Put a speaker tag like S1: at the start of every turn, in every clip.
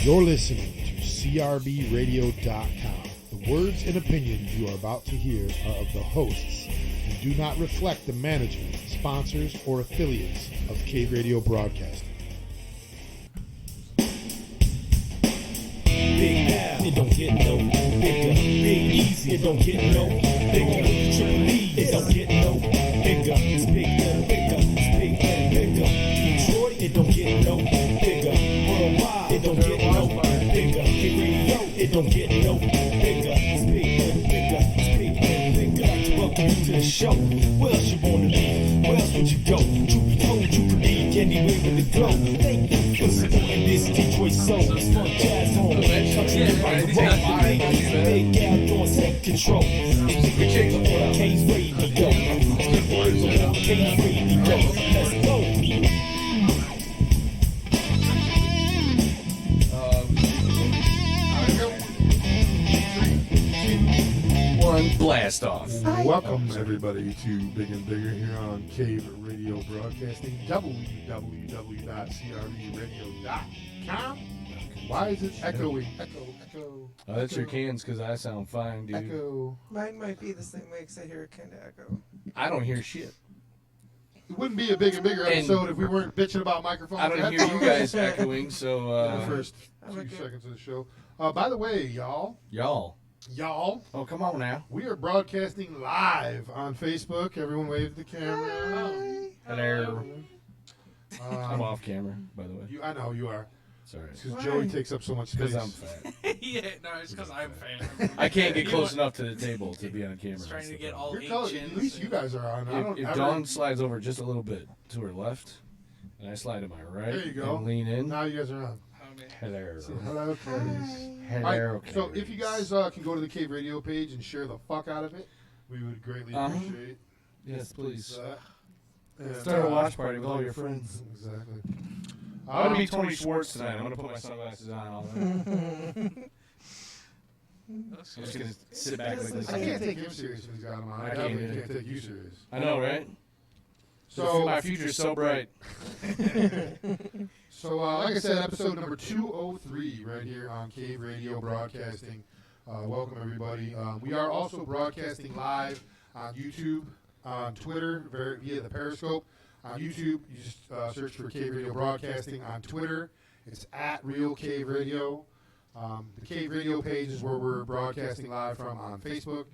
S1: You're listening to CRBRadio.com. The words and opinions you are about to hear are of the hosts and do not reflect the management, sponsors, or affiliates of Cave Radio Broadcasting.
S2: Big now, it don't get no bigger. Big easy, it don't get no bigger. Triple E, it don't get no bigger. It's bigger, bigger, it's bigger, bigger. Detroit, it don't get no bigger. Worldwide, it don't get no bigger. Cave Radio, it don't get no bigger. It's bigger, bigger, it's bigger, bigger. Like to welcome you to the show. Where else you wanna be? Where else would you go? Truth be told, you could be anywhere in the globe. Thank you for supporting this Detroit soul. It's fun jazz home. Big outdoors take control. Cave Radio. Cave Radio. Let's go.
S3: One blast off.
S1: Welcome, everybody, to Big and Bigger here on Cave Radio Broadcasting, www.crbradio.com. Why is it echoing? Echo.
S3: Oh, that's your cans because I sound fine, dude.
S1: Echo.
S4: Mine might be the same way because I hear it kind of echo.
S3: I don't hear shit.
S1: It wouldn't be a Big and Bigger episode if we weren't bitching about microphones.
S3: I don't hear you guys echoing, so...
S1: the first few seconds of the show. By the way, y'all.
S3: Oh, come on now.
S1: We are broadcasting live on Facebook. Everyone wave to the camera.
S3: Hello. I'm off camera, by the way.
S1: I know you are.
S3: Sorry.
S1: Because Joey takes up so much space.
S3: Because I'm fat.
S5: Yeah, no, it's because I'm fat.
S3: I can't get close enough to the table to be on camera.
S5: He's trying to get all
S1: You're
S5: 8
S1: color,
S5: chins.
S1: at least you guys are on.
S3: If Dawn slides over just a little bit to her left, and I slide to my right,
S1: there you go.
S3: and lean in.
S1: Now you guys are on.
S3: Hello.
S1: Hello, Clarice.
S3: Hello.
S1: So if you guys can go to the Cave Radio page and share the fuck out of it, we would greatly appreciate.
S3: Yes, please.
S1: And,
S3: Start a watch party with all your friends.
S1: Exactly.
S3: I'm going to be Tony Schwartz tonight. I'm going to put my sunglasses on. All that. I'm just going to sit back like this.
S1: I can't take him serious when he's got him on. I definitely can't take you serious.
S3: I know, right?
S1: So
S3: my future's so bright.
S1: So, like I said, episode number 203 right here on Cave Radio Broadcasting. Welcome, everybody. We are also broadcasting live on YouTube, on Twitter, via the Periscope. On YouTube, you just search for Cave Radio Broadcasting. On Twitter, it's at Real Cave Radio. The Cave Radio page is where we're broadcasting live from on Facebook.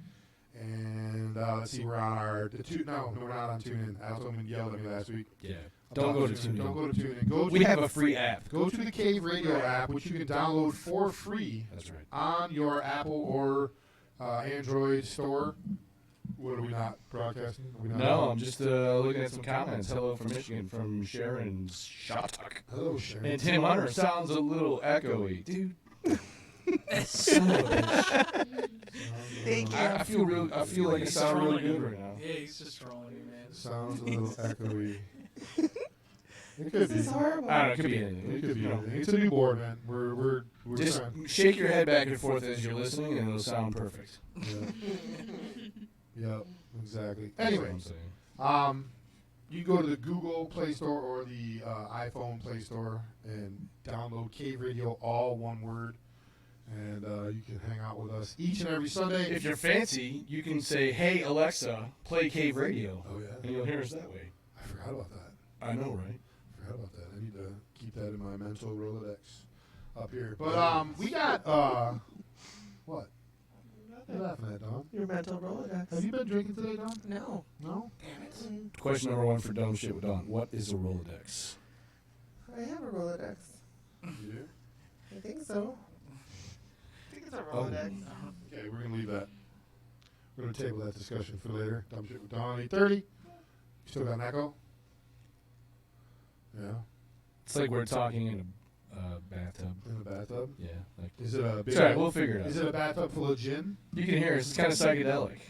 S1: And let's see, we're on our... No, we're not on TuneIn. Altoman yelled at me last week.
S3: Yeah. Don't go to TuneIn.
S1: Don't go to TuneIn.
S3: We have a free app.
S1: Go to the Cave Radio app, which you can download for free.
S3: That's right.
S1: On your Apple or Android store. What are we not broadcasting?
S3: No, I'm just looking at some comments. Hello from Michigan from Sharon Shottuck.
S1: Hello, Sharon.
S3: And Tim Hunter sounds a little echoey, dude. Son of a bitch.
S4: Thank you.
S3: I feel like it sounds really good right now.
S5: Yeah, he's just trolling you, man.
S1: Sounds a little echoey. It could
S4: This
S1: be.
S4: is horrible.
S3: I don't know. It could be anything.
S1: It could be anything. It's a new board, man. We're
S3: Just
S1: trying.
S3: shake your head back and forth as you're listening, and it'll sound perfect.
S1: Yeah, exactly.
S3: That's
S1: Anyway,
S3: what I'm saying.
S1: you go to the Google Play Store or the iPhone Play Store and download Cave Radio, all one word, and you can hang out with us each and every Sunday.
S3: If you're fancy, you can say, "Hey Alexa, play Cave Radio,"
S1: Oh yeah,
S3: and you'll hear us that way.
S1: I forgot about that.
S3: I know, right?
S1: Forgot about that. I need to keep that in my mental Rolodex up here. But we got what? What are you laughing at, Don?
S4: Your mental Rolodex.
S1: Have you been drinking today, Don?
S4: No.
S1: No?
S4: Damn it.
S3: Question number 1 for dumb shit with Don. What is a Rolodex?
S4: I have a Rolodex.
S1: You do?
S4: I think so. I think it's a Rolodex.
S1: Okay, we're going to leave that. We're going to table that discussion for later. Dumb shit with Don, 8:30. You still got an echo? Yeah.
S3: It's like we're talking in a bathtub.
S1: In the bathtub?
S3: Yeah. Like,
S1: Is it a big...
S3: it's all right, we'll figure it out.
S1: Is it a bathtub full of gin?
S3: You can hear it. It's kind of psychedelic.
S1: It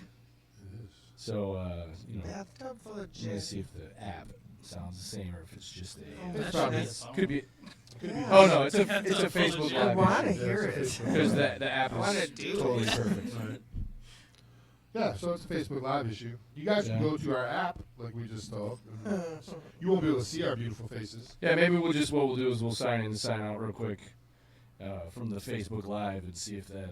S1: is.
S3: So, you know,
S4: Bathtub full of
S3: I'm
S4: gin.
S3: going to see if the app sounds the same or if it's just a...
S1: It's probably...
S3: Could be...
S4: Yeah.
S3: Oh, no, it's a Facebook
S4: I
S3: Live.
S4: want to
S1: Yeah,
S4: hear
S1: it's
S4: it.
S3: Because the app
S4: I wanna
S3: is
S4: do
S3: totally
S4: it.
S3: perfect.
S1: Right. Yeah, so it's a Facebook Live issue. You guys can
S3: Yeah.
S1: go to our app, like we just talked. and You won't be able to see our beautiful faces.
S3: Yeah, maybe what we'll do is we'll sign in and sign out real quick. from the Facebook Live and see if that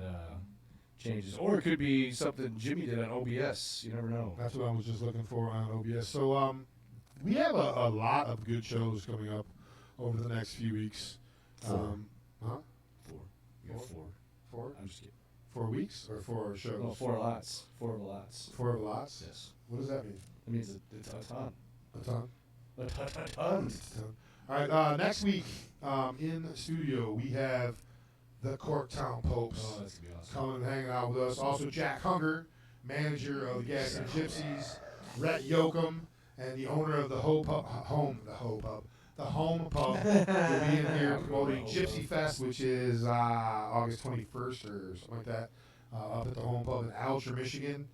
S3: changes. Or it could be something Jimmy did on OBS. You never know.
S1: That's what I was just looking for on OBS. So we have a lot of good shows coming up over the next few weeks.
S3: Four.
S1: Huh?
S3: 4. We got 4.
S1: 4?
S3: I'm just kidding.
S1: 4 weeks or 4 shows?
S3: No, 4 lots. 4 lots.
S1: 4 lots?
S3: Yes.
S1: What does that mean?
S3: It means a ton.
S1: A ton?
S3: A ton.
S1: All right, next week in the studio we have the Corktown Popes
S3: Oh, that's going to be awesome.
S1: coming and hanging out with us. Also Jack Hunger, manager of the Gas and Gypsies, Rhett Yoakum, and the owner of the Home Pub will be in here promoting Gypsy Fest, which is August 21st or something like that, up at the Home Pub in Alger, Michigan.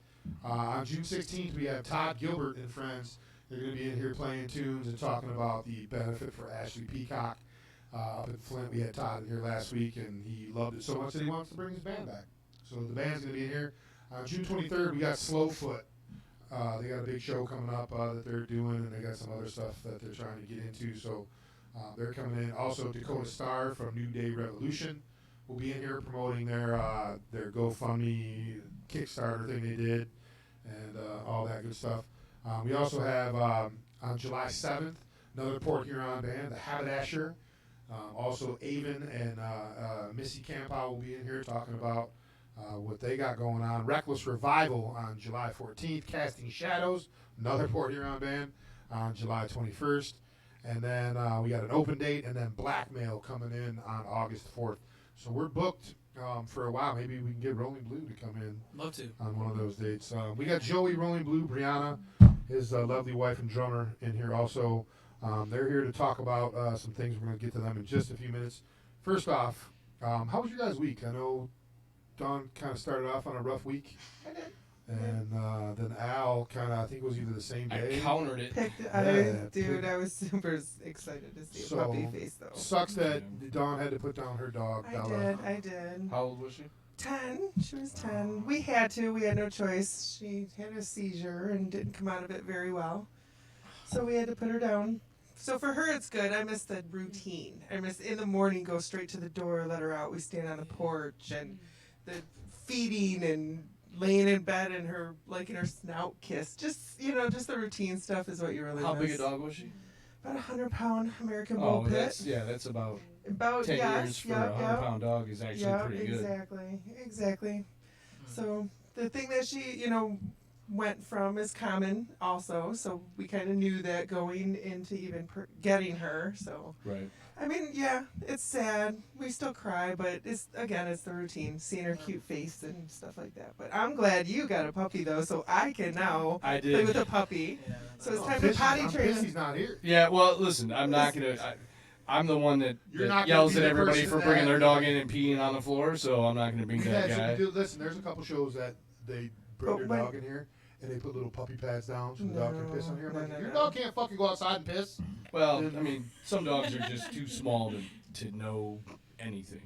S1: On June 16th, we have Todd Gilbert and friends. They're going to be in here playing tunes and talking about the benefit for Ashley Peacock. Up in Flint, we had Todd in here last week, and he loved it so much that he wants to bring his band back. So the band's going to be in here. On June 23rd, we got Slowfoot. They got a big show coming up that they're doing, and they got some other stuff that they're trying to get into. So they're coming in. Also, Dakota Star from New Day Revolution will be in here promoting their GoFundMe Kickstarter thing they did, and all that good stuff. We also have on July 7th another Port Huron band, the Haberdasher. Also, Avon and Missy Campow will be in here talking about what they got going on. Reckless Revival on July 14th. Casting Shadows, another Port Huron band, on July 21st. And then we got an open date, and then Blackmail coming in on August 4th. So we're booked for a while. Maybe we can get Rolling Blue to come in
S5: Love to.
S1: on one of those dates. We got Joey Rolling Blue, Brianna, his lovely wife and drummer, in here also. They're here to talk about some things. We're going to get to them in just a few minutes. First off, how was your guys' week? I know Dawn kind of started off on a rough week.
S4: I did.
S1: And then Al kind of, I think it was either the same day.
S3: I countered it.
S4: I was super excited to see
S1: So,
S4: a puppy face though.
S1: Sucks that Dawn had to put down her dog, Bella.
S4: I did.
S3: How old was she?
S4: 10. She was 10. We had to. We had no choice. She had a seizure and didn't come out of it very well. So we had to put her down. So for her, it's good. I miss the routine. I miss in the morning, go straight to the door, let her out. We stand on the porch and the feeding and laying in bed and her liking her snout kiss. Just the routine stuff is what you really
S3: How
S4: miss.
S3: big a dog was she?
S4: About 100-pound American
S3: Oh,
S4: Bull Pit.
S3: that's about
S4: About
S3: 10
S4: yes,
S3: years for
S4: yep,
S3: a 100-pound dog is actually
S4: yep,
S3: pretty good.
S4: Exactly. So the thing that she, went from is common also. So we kind of knew that going into even getting her. So
S3: Right.
S4: I mean, yeah, it's sad. We still cry, but it's the routine, seeing her cute face and stuff like that. But I'm glad you got a puppy though, so I can now
S3: I
S4: play
S3: did.
S4: with a puppy.
S5: Yeah,
S4: So it's
S1: Oh,
S4: time
S1: pissed
S4: to potty
S1: I'm
S4: train
S1: pissed
S4: him.
S1: he's not here.
S3: Yeah, well, listen, I'm not going to... I'm the one that
S1: You're not gonna
S3: yells
S1: be
S3: at
S1: the
S3: everybody
S1: person
S3: for bringing
S1: that-
S3: their dog in and peeing on the floor, so I'm not going to bring that
S1: Yeah,
S3: guy.
S1: listen, there's a couple shows that they bring
S4: But
S1: their
S4: when-
S1: dog in here and they put little puppy pads down so the dog can piss on here. I'm
S4: No,
S1: like,
S4: no,
S1: your
S4: no.
S1: dog can't fucking go outside and piss.
S3: Well, I mean, some dogs are just too small to know anything.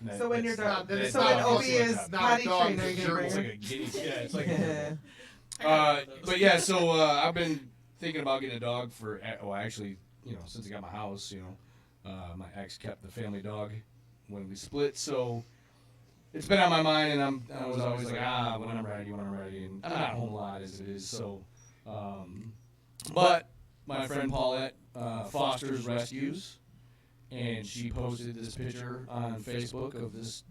S3: And
S4: So when your
S3: that's-
S4: dog,
S1: That-
S4: so
S1: that's
S4: when
S1: not
S4: Obi
S1: fucking
S4: is
S1: like a- not a
S4: potty
S1: dog,
S4: trainer,
S1: it's
S4: you're gonna
S3: It's
S4: bring
S3: like
S4: her.
S3: a guinea. Yeah, it's like.
S4: Yeah.
S3: But yeah, so I've been thinking about getting a dog for. Well, actually, since I got my house, my ex kept the family dog when we split, so it's been on my mind, and I was always like, when I'm ready, and I'm not home a lot as it is, so. But my friend Paulette fosters rescues, and she posted this picture on Facebook of this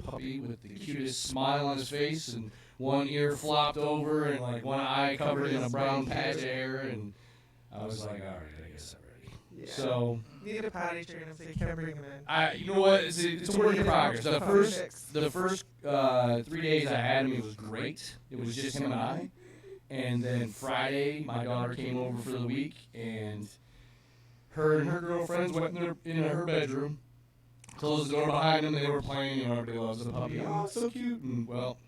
S3: puppy with the cutest smile on his face, and one ear flopped over, and like one eye covered in a brown patch of hair, and I was like, all right, I guess I'm ready.
S4: Yeah.
S3: So.
S4: You need a potty trainer so you can't bring him in.
S3: You know what? It's a work in progress. The first 3 days I had him, it was great. It was just him and I. And then Friday, my daughter came over for the week, and her girlfriends went in her bedroom, closed the door behind them. They were playing. Everybody loves the puppy. Oh, it's so cute. And well,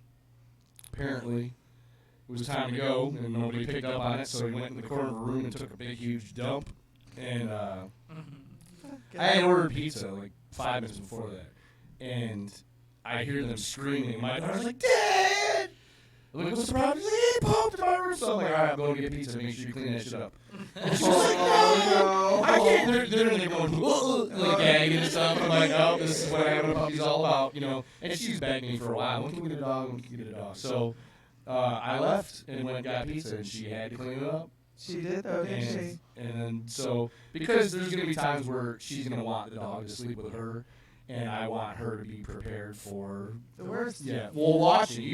S3: apparently, it was time to go, and nobody picked up on it. So he went in the corner of the room and took a big, huge dump. And I had ordered pizza like 5 minutes before that, and I hear them screaming. My daughter's like, "Dad!" I'm like, what's the problem? She's like, he pooped in my room. So I'm like, all right, I'm going to get pizza. Make sure you clean that shit up. And she's like, no, I can't. They're in there going, like gagging and stuff. I'm like, oh, this is what having a puppy's all about, you know. And she's begging me for a while. When can we get a dog? When can we get a dog? So I left and went and got pizza, and she had to clean it up.
S4: She did, though, didn't she?
S3: And then so because there's gonna be times where she's gonna want the dog to sleep with her, and I want her to be prepared for
S4: The worst.
S3: Yeah, well, watching.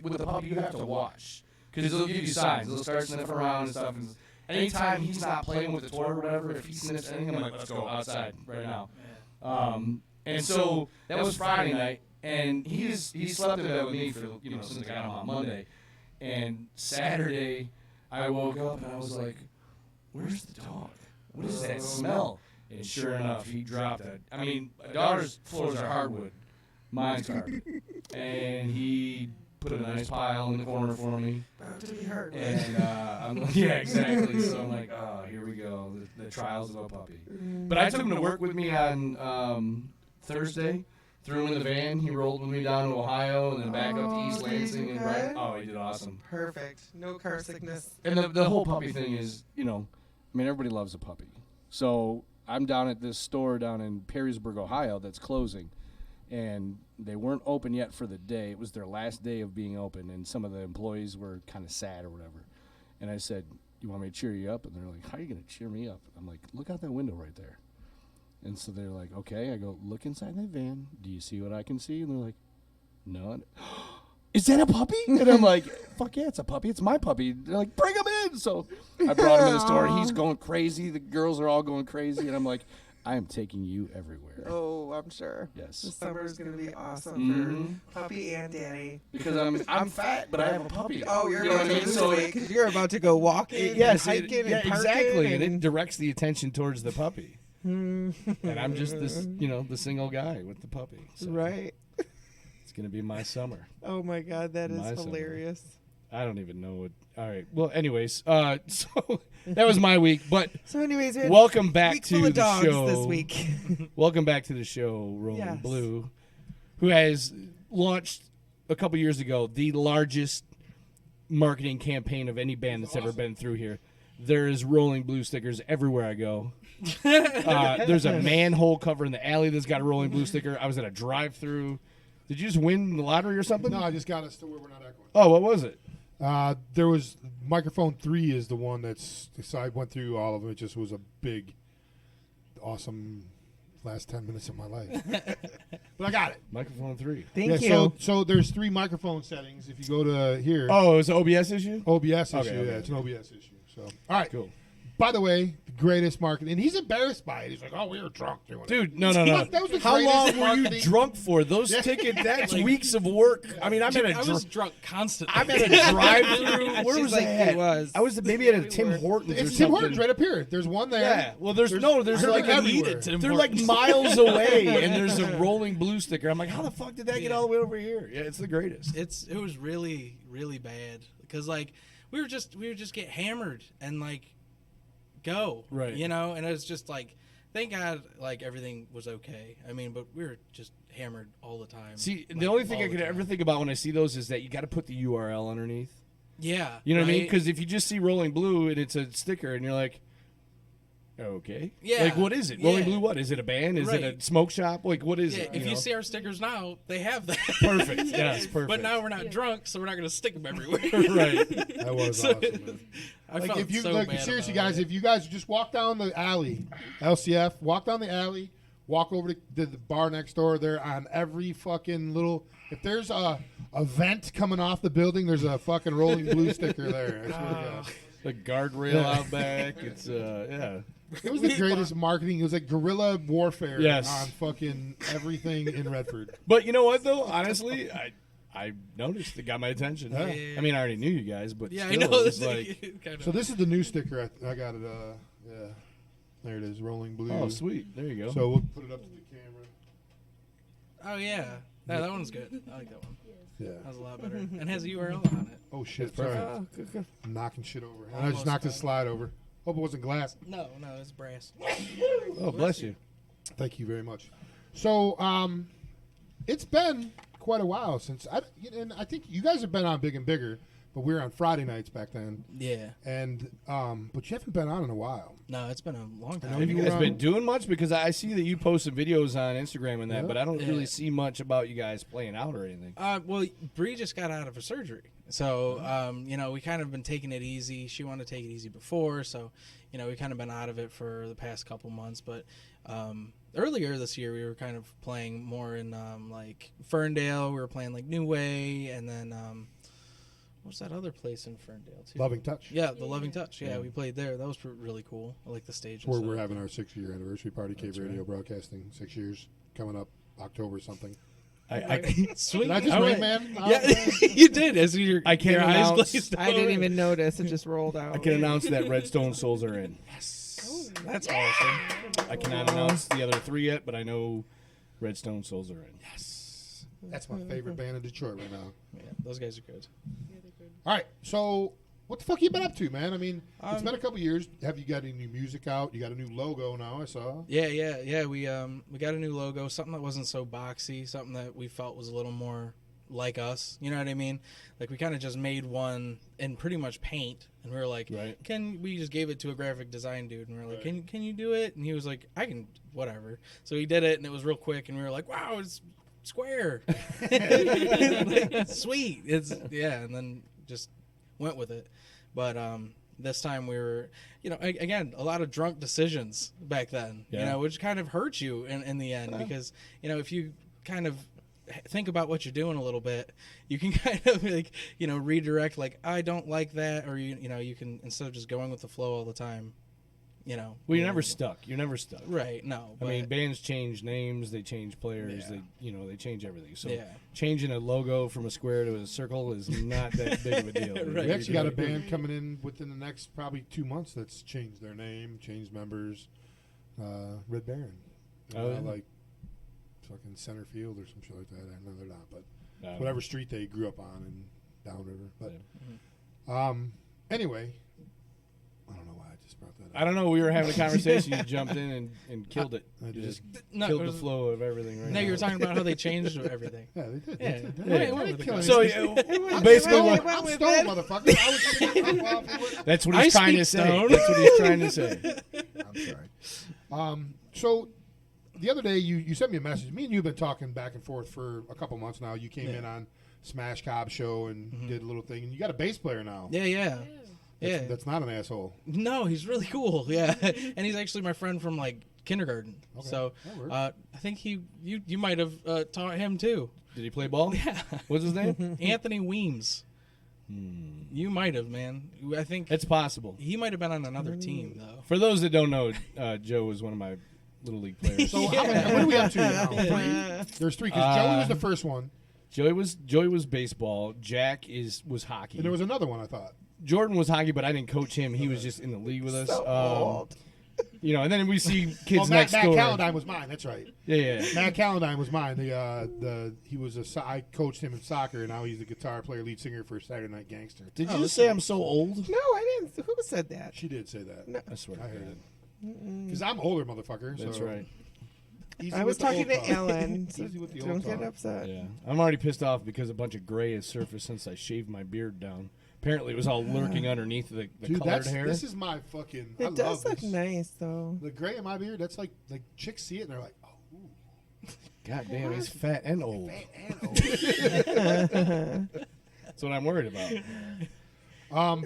S3: With the puppy, you have to watch because it'll give you signs. It'll start sniffing around and stuff. And anytime he's not playing with the toy or whatever, if he sniffs anything, I'm like, let's go outside right now. And so that was Friday night, and he slept in bed with me for since I got him on Monday, and Saturday. I woke up and I was like, where's the dog? What is that smell? And sure enough, he dropped it. I mean, my daughter's floors are hardwood. Mine's carpet. And he put a nice pile in the corner for me.
S4: About to be hurt.
S3: And I'm like, yeah, exactly. So I'm like, oh, here we go. The trials of a puppy. But I took him to work with me on Thursday. Threw him in the van. He rolled with me down to Ohio and then back up to East Lansing. And right. Oh, he did awesome.
S4: Perfect. No car sickness.
S3: And the whole puppy thing is,
S6: I mean, everybody loves a puppy. So I'm down at this store down in Perrysburg, Ohio that's closing. And they weren't open yet for the day. It was their last day of being open. And some of the employees were kind of sad or whatever. And I said, you want me to cheer you up? And they're like, how are you going to cheer me up? I'm like, look out that window right there. And so they're like, okay. I go, look inside that van. Do you see what I can see? And they're like, no. Is that a puppy? And I'm like, fuck yeah, it's a puppy. It's my puppy. They're like, bring him in. So I brought him in the store. He's going crazy. The girls are all going crazy. And I'm like, I am taking you everywhere.
S4: Oh, I'm sure.
S6: Yes.
S4: The summer is going to be awesome for puppy and daddy.
S3: Because I'm fat, but I have a puppy.
S4: Oh, you're
S3: you know
S4: about
S3: what I
S4: to
S3: mean?
S4: lose weight because you're about to go walking and hiking and parking.
S6: exactly. And it directs the attention towards the puppy.
S4: and
S6: And I'm just this, the single guy with the puppy. So
S4: Right.
S6: It's going to be my summer.
S4: Oh, my God. That is
S6: My summer.
S4: hilarious.
S6: I don't even know what. All right. Well, anyways, so that was my week. But
S4: So anyways, we had
S6: welcome back
S4: week
S6: to
S4: full of
S6: the
S4: dogs
S6: show.
S4: this week.
S6: Welcome back to the show, Rolling
S4: Yes.
S6: Blue, who has launched a couple years ago the largest marketing campaign of any band that's ever been through here. There is Rolling Blue stickers everywhere I go. There's a manhole cover in the alley that's got a Rolling Blue sticker. I was at a drive-through. Did you just win the lottery or something?
S1: No, I just got us to where we're not echoing.
S6: Oh, what was it?
S1: There was microphone 3 is the one that's. So I went through all of them. It just was a big, awesome last 10 minutes of my life. But I got it.
S6: Microphone 3.
S4: Thank
S1: Yeah,
S4: you.
S1: So there's 3 microphone settings. If you go to here,
S6: Oh, it was an OBS issue?
S1: OBS issue.
S6: Okay.
S1: Yeah, it's an OBS issue. So all right,
S6: Cool.
S1: By the way, the greatest marketing. And he's embarrassed by it. He's like, "Oh, we were drunk doing it."
S6: Dude, no.
S1: That was the
S6: How
S1: greatest
S6: long were you
S1: marketing.
S6: drunk for? Those tickets, that's weeks of work. I mean,
S5: I was drunk constantly.
S6: I'm at a drive-through. Where
S4: She's
S6: was
S4: like,
S6: I at?
S4: he was.
S6: I was maybe at a Tim Hortons or
S1: It's
S6: something.
S1: Tim Hortons right up here. There's one there.
S6: Yeah. Well, there's
S1: They're
S6: like
S1: everywhere.
S6: they're like miles away, and there's a Rolling Blue sticker. I'm like, how the fuck did that get all the way over here? Yeah, it's the greatest.
S5: It was really really bad because like we were just get hammered and like go
S6: Right.
S5: and it was just like thank God like everything was okay. I mean, but we were just hammered all the time.
S6: See,
S5: like,
S6: the only thing
S5: all
S6: I
S5: the
S6: could
S5: time.
S6: ever think about when I see those is that you got to put the URL underneath.
S5: Yeah,
S6: You know what I mean?
S5: right?
S6: Because if you just see Rolling Blue and it's a sticker, and you're like, okay,
S5: Yeah.
S6: like what is it? Rolling
S5: Yeah.
S6: Blue? What is it? A band? Is it a
S5: Right.
S6: smoke shop? Like what is
S5: yeah,
S6: it?
S5: if you
S6: know?
S5: see our stickers now, they have that.
S6: Perfect. Yes, perfect.
S5: But now we're not drunk, so we're not going to stick them everywhere.
S6: right.
S1: That was awesome. Man.
S5: I
S1: Like
S5: felt
S1: if you
S5: so
S1: like,
S5: bad
S1: seriously,
S5: about
S1: guys,
S5: it.
S1: if you guys just walk down the alley, LCF, walk down the alley, walk over to the bar next door. There on every fucking little. If there's a vent coming off the building, there's a fucking Rolling Blue sticker there. I swear to God.
S6: The guardrail out back. It's yeah.
S1: It was the greatest marketing. It was like guerrilla warfare
S6: Yes.
S1: on fucking everything in Redford.
S6: But you know what though? Honestly, I noticed it got my attention.
S1: Yeah.
S6: I mean, I already knew you guys, but
S5: Yeah,
S6: still,
S5: I know.
S6: it was
S5: This
S6: like,
S5: kind of,
S1: So this is the new sticker. I got it. Yeah, there it is. Rolling Blue.
S6: oh sweet, there you go.
S1: So we'll put it up to the camera.
S5: oh yeah, that one's good. I like that one.
S1: Yeah.
S5: That was a lot better, and has a URL on it.
S1: Oh shit! Sorry, I'm knocking shit over. And I just
S5: Almost
S1: knocked the
S5: done.
S1: slide over. Hope it wasn't glass.
S5: No, it's brass.
S6: Oh bless you.
S1: Thank you very much. So, it's been quite a while since and I think you guys have been on Big and Bigger, but we were on Friday nights back then.
S5: Yeah.
S1: And but you haven't been on in a while.
S5: No, it's been a long time.
S6: Have you guys been doing much? Because I see that you post some videos on Instagram and that, but I don't really see much about you guys playing out or anything.
S5: Well, Bree just got out of her surgery. So, we kind of been taking it easy. She wanted to take it easy before. So, we kind of been out of it for the past couple months. But earlier this year, we were kind of playing more in like Ferndale. We were playing like New Way. And then what's that other place in Ferndale, too?
S1: Loving Touch.
S5: Yeah, the Loving Touch. Yeah, we played there. That was really cool. I like the stage.
S1: Where we're having our 6-year anniversary party, Cave Radio Broadcasting, 6 years coming up October something.
S5: Sweet.
S1: Did I just ring, man?
S5: Yeah, you did. As your
S6: I can't
S5: your eyes
S6: announce-
S5: glazed
S4: I didn't
S5: over.
S4: even notice. It just rolled out.
S6: I can announce that Redstone Souls are in.
S5: That's awesome.
S6: I cannot announce the other 3 yet, but I know Redstone Souls are in.
S1: Yes. That's my favorite band in Detroit right now.
S5: Yeah, those guys are good.
S1: All right, so what the fuck you been up to, man? I mean, it's been a couple years. Have you got any new music out? You got a new logo now, I saw.
S5: Yeah. We got a new logo, something that wasn't so boxy, something that we felt was a little more like us. You know what I mean? Like we kind of just made one in pretty much paint, and we were like,
S6: Right.
S5: we just gave it to a graphic design dude, and we were like, can you do it? And he was like, I can, whatever. So he did it, and it was real quick, and we were like, wow, it's square. Like, sweet. And then just went with it. But this time we were, again, a lot of drunk decisions back then, which kind of hurt you in the end because, if you kind of think about what you're doing a little bit, you can kind of redirect I don't like that, or you can, instead of just going with the flow all the time,
S6: Well, you're never stuck. You're never stuck.
S5: Right. No.
S6: I mean, bands change names, they change players, they change everything. So
S5: Yeah.
S6: changing a logo from a square to a circle is not that big of a deal.
S5: Right.
S1: We actually got a band coming in within the next probably 2 months that's changed their name, changed members. Red Baron. Like fucking center field or some shit like that. I know they're not, but whatever street they grew up on in Downriver. But anyway, I don't know why I just brought that up.
S6: I don't know. We were having a conversation. You jumped in and killed it.
S1: I
S6: You
S1: did.
S6: just
S5: No,
S6: killed
S5: it
S6: the
S5: was-
S6: flow of everything right
S5: No,
S6: now.
S5: you were talking about how they changed everything.
S1: Yeah, they did.
S5: Yeah.
S1: They did.
S5: Yeah,
S1: I ain't killing
S6: So
S1: anything.
S6: yeah, basically,
S4: Wait,
S6: what,
S4: wait,
S1: I'm stoned, motherfucker. I was getting up off of it.
S6: that's what
S5: I
S6: he's trying
S5: speak
S6: to say.
S5: stone.
S6: That's what he's trying to say.
S1: I'm sorry. So the other day you sent me a message. Me and you have been talking back and forth for a couple months now. You came in on Smash Cobb show and did a little thing, and you got a bass player now.
S5: Yeah.
S1: That's not an asshole.
S5: No, he's really cool. Yeah, and he's actually my friend from kindergarten.
S1: Okay,
S5: So
S1: that works.
S5: I think you might have taught him too.
S6: Did he play ball? Yeah. What's his name?
S5: Anthony Weems. You might have, man. I think
S6: It's possible.
S5: he might have been on another team though.
S6: For those that don't know, Joe was one of my little league players.
S1: So how many, what are we up to now? 3? There's 3 because Joey was the first one,
S6: Joey was baseball. Jack was hockey.
S1: and there was another one I thought.
S6: Jordan was hockey, but I didn't coach him. He was just in the league with us. And then we see kids
S1: Matt
S6: next door.
S1: Calendine was mine. That's right.
S6: Yeah.
S1: Matt Calendine was mine. I coached him in soccer, and now he's the guitar player, lead singer for Saturday Night Gangster.
S6: Did you just say I'm so old?
S4: No, I didn't. Who said that?
S1: She did say that.
S4: No.
S6: I swear.
S1: I heard it. Because I'm older, motherfucker.
S6: That's
S1: so
S6: right.
S1: easy
S4: I was
S1: with the
S4: talking
S1: old
S4: to
S1: talk.
S4: Ellen. So
S1: Easy with the
S4: don't
S1: old
S4: get
S1: talk.
S4: upset.
S6: Yeah. I'm already pissed off because a bunch of gray has surfaced since I shaved my beard down. Apparently, it was all lurking underneath the
S1: Dude,
S6: colored hair.
S1: this is my fucking. I
S4: It
S1: love
S4: does look
S1: this.
S4: nice though.
S1: The gray in my beard, that's like chicks see it and they're like, oh, ooh.
S6: God damn, he's fat and old.
S1: And
S6: That's what I'm worried about.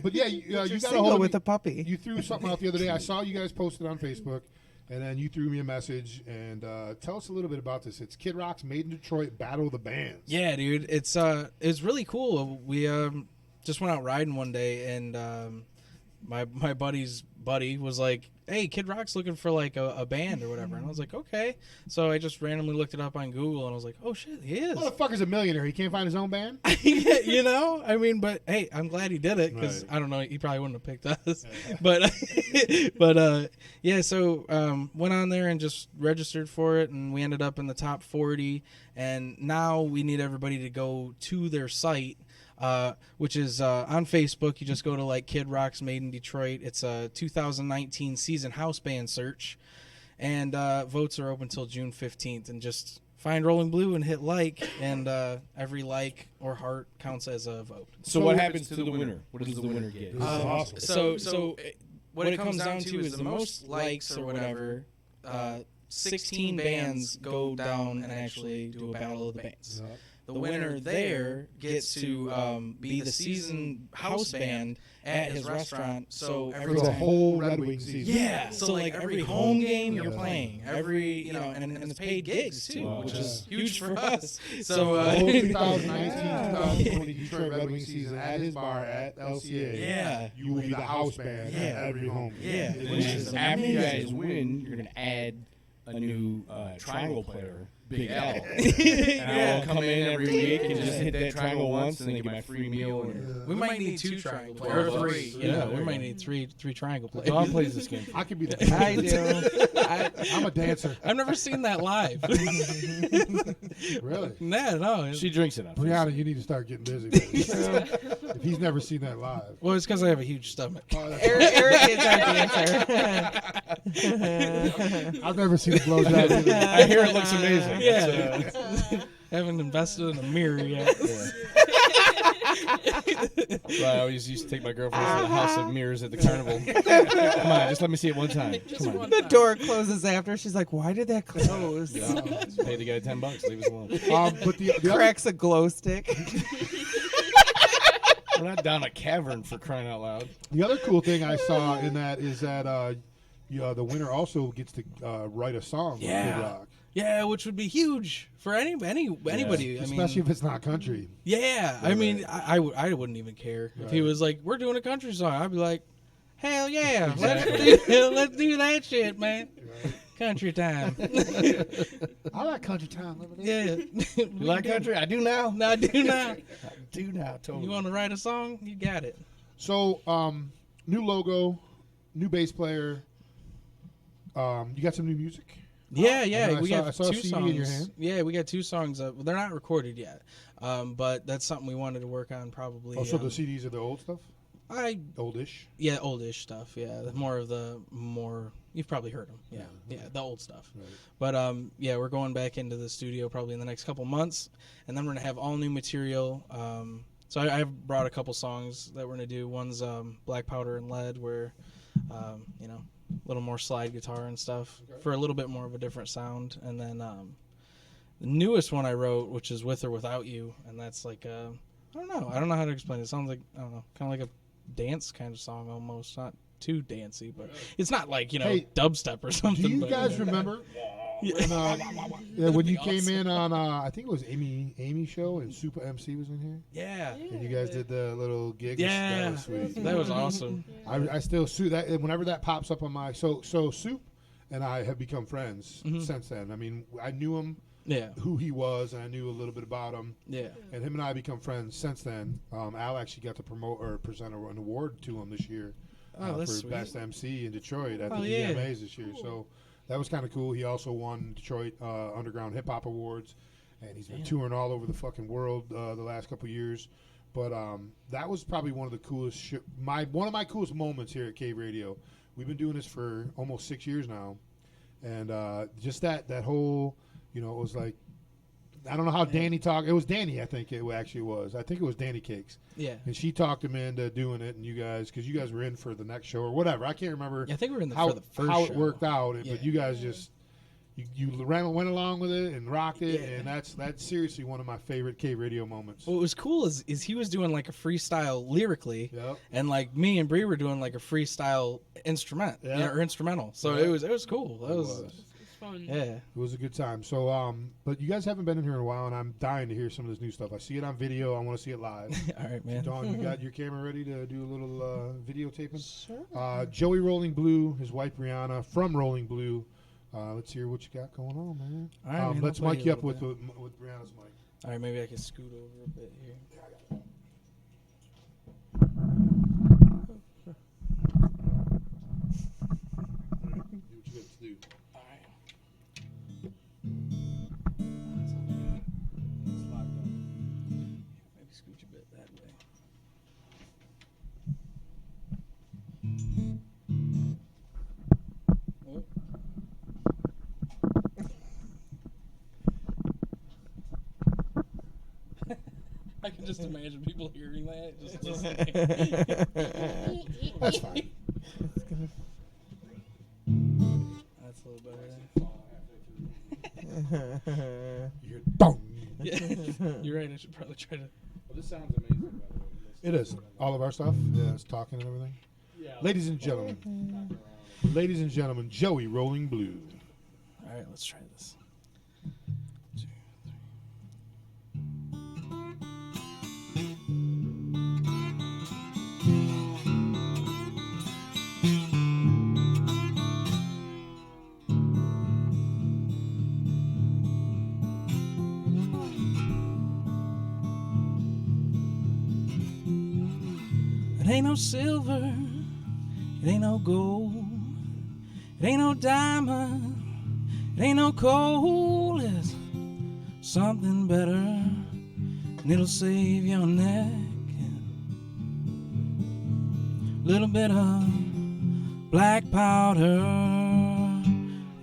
S1: but yeah, you
S4: You're
S1: got a
S4: single
S1: hold of
S4: with
S1: me.
S4: a puppy.
S1: You threw something out the other day. I saw you guys posted on Facebook, and then you threw me a message. And tell us a little bit about this. It's Kid Rock's Made in Detroit Battle of the Bands.
S5: Yeah, dude, it's really cool. We just went out riding one day, and my buddy's buddy was like, "Hey, Kid Rock's looking for a band or whatever," and I was like, "Okay." So I just randomly looked it up on Google, and I was like, "Oh shit, he is."
S1: Motherfucker's a millionaire. He can't find his own band.
S5: I mean, but hey, I'm glad he did it because
S1: Right.
S5: I don't know, he probably wouldn't have picked us. but yeah, so went on there and just registered for it, and we ended up in the top 40. And now we need everybody to go to their site, which is on Facebook. You just go to Kid Rock's Made in Detroit. It's a 2019 season house band search, and votes are open till June 15th. And just find Rolling Blue and hit like, and every like or heart counts as a vote.
S3: So what happens to the winner? What does the winner get?
S1: This is awesome.
S5: So what it comes down to is the most likes or whatever. 16 bands go down and actually do a battle of the bands. The winner there gets to be the season house band at his restaurant. So every
S1: For the
S5: time,
S1: whole Red Wings season.
S5: yeah. So like every home game you're playing, every and it's paid gigs too, which is huge for us. So
S1: The whole 2019-2020 Detroit Red Wings season at his bar at LCA.
S5: Yeah.
S1: You will be the house band at every home game.
S5: Yeah.
S3: Which is after you guys win, you're gonna add a new triangle player, Big L. And I'll come in every week and just hit that triangle once, and then get my free meal. And
S5: We might need 2 triangle players.
S3: Or
S5: Or
S3: 3.
S5: 3. Yeah, we might need three triangle players.
S3: Dawn plays this game.
S1: I could be the
S5: I do.
S1: I'm a dancer.
S5: I've never seen that live.
S1: Really?
S5: No.
S3: She drinks it up.
S1: Brianna, you need to start getting busy. If he's never seen that live.
S5: Well, it's because I have a huge stomach.
S1: Oh, that's
S4: Eric is our dancer.
S1: I've never seen a blowjob either.
S3: I hear it looks amazing.
S5: Yeah. Haven't invested in a mirror yet.
S3: So I always used to take my girlfriend to the House of Mirrors at the carnival. Come on, just let me see it one time. Come on.
S4: The door closes after. She's like, "Why did that close?"
S3: Yeah. Pay the guy $10. Leave us alone.
S1: But the other,
S4: Cracks a glow stick.
S3: We're not down a cavern for crying out loud.
S1: the other cool thing I saw in that is that the winner also gets to write a song with
S5: Yeah.
S1: Kid Rock.
S5: Yeah, which would be huge for anybody. I
S1: Especially
S5: mean,
S1: if it's not country.
S5: yeah. I mean, I wouldn't even care if he
S1: Right.
S5: was like, "We're doing a country song." I'd be like, "Hell yeah, let's do that shit, man." Country time.
S1: I like country time.
S5: Yeah.
S3: You like country? I do now.
S5: No, I do now.
S3: Do now, totally.
S5: You want to write a song? You got it.
S1: So, new logo, new bass player. You got some new music?
S5: Yeah,
S1: I
S5: we
S1: saw-
S5: got
S1: I saw a
S5: 2
S1: CD
S5: songs.
S1: in your hand.
S5: Yeah, we got 2 songs up. Well, they're not recorded yet, but that's something we wanted to work on probably.
S1: Oh, so the CDs are the old stuff? Oldish.
S5: Yeah, oldish stuff. Yeah, more of the more you've probably heard them. Yeah, the old stuff.
S1: Right.
S5: But yeah, we're going back into the studio probably in the next couple months, and then we're gonna have all new material. So I've brought a couple songs that we're gonna do. One's Black Powder and Lead, where a little more slide guitar and stuff for a little bit more of a different sound. And then the newest one I wrote, which is With or Without You, and that's like I don't know how to explain it. It sounds like kind of like a dance kind of song almost, not too dancey, but it's not like
S1: Hey,
S5: dubstep or something.
S1: Do you
S5: but,
S1: guys remember when you came in on I think it was Amy show and Super MC was in here
S5: Yeah,
S1: and you guys did the little gig?
S5: yeah,
S1: That was sweet.
S5: that was awesome.
S1: I still that whenever that pops up on my so Soup and I have become friends since then. I mean, I knew him,
S5: Yeah,
S1: who he was, and I knew a little bit about him.
S5: yeah.
S1: And him and I have become friends since then. Al actually got to promote or present an award to him this year
S5: Oh, that's
S1: for
S5: sweet.
S1: Best MC in Detroit at the
S5: Oh, yeah.
S1: DMAs this year. So that was kind of cool. He also won Detroit Underground Hip Hop Awards, and he's been touring all over the fucking world the last couple of years. But that was probably one of the coolest one of my coolest moments here at Cave Radio. We've been doing this for almost 6 years now, and just that whole, it was like, I don't know how Danny talked. It was Danny, I think it actually was. I think it was Danny Cakes,
S5: Yeah.
S1: and she talked him into doing it. And you guys, because you guys were in for the next show or whatever, I can't remember
S5: Yeah, I think we were in the,
S1: how
S5: for the first
S1: how
S5: show.
S1: it worked out.
S5: Yeah.
S1: But you guys just went along with it and rocked it,
S5: Yeah.
S1: and that's seriously one of my favorite Cave Radio moments.
S5: What was cool is he was doing like a freestyle lyrically,
S1: Yep.
S5: and like me and Bree were doing like a freestyle
S1: Yeah.
S5: or instrumental. So
S1: Yeah.
S5: it was cool. That was
S7: It's fun.
S5: yeah.
S1: It was a good time. So, but you guys haven't been in here in a while, and I'm dying to hear some of this new stuff. I see it on video. I want to see it live.
S5: All right, man.
S1: Dawn, you got your camera ready to do a little videotaping?
S4: Sure.
S1: Joey Rolling Blue, his wife Brianna from Rolling Blue. Let's hear what you got going on, man.
S5: All right, man,
S1: Let's
S5: I'll play
S1: mic
S5: you
S1: you
S5: a
S1: up
S5: little
S1: with Brianna's mic.
S5: All right, maybe I can scoot over a bit here.
S1: Do what you got to do.
S5: All right. Maybe scooch a bit that way. Oh. I can just imagine people hearing that. Just listening.
S1: That's fine.
S5: That's a little better.
S1: You're done.
S5: Yeah. You're right. I should probably try to.
S6: Well, this sounds amazing, by the way.
S1: It is. All of our stuff. Yeah, it's talking and everything.
S6: Yeah.
S1: Ladies and gentlemen. Ladies and gentlemen, Joey Rolling Blue.
S5: All right, let's try this. 2, 3. It ain't no silver, it ain't no gold, it ain't no diamond, it ain't no coal, it's something better, and it'll save your neck. Little bit of black powder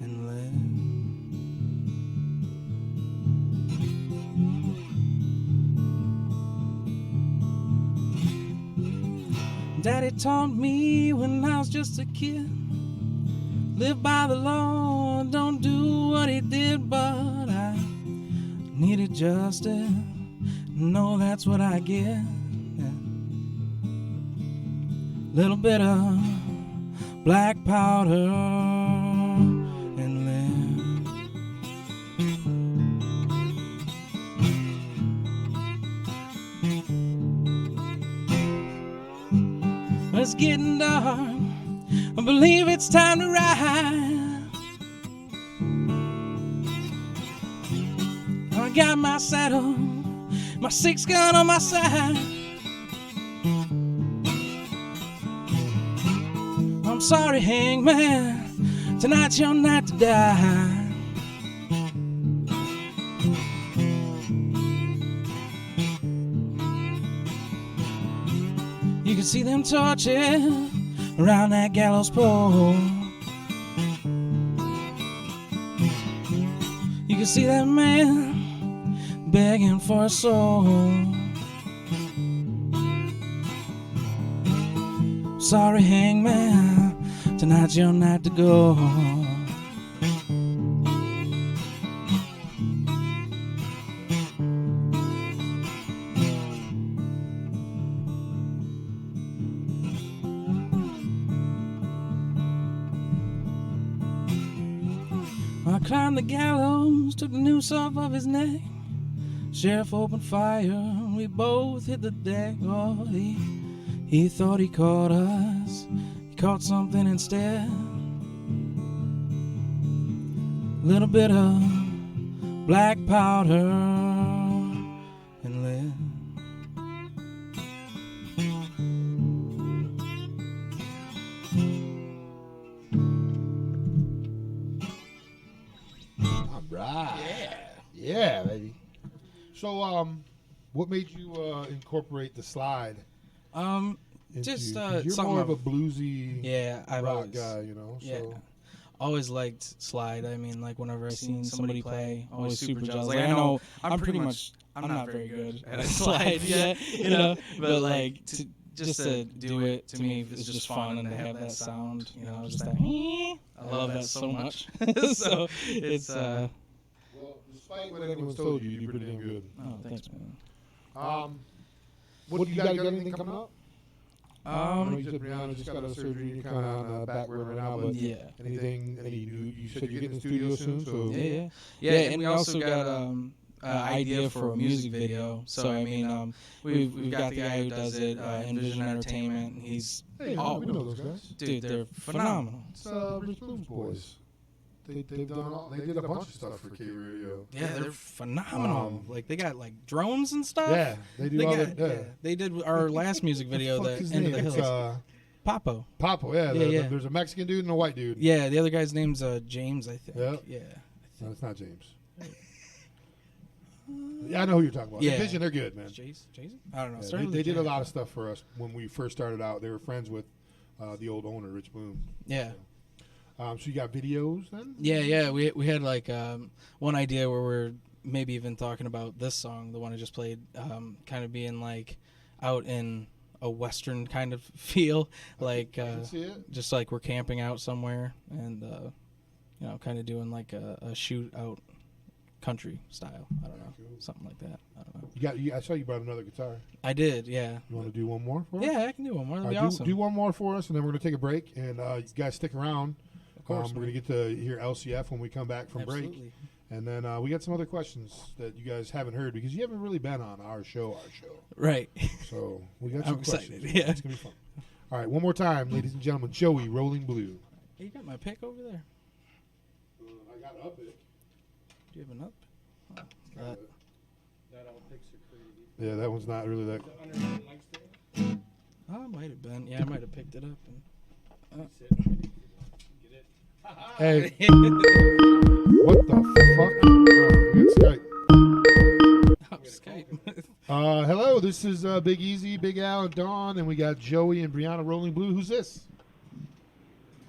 S5: and lead. Daddy taught me when I was just a kid, live by the law, don't do what he did, but I needed justice, no, that's what I get. Little bit of black powder and lead. It's getting dark, I believe it's time to ride. I got my saddle, my 6-gun on my side. I'm sorry, hangman, tonight's your night to die. You can see them torches around that gallows pole. You can see that man begging for a soul. Sorry, hangman, tonight's your night to go. I climbed the gallows, took the noose off of his neck. Sheriff opened fire, we both hit the deck. Oh, he thought he caught us, he caught something instead. Little bit of black powder and lead.
S1: All right. Yeah, baby. So, what made you incorporate the slide?
S5: Just
S1: you're
S5: something
S1: more of a bluesy
S5: I've
S1: rock
S5: always,
S1: guy, you know.
S5: yeah,
S1: So
S5: always liked slide. I mean, like whenever I seen somebody play, always super jealous.
S3: Like,
S5: Like, I know I'm pretty much I'm not very good at a slide yet, you know. But like just to do it to me is just fun, and to have that sound, you know, just that. I love that so much. So it's
S1: well, despite what anyone's told you, you do pretty damn good.
S5: oh, thanks, man.
S1: What do you got anything coming up? I know
S5: Um,
S1: you said Brianna just got a surgery and you're kind of on the back burner right now, but
S5: yeah.
S1: anything, any new, you said you're getting in the studio soon, so
S5: Yeah, and we also got an idea for a music video. So I mean, we've got the guy who does it, Envision Entertainment. He's
S1: hey,
S5: oh,
S1: we know those guys.
S5: dude, they're phenomenal.
S1: It's Rich Bloom's boys. They've done all, they did a bunch of stuff for K Radio.
S5: Yeah, they're phenomenal. Like they got like drones and stuff.
S1: Yeah, they do
S5: They
S1: all
S5: got,
S1: that.
S5: yeah. They did our last music video,
S1: Fuck
S5: the
S1: his
S5: End of
S1: name?
S5: the
S1: It's,
S5: Hills. Papo.
S1: Papo, yeah.
S5: Yeah.
S1: There's a Mexican dude and a white dude.
S5: Yeah, the other guy's name's James, I think.
S1: Yep.
S5: Yeah.
S1: No, it's not James. Yeah, I know who you're talking about.
S5: Yeah.
S1: Envision, they're good, man.
S5: Jason? I don't know.
S1: Yeah,
S5: Started with
S1: they did a
S5: J.
S1: lot of stuff for us when we first started out. They were friends with the old owner, Rich Bloom.
S5: Yeah.
S1: So you got videos then?
S5: Yeah. We had like one idea where we're maybe even talking about this song, the one I just played, kind of being like out in a Western kind of feel, like
S1: can see it.
S5: just like we're camping out somewhere and, kind of doing like a shootout country style. I don't know.
S1: Cool.
S5: Something like that. I don't know.
S1: I saw you brought another guitar.
S5: I did, yeah.
S1: You want to do one more for us?
S5: Yeah, I can do one more. That'd be
S1: do,
S5: awesome.
S1: do one more for us, and then we're going to take a break. And you guys stick around.
S5: Of course.
S1: We're going to get to hear LCF when we come back from break.
S5: Absolutely.
S1: And then we got some other questions that you guys haven't heard because you haven't really been on our show.
S5: Right.
S1: So we got some
S5: I'm
S1: questions.
S5: excited, yeah.
S1: It's going to be fun. All right, one more time, ladies and gentlemen. Joey, Rolling Blue.
S5: Hey, you got my pick over there.
S1: I got up it.
S5: Do you have an up? Oh,
S1: Yeah, that one's not really that.
S5: I might have been. Yeah, I might have picked it up.
S1: Hey, what the fuck? Oh, we got Skype.
S5: Skype.
S1: Hello, this is Big Easy, Big Al, and Dawn, and we got Joey and Brianna Rolling Blue. Who's this?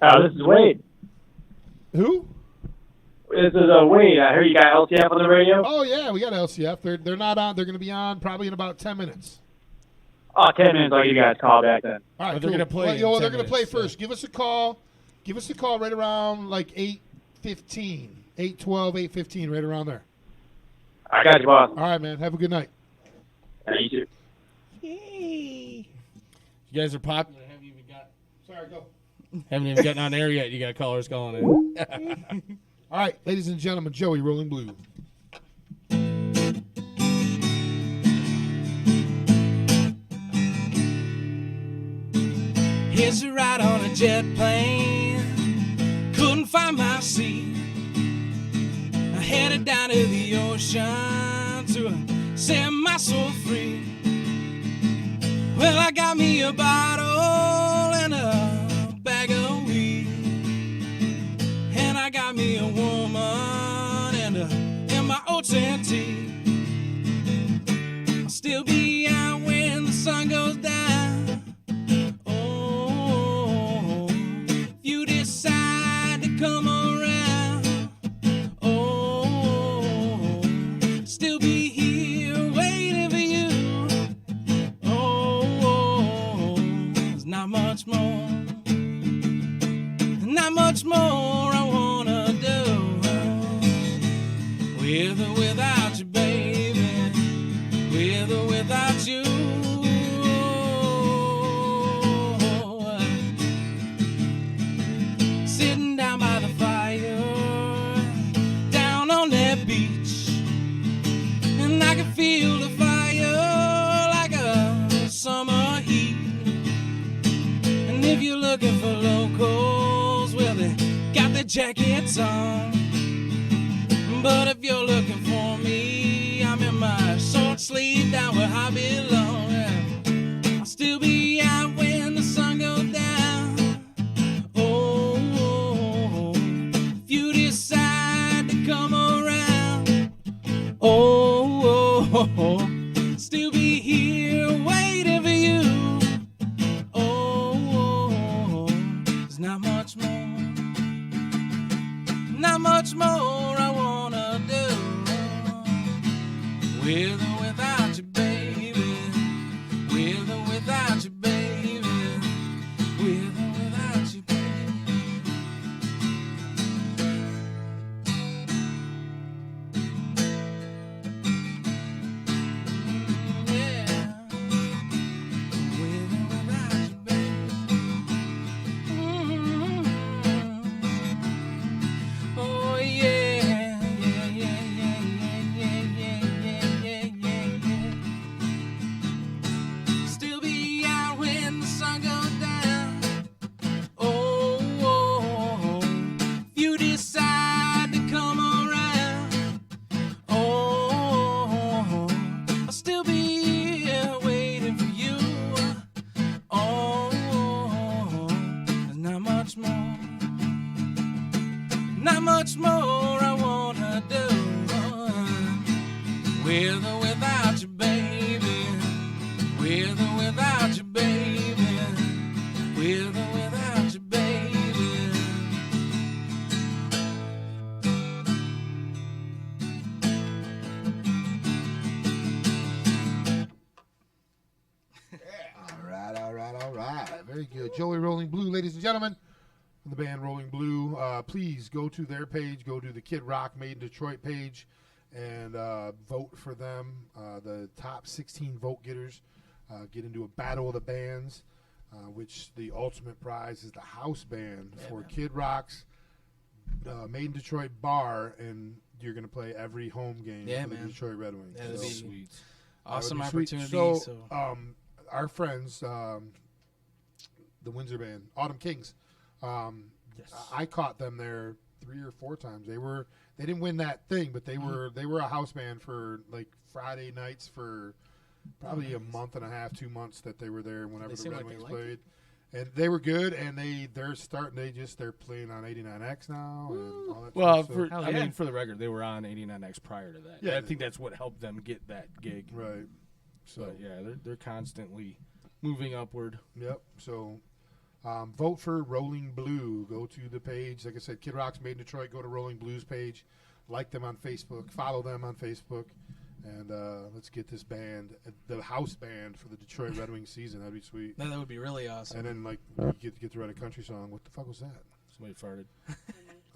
S7: This is Wade.
S1: Who?
S7: This is Wade. I heard you got LCF on the radio.
S1: Oh yeah, we got LCF. They're not on. They're going to be on probably in about 10 minutes.
S7: Oh, 10 minutes. I'll give you guys a call back then.
S1: All right,
S6: But they're
S1: cool.
S6: gonna play
S1: Well,
S6: in
S1: yo,
S6: 10
S1: they're going to play
S6: minutes,
S1: first. Give us a call. Give us a call right around like 8:15, 8:12, 8:15, right around there.
S7: I got you, boss.
S1: All right, man. Have a good night.
S7: Yeah, you too.
S5: Yay.
S6: You guys are popular.
S1: Sorry, go.
S6: Haven't even gotten on air yet. You got callers calling in.
S1: All right, ladies and gentlemen, Joey Rolling Blue.
S5: Here's a ride on a jet plane. Couldn't find my seat. I headed down to the ocean to set my soul free. Well, I got me a bottle and a bag of weed, and I got me a woman and my oats and tea. I'll still be out when the sun goes down. Oh, if you decide to come around, oh, still be here waiting for you. Oh, there's not much more I wanna do, with or without you, baby, with or without you. Sitting down by the fire, down on that beach, and I can feel the fire like a summer heat. And if you're looking for locals, well, they got their jackets on. But if you're looking for me, I'm in my short sleeve down where I belong. I'll still be out when the sun goes down. Oh, if you decide to come around, oh, still be here waiting for you. Oh, there's not much more I wanna do, with or without you, baby, with or without you, baby, with or without you, baby. Yeah, with or without you, baby. Oh yeah, yeah, yeah, yeah, yeah, yeah, yeah, yeah, yeah. Still be out when the sun goes down. Oh, if you decide to come around. Oh, I'll still be here waiting for you. Oh, there's not much more I wanna do, with or without you, baby, with or without you, baby, with or without you, baby.
S1: very good. Joey Rolling Blue, ladies and gentlemen, from the band Rolling Blue. Please go to their page, go to the Kid Rock Made in Detroit page, and vote for them. The top 16 vote getters get into a battle of the bands, which the ultimate prize is the house band for Kid Rock's Made in Detroit bar, and you're going to play every home game for the Detroit Red Wings.
S5: That would be
S6: Sweet.
S5: awesome
S1: That would be sweet.
S5: opportunity.
S1: So, our friends, the Windsor band, Autumn Kings, I caught them there 3 or 4 times. They didn't win that thing, but they were a house band for like Friday nights for probably a month and a half, 2 months that they were there whenever the Red Wings played. And they were good, and they're playing on 89X now and all that
S6: Well,
S1: stuff. So,
S6: for the record, they were on 89X prior to that.
S1: Yeah,
S6: I think that's what helped them get that gig.
S1: right. So
S6: But yeah, they're constantly moving upward.
S1: yep. So vote for Rolling Blue. Go to the page. Like I said, Kid Rock's Made in Detroit. Go to Rolling Blue's page. Like them on Facebook. Follow them on Facebook. And let's get this band, the house band for the Detroit Red Wings season. That'd be sweet.
S5: that would be really awesome.
S1: And then, like, we get to write a country song. What the fuck was that?
S6: Somebody farted.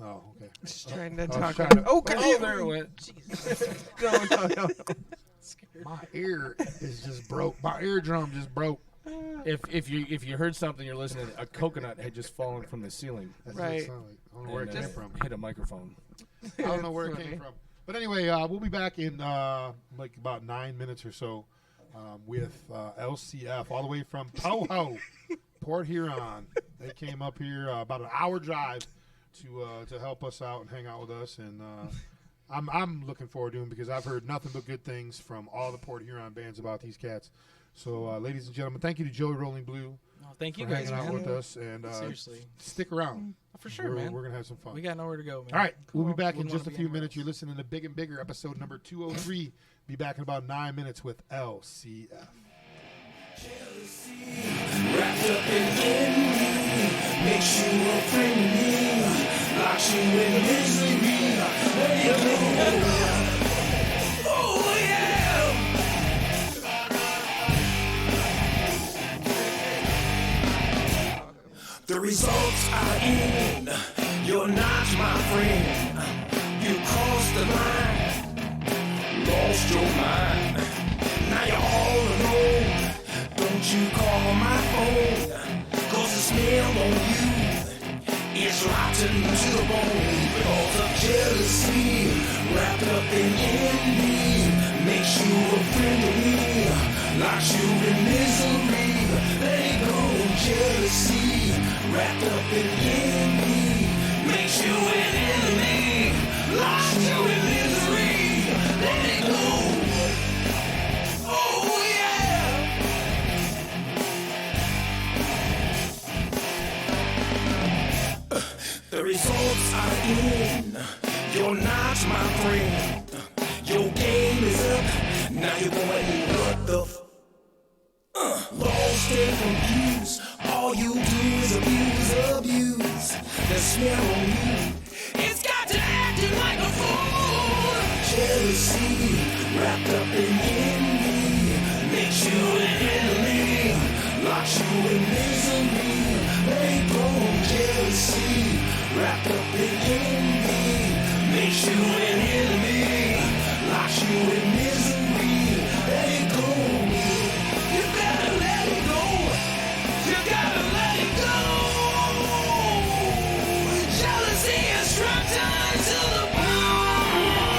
S1: Oh, okay.
S4: Just trying to
S1: I was
S4: talk.
S1: trying to-
S4: Oh, God.
S6: Oh, there it went.
S4: No.
S1: My ear is just broke. My eardrum just broke.
S6: If you heard something, you're listening. A coconut had just fallen from the ceiling
S1: That's what it
S4: Right.
S1: sounded like. I don't know where it
S6: and,
S1: came from.
S6: hit a microphone.
S1: I don't know where it came from. But anyway, we'll be back in like about 9 minutes or so with LCF all the way from Poho, Port Huron. They came up here about an hour drive to help us out and hang out with us, and I'm looking forward to them because I've heard nothing but good things from all the Port Huron bands about these cats. So, ladies and gentlemen, thank you to Joey Rolling Blue
S5: Thank you
S1: for
S5: guys,
S1: hanging out
S5: man.
S1: with us, and
S5: Seriously.
S1: stick around.
S5: For sure,
S1: we're,
S5: man.
S1: We're gonna have some fun.
S5: We got nowhere to go, man.
S1: All right, we'll be
S5: Cool.
S1: back in
S5: Wouldn't
S1: just a
S5: wanna be
S1: few
S5: anywhere
S1: minutes. You're
S5: else.
S1: listening to Big and Bigger, episode number 203. Be back in about 9 minutes with LCF.
S2: Wrapped up in envy, makes you a friend of me, locks you in misery. Let it go. Oh yeah. The results are in. You're not my friend. You crossed the line, lost your mind. Now you're all alone. Don't you call my phone, 'cause the smell on you is rotten to the bone. Because of jealousy, wrapped up in envy, makes you a friend of me, locks you in misery. Let it go. Jealousy, wrapped up in envy, makes you an enemy, locks you in misery. Let it go. Oh yeah. The results are in. You're not my friend. Your game is up. Now you're going what the lost and confused. All you do is abuse. The smell on you, it's got to acting like a fool. Jealousy, wrapped up in envy, makes you an enemy, locks you in misery. Let go. Jealousy, wrapped up in envy, makes you an enemy, locks you in misery. Let it go. You better let it go. You gotta let it go. Jealousy is struck down to the bone.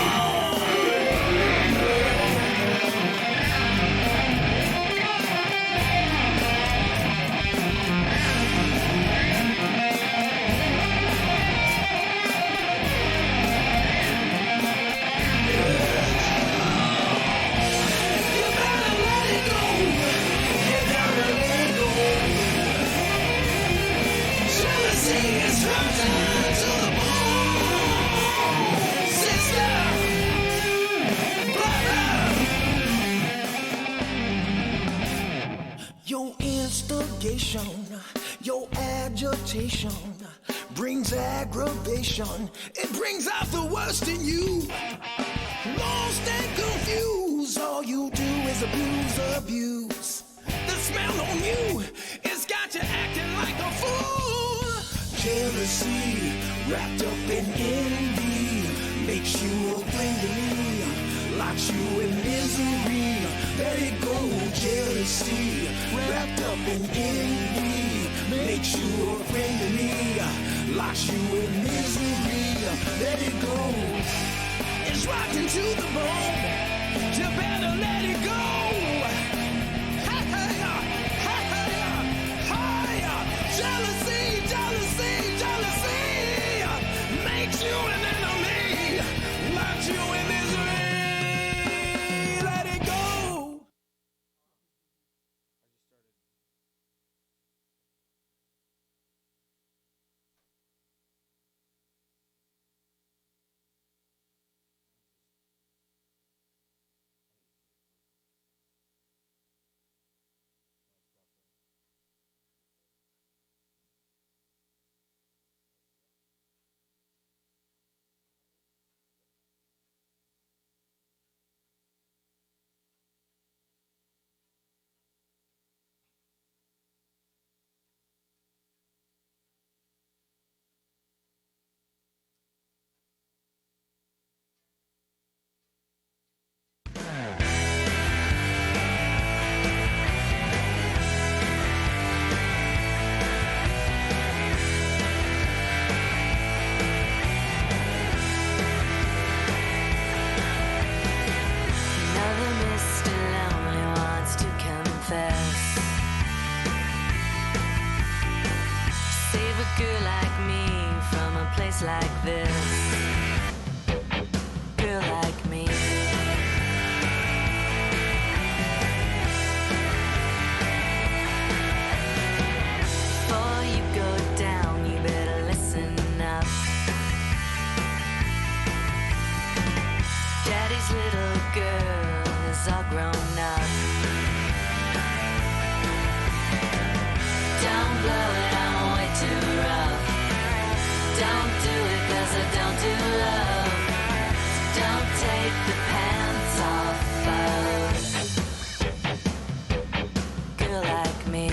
S2: You better let it go. You gotta let it go. Jealousy is struck down to the bone. Sister, brother. Your instigation, your agitation brings aggravation. It brings out the worst in you. Lost and confused, all you do is abuse. The smell on you, it's got you acting jealousy, wrapped up in envy, makes you a friend to me, locks you in misery. Let it go, jealousy, wrapped up in envy, makes you a friend to me, locks you in misery. Let it go. It's rocking to the bone. You better let it go. Jealousy, jealousy, jealousy makes you an enemy, locks you in misery. Let it go.
S8: Like this, girl like me. Before you go down, you better listen up. Daddy's little girl is all grown up. Don't blow it, I'm way too rough. Don't do it 'cause I don't do love. Don't take the pants off of girl like me.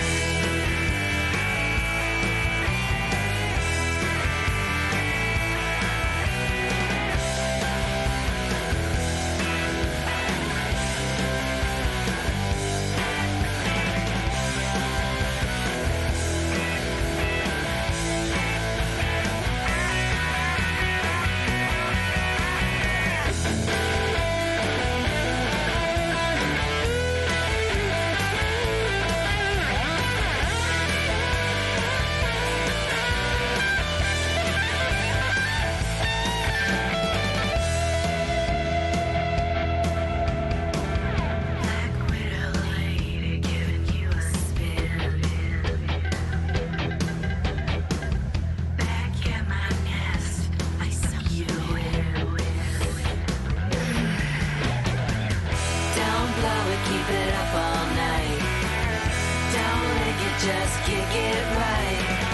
S8: Just kick it right.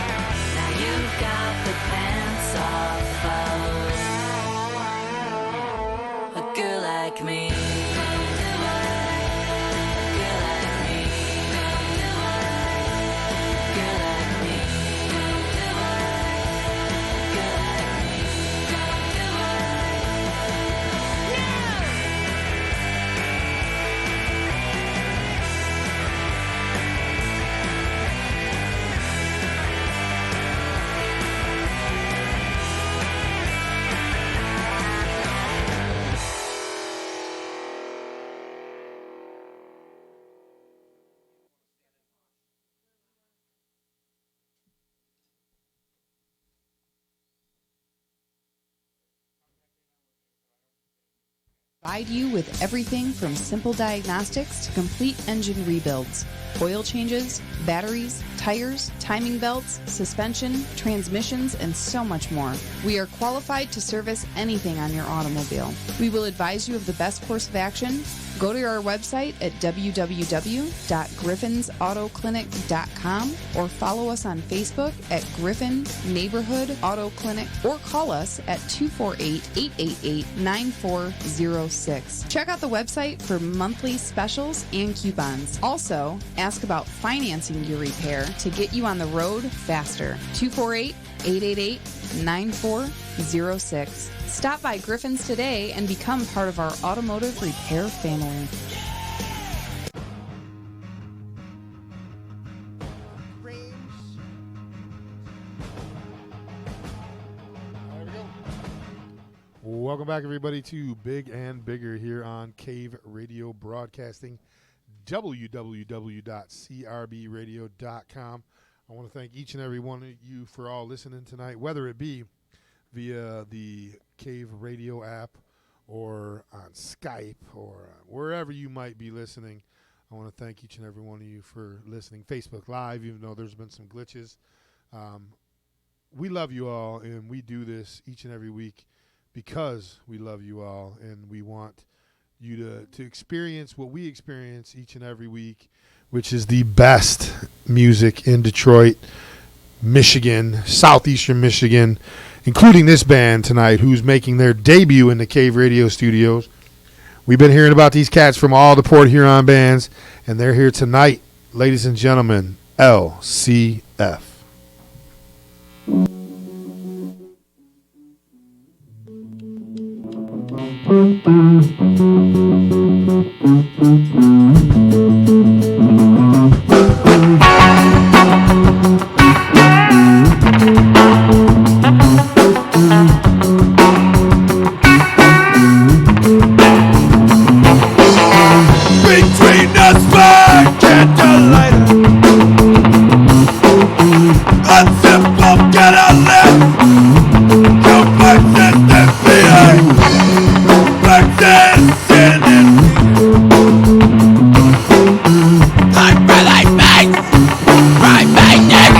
S8: Now you've got the pants off of a girl like me.
S9: Provide you with everything from simple diagnostics to complete engine rebuilds, oil changes, batteries, tires, timing belts, suspension, transmissions, and so much more. We are qualified to service anything on your automobile. We will advise you of the best course of action. Go to our website at www.griffinsautoclinic.com or follow us on Facebook at Griffin Neighborhood Auto Clinic or call us at 248-888-9406. Check out the website for monthly specials and coupons. Also, ask about financing your repair to get you on the road faster. 248 888-9406. Stop by Griffin's today and become part of our automotive repair family.
S1: Welcome back, everybody, to Big and Bigger here on Cave Radio Broadcasting, www.crbradio.com. I want to thank each and every one of you for all listening tonight, whether it be via the Cave Radio app or on Skype or wherever you might be listening. I want to thank each and every one of you for listening. Facebook Live, even though there's been some glitches. We love you all, and we do this each and every week because we love you all, and we want you to experience what we experience each and every week, which is the best music in Detroit, Michigan, southeastern Michigan, including this band tonight who's making their debut in the Cave Radio studios. We've been hearing about these cats from all the Port Huron bands, and they're here tonight, ladies and gentlemen, LCF.
S2: Between the spark and the lighter, a simple catalyst to persistent feeling, persistent in I'm really makes right maintenance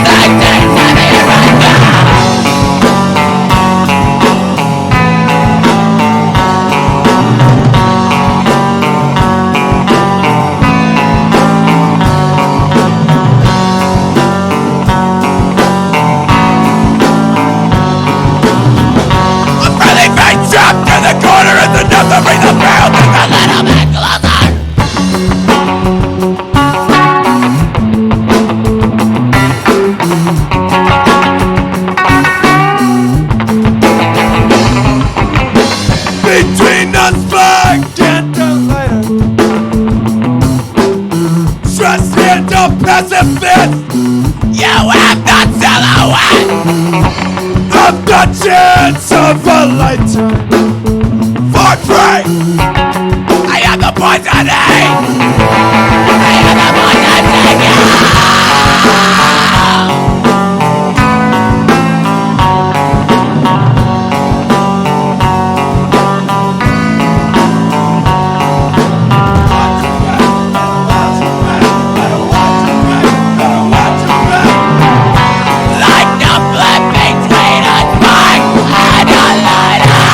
S2: trapped in the corner is enough to bring the barrel just a little bit closer. Between the spark and the lighter, trust in the pacifist, you have the silhouette of the chance of a lifetime for free. I am the poison I am the poison like the blood between a spark and a lighter.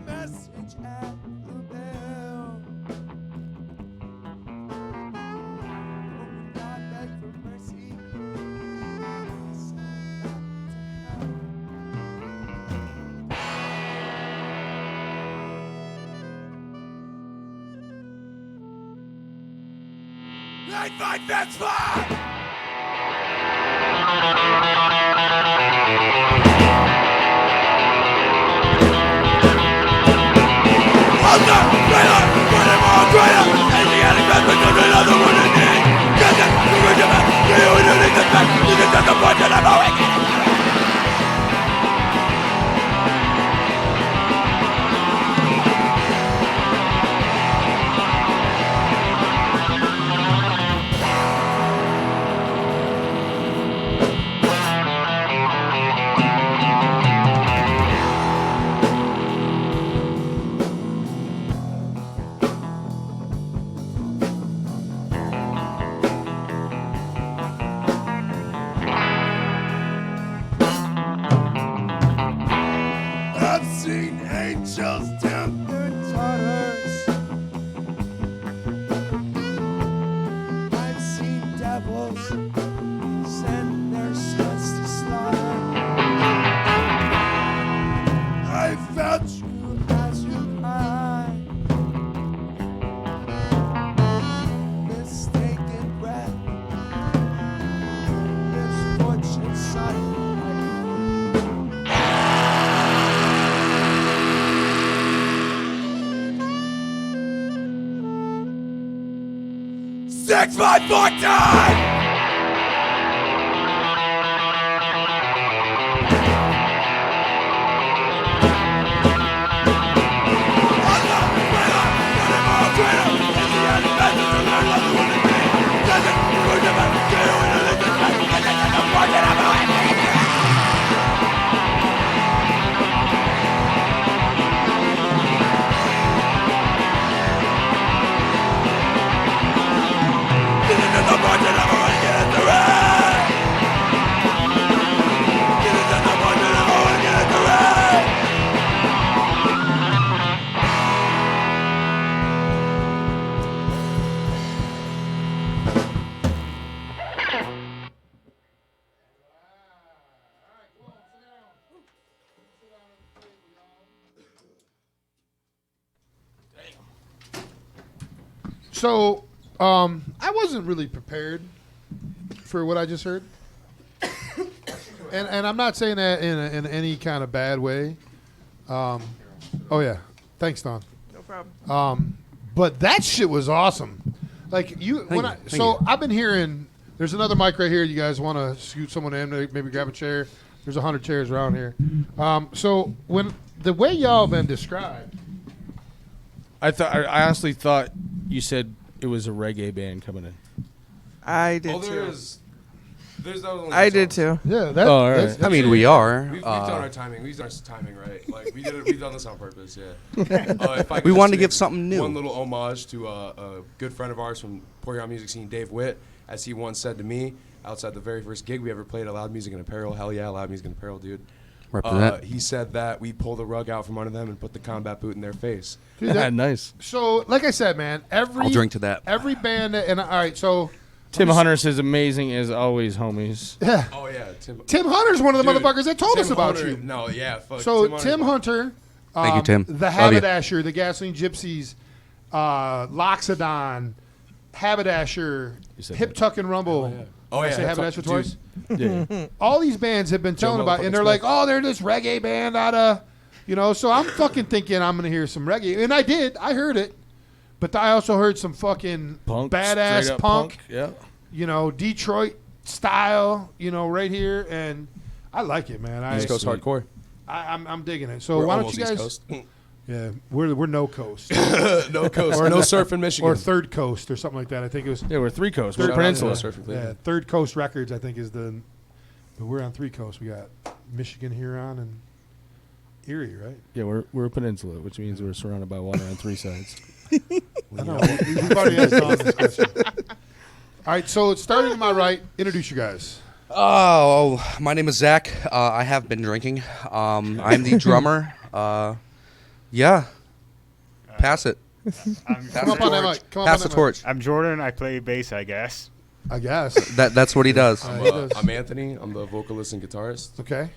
S10: message at the bell. Oh, God, beg for mercy. Send back to hell. Light my fence fire! I've seen angels tempt their daughters. I've seen devils send their sons to slaughter. I felt you as you cried. Mistaken breath. Misfortune son. Six, 5, 14!
S1: So, I wasn't really prepared for what I just heard, and I'm not saying that in any kind of bad way. Oh yeah, thanks, Don.
S4: No problem.
S1: But that shit was awesome. Like I've been hearing. There's another mic right here. You guys want to scoot someone in? Maybe grab a chair. There's 100 chairs around here. So when the way y'all been described,
S6: I honestly thought you said it was a reggae band coming in.
S4: I did
S11: Oh,
S4: too.
S11: There's only
S4: I did too.
S1: yeah.
S6: All right.
S1: That's
S12: I mean, we are.
S11: We've done our timing. We've done our timing right. Like we did it. We've done this on purpose. Yeah. If I could
S12: We
S11: just
S12: wanted to
S11: say
S12: give something new.
S11: One little homage to a good friend of ours from Port Huron music scene, Dave Witt, as he once said to me outside the very first gig we ever played at Loud Music and Apparel. Hell yeah, Loud Music and Apparel, dude.
S12: Represent.
S11: He said that we pulled the rug out from under them and put the combat boot in their face.
S1: Dude,
S6: Nice.
S1: So, like I said, man,
S12: I'll drink to that.
S1: Every band, and all right, so
S6: Tim Hunter says amazing as always, homies.
S1: yeah,
S11: Oh yeah,
S1: Tim Hunter's one of the
S11: Dude,
S1: motherfuckers that told
S11: Tim
S1: us about
S11: Hunter-
S1: you.
S11: No, yeah. Fuck,
S1: So
S11: Hunter's
S1: Tim
S11: like-
S1: Hunter,
S12: Thank you, Tim.
S1: the
S12: Love you.
S1: Haberdasher, the Gasoline Gypsies, Loxodon, Haberdasher,
S6: You said
S1: Hip
S6: that.
S1: Tuck and Rumble.
S11: Oh
S1: Did I
S11: yeah,
S1: say
S11: Hip Tuck-
S1: Haberdasher twice?
S6: Yeah.
S1: All these bands have been telling about,
S11: motherfucking
S1: and they're like,
S11: Smith.
S1: oh, they're this reggae band out of, So I'm fucking thinking I'm gonna hear some reggae, and I did. I heard it, but I also heard some fucking
S6: Punk.
S1: badass
S6: straight up
S1: punk.
S6: Yeah.
S1: Detroit style, right here, and I like it, man.
S11: East Coast hardcore.
S1: I'm digging it. So
S11: We're
S1: why don't
S11: almost
S1: you
S11: East
S1: guys?
S11: Coast.
S1: Yeah, we're no coast
S11: No coast. No surf in Michigan.
S1: or third coast or something like that. I think it was
S6: Yeah, we're three coasts.
S1: Third
S6: We're peninsula.
S11: No surf in
S1: yeah,
S11: Cleveland.
S1: Third Coast Records. I think is the, but we're on three coasts. We got Michigan, Huron, and Erie, right?
S6: Yeah, we're a peninsula, which means we're surrounded by water on three sides.
S1: I know. We've already asked Don this question. All right, so starting to my right, introduce you guys.
S12: Oh, my name is Zach. I have been drinking. I'm the drummer. Yeah. Pass it.
S1: Come up on that mic. Come up
S12: Pass
S1: on
S12: the
S1: that
S12: torch.
S13: I'm Jordan. I play bass, I guess.
S1: I guess.
S12: That's what he does.
S11: I'm Anthony. I'm the vocalist and guitarist.
S1: Okay.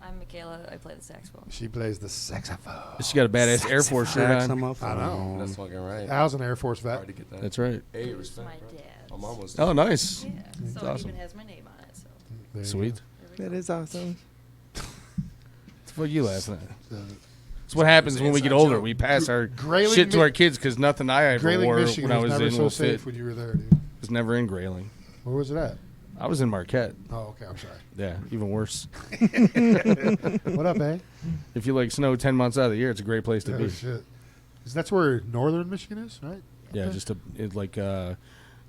S14: I'm Michaela. I play the saxophone.
S1: She plays the saxophone.
S5: She got a badass Air Force shirt on.
S1: I know.
S11: That's fucking right.
S1: Al's an Air Force vet.
S11: Hard to get that.
S5: That's right.
S11: Hey,
S14: This is
S11: respect,
S14: my
S11: bro.
S14: dad's.
S11: My mom was.
S5: Oh, nice.
S14: Yeah.
S5: That's
S14: So it
S5: awesome.
S14: even has my name on it. So.
S1: There you
S5: Sweet.
S4: That is awesome.
S5: What are you laughing at? That's what happens when we get older. We pass our
S1: Grayling,
S5: shit to our kids because nothing I ever
S1: Grayling,
S5: wore
S1: Michigan
S5: when I was
S1: never
S5: in
S1: so
S5: will
S1: safe
S5: fit.
S1: when you were there, dude.
S5: Was never in Grayling.
S1: Where was it at?
S5: I was in Marquette.
S1: Oh, okay. I'm sorry.
S5: Yeah, even worse.
S1: What up, eh?
S5: If you like snow 10 months out of the year, it's a great place to
S1: Oh,
S5: be.
S1: shit. That's where northern Michigan is, right?
S5: Yeah,
S1: Okay.
S5: just